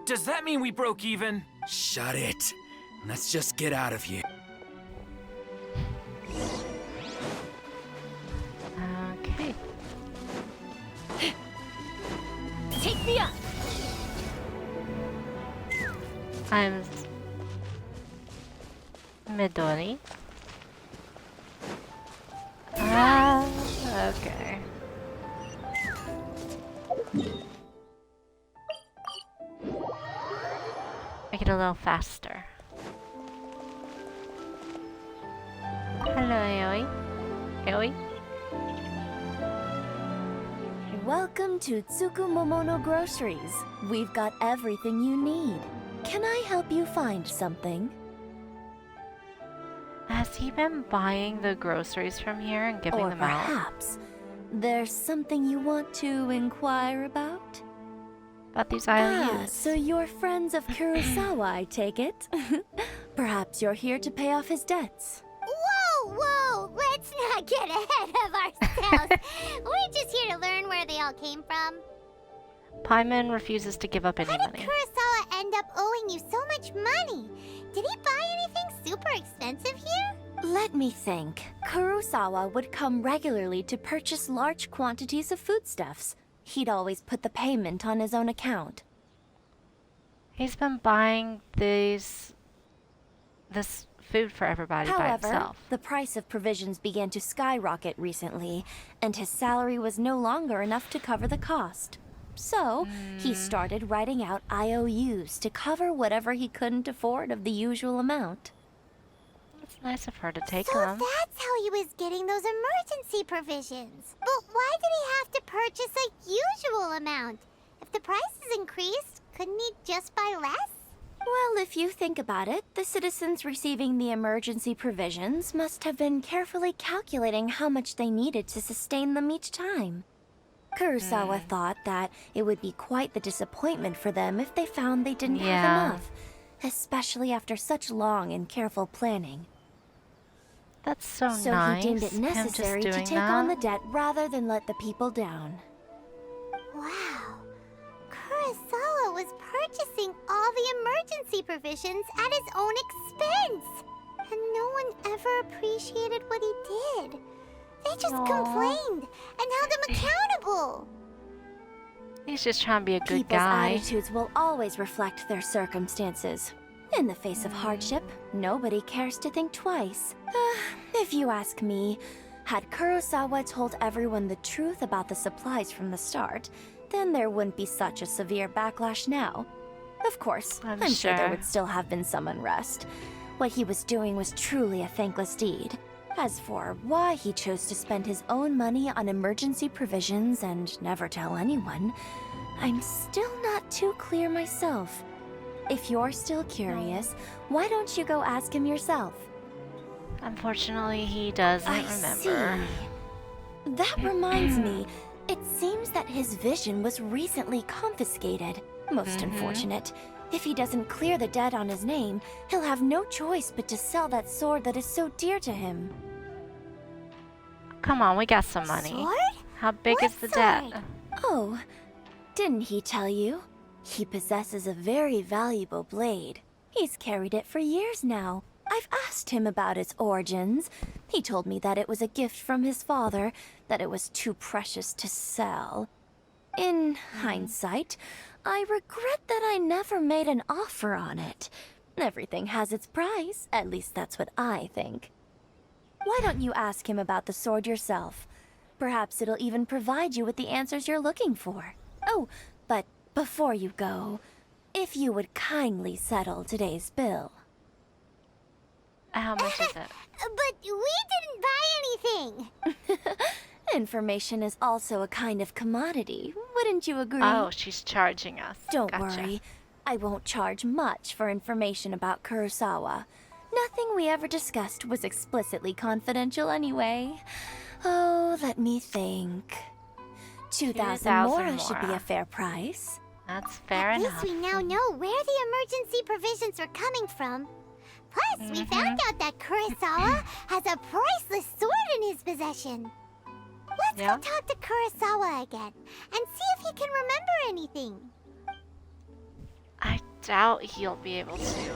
Does that mean we broke even? Shut it. Let's just get out of here. Okay. Take me up! I'm Midori. Okay. Make it a little faster. Hello, Aoi. Aoi? Welcome to Tsukumomono Groceries. We've got everything you need. Can I help you find something? Has he been buying the groceries from here and giving Or them out? perhaps there's something you want to inquire about? About these Ah, IOUs? so you're friends of Kurosawa, I take it? Perhaps you're here to pay off his debts. Whoa, let's not get ahead of ourselves. We're just here to learn where they all came from. Paimon refuses to give up any How money. did Kurosawa end up owing you so much money? Did he buy anything super expensive here? Let me think. Kurosawa would come regularly to purchase large quantities of foodstuffs. He'd always put the payment on his own account. He's been buying this food for everybody by However, himself. the price of provisions began to skyrocket recently, and his salary was no longer enough to cover the cost. So, he started writing out IOUs to cover whatever he couldn't afford of the usual amount. It's nice of her to take So them. that's how he was getting those emergency provisions. But why did he have to purchase a usual amount? If the prices increased, couldn't he just buy less? Well, if you think about it, the citizens receiving the emergency provisions must have been carefully calculating how much they needed to sustain them each time. Kurosawa thought that it would be quite the disappointment for them if they found they didn't have enough, especially after such long and careful planning. That's so So nice. he deemed it him just necessary to doing take on the that. debt rather than let the people down. Wow. Kurosawa was purchasing all the emergency provisions at his own expense. And no one ever appreciated what he did. They just complained and held him accountable. He's just trying to be a good People's guy. attitudes will always reflect their circumstances. In the face of hardship, nobody cares to think twice. If you ask me, had Kurosawa told everyone the truth about the supplies from the start, then there wouldn't be such a severe backlash now. Of course, I'm sure there sure. would still have been some unrest. What he was doing was truly a thankless deed. As for why he chose to spend his own money on emergency provisions and never tell anyone, I'm still not too clear myself. If you're still curious, why don't you go ask him yourself? Unfortunately, he doesn't remember. See. That reminds me, it seems that his vision was recently confiscated. Most unfortunate. If he doesn't clear the debt on his name, he'll have no choice but to sell that sword that is so dear to him. Come on, we got some money. Sword? How big What is the debt? sword? Oh, didn't he tell you? He possesses a very valuable blade. He's carried it for years now. I've asked him about its origins. He told me that it was a gift from his father, that it was too precious to sell. In hindsight, I regret that I never made an offer on it. Everything has its price, at least that's what I think. Why don't you ask him about the sword yourself? Perhaps it'll even provide you with the answers you're looking for. Oh, but before you go, if you would kindly settle today's bill. How much is it? But we didn't buy anything. Information is also a kind of commodity, wouldn't you agree? Oh, she's charging us. Don't Gotcha. worry. I won't charge much for information about Kurosawa. Nothing we ever discussed was explicitly confidential anyway. Oh, let me think. 2,000 mora should be a fair price. That's fair At enough. least we now know where the emergency provisions are coming from. Plus, we found out that Kurosawa has a priceless sword in his possession. Let's go talk to Kurosawa again and see if he can remember anything. I doubt he'll be able to.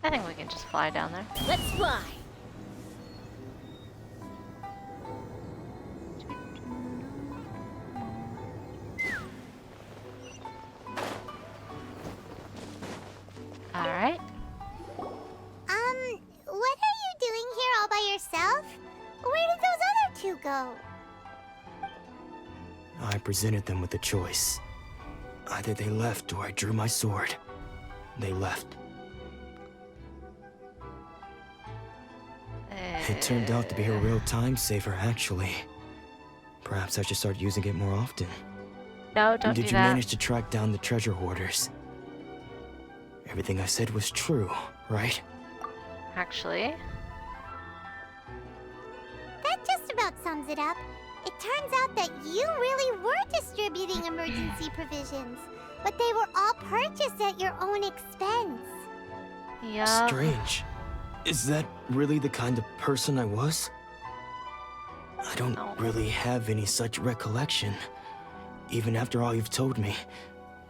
I think we can just fly down there. Let's fly. Alright. What are you doing here all by yourself? Where did those other two go? I presented them with a choice. Either they left or I drew my sword. They left. It turned out to be a real time saver, actually. Perhaps I should start using it more often. No, don't do Did that. you manage to track down the treasure hoarders? Everything I said was true, right? Actually. That just about sums it up. It turns out that you really were distributing emergency provisions, but they were all purchased at your own expense. Yeah. Strange. Is that really the kind of person I was? I don't really have any such recollection. Even after all you've told me,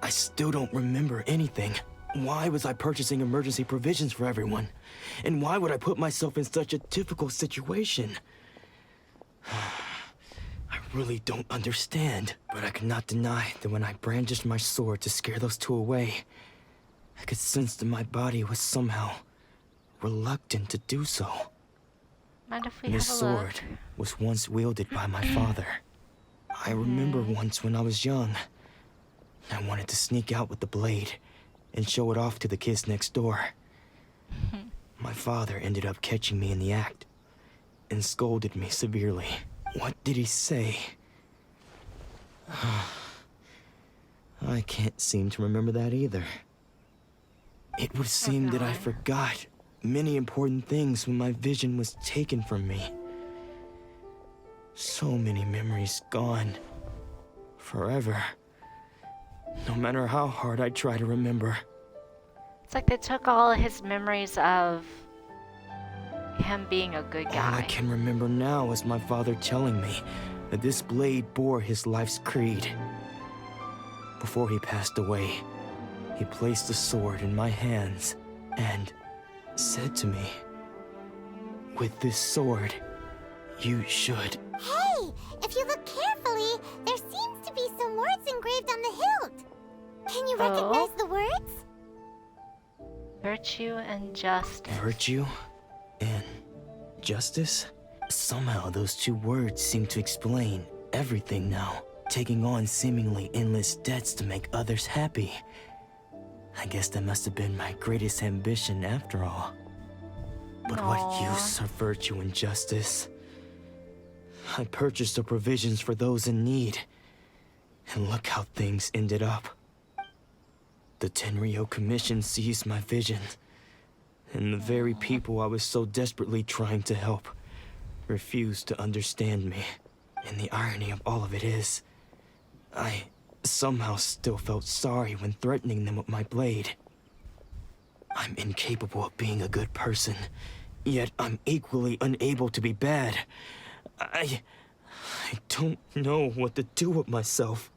I still don't remember anything. Why was I purchasing emergency provisions for everyone? And why would I put myself in such a difficult situation? I really don't understand. But I cannot deny that when I brandished my sword to scare those two away, I could sense that my body was somehow reluctant to do so. Mind if we This have a sword look? was once wielded by my father. I remember once when I was young, I wanted to sneak out with the blade and show it off to the kids next door. My father ended up catching me in the act and scolded me severely. What did he say? I can't seem to remember that either. It would seem that I forgot many important things when my vision was taken from me. So many memories gone. Forever. No matter how hard I try to remember. It's like they took all of his memories of him being a good All I guy. can remember now is my father telling me that this blade bore his life's creed. Before he passed away, he placed the sword in my hands and said to me, "With this sword, you should..." Hey, if you look carefully, there seems to be some words engraved on the hilt. Can you recognize the words? Virtue and justice. Virtue and justice? Somehow those two words seem to explain everything now. Taking on seemingly endless debts to make others happy. I guess that must have been my greatest ambition after all. But what use are virtue and justice? I purchased the provisions for those in need. And look how things ended up. The Tenryo Commission seized my vision. And the very people I was so desperately trying to help refused to understand me. And the irony of all of it is, I somehow still felt sorry when threatening them with my blade. I'm incapable of being a good person, yet I'm equally unable to be bad. I don't know what to do with myself.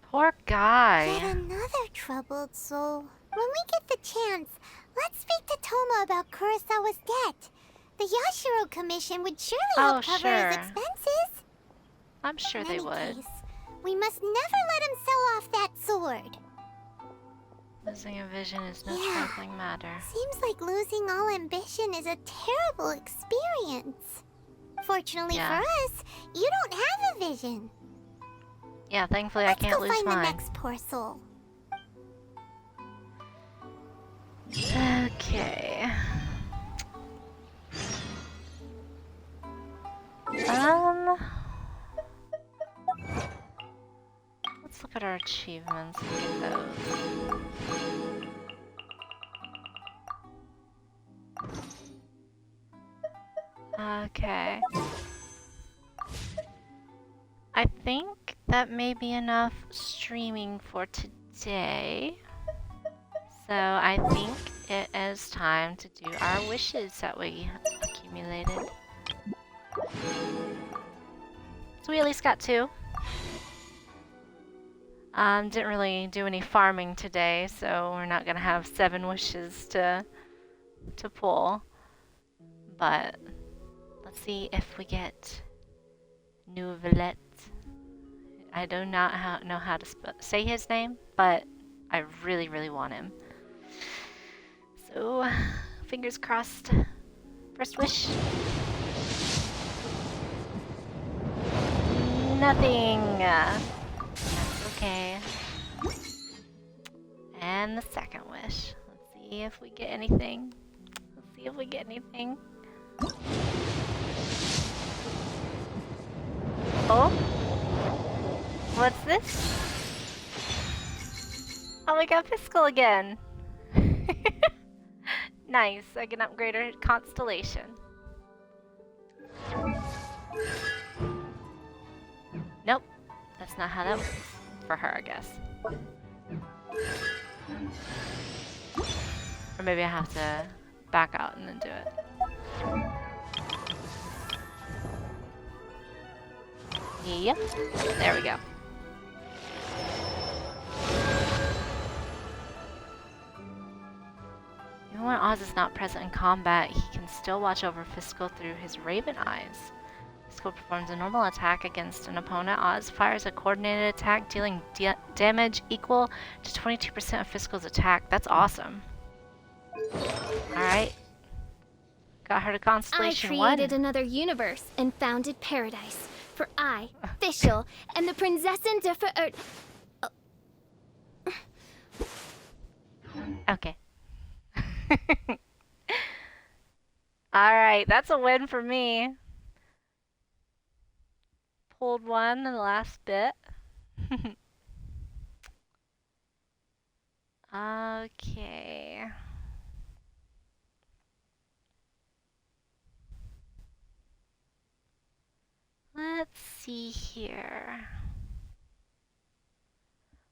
Poor guy. Yet another troubled soul. When we get the chance, let's speak to Toma about Kurosawa's debt. The Yashiro Commission would surely help cover his expenses. I'm sure they would. Case, we must never let him sell off that sword. Losing a vision is no trifling matter. Seems like losing all ambition is a terrible experience. Fortunately for us, you don't have a vision. Yeah, thankfully I can't lose Find the mine. next poor soul. Okay. Let's look at our achievements and get those. Okay. I think that may be enough streaming for today. So I think it is time to do our wishes that we accumulated. So we at least got 2. Didn't really do any farming today, so we're not gonna have 7 wishes to pull. But let's see if we get Nouvelet. I do not know how to say his name, but I really, really want him. So, fingers crossed. First wish. Nothing. That's okay. And the second wish. Let's see if we get anything. Let's see if we get anything. Oh? What's this? Oh, we got Fiscal again. Nice, I can upgrade her constellation. Nope, that's not how that works for her, I guess. Or maybe I have to back out and then do it. Yep, there we go. Even when Oz is not present in combat, he can still watch over Fiscal through his Raven eyes. Fiscal performs a normal attack against an opponent. Oz fires a coordinated attack, dealing damage equal to 22% of Fiscal's attack. That's awesome. Alright. Got her to Constellation 1. I created another universe and founded paradise. For I, Fischl, and the Prinzessin der Verirrt. Okay. Alright, that's a win for me. Pulled one in the last bit. Okay. Let's see here.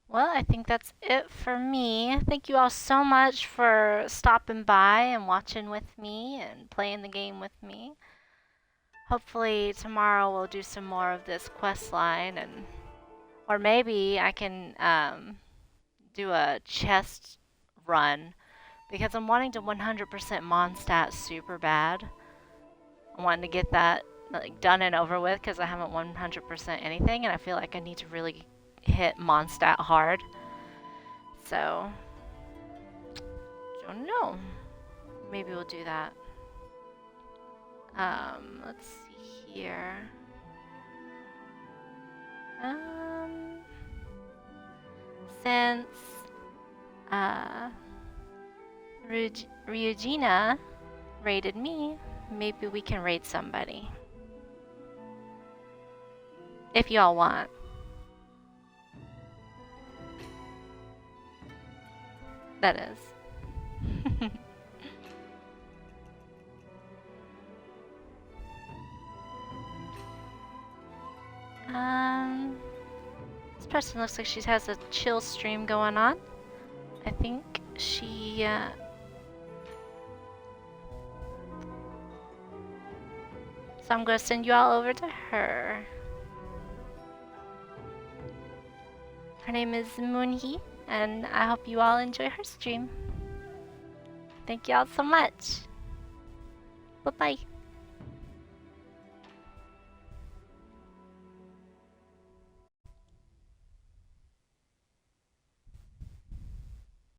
Well, I think that's it for me. Thank you all so much for stopping by and watching with me and playing the game with me. Hopefully tomorrow we'll do some more of this quest line, or maybe I can do a chest run because I'm wanting to 100% Mondstadt super bad. I'm wanting to get that like done and over with because I haven't 100% anything, and I feel like I need to really hit Mondstadt hard. So, don't know. Maybe we'll do that. Let's see here. Since Ryujina raided me, maybe we can raid somebody. If y'all want. That is. This person looks like she has a chill stream going on. I think she, so I'm gonna send you all over to her. Her name is Moonhee, and I hope you all enjoy her stream. Thank you all so much. Bye-bye.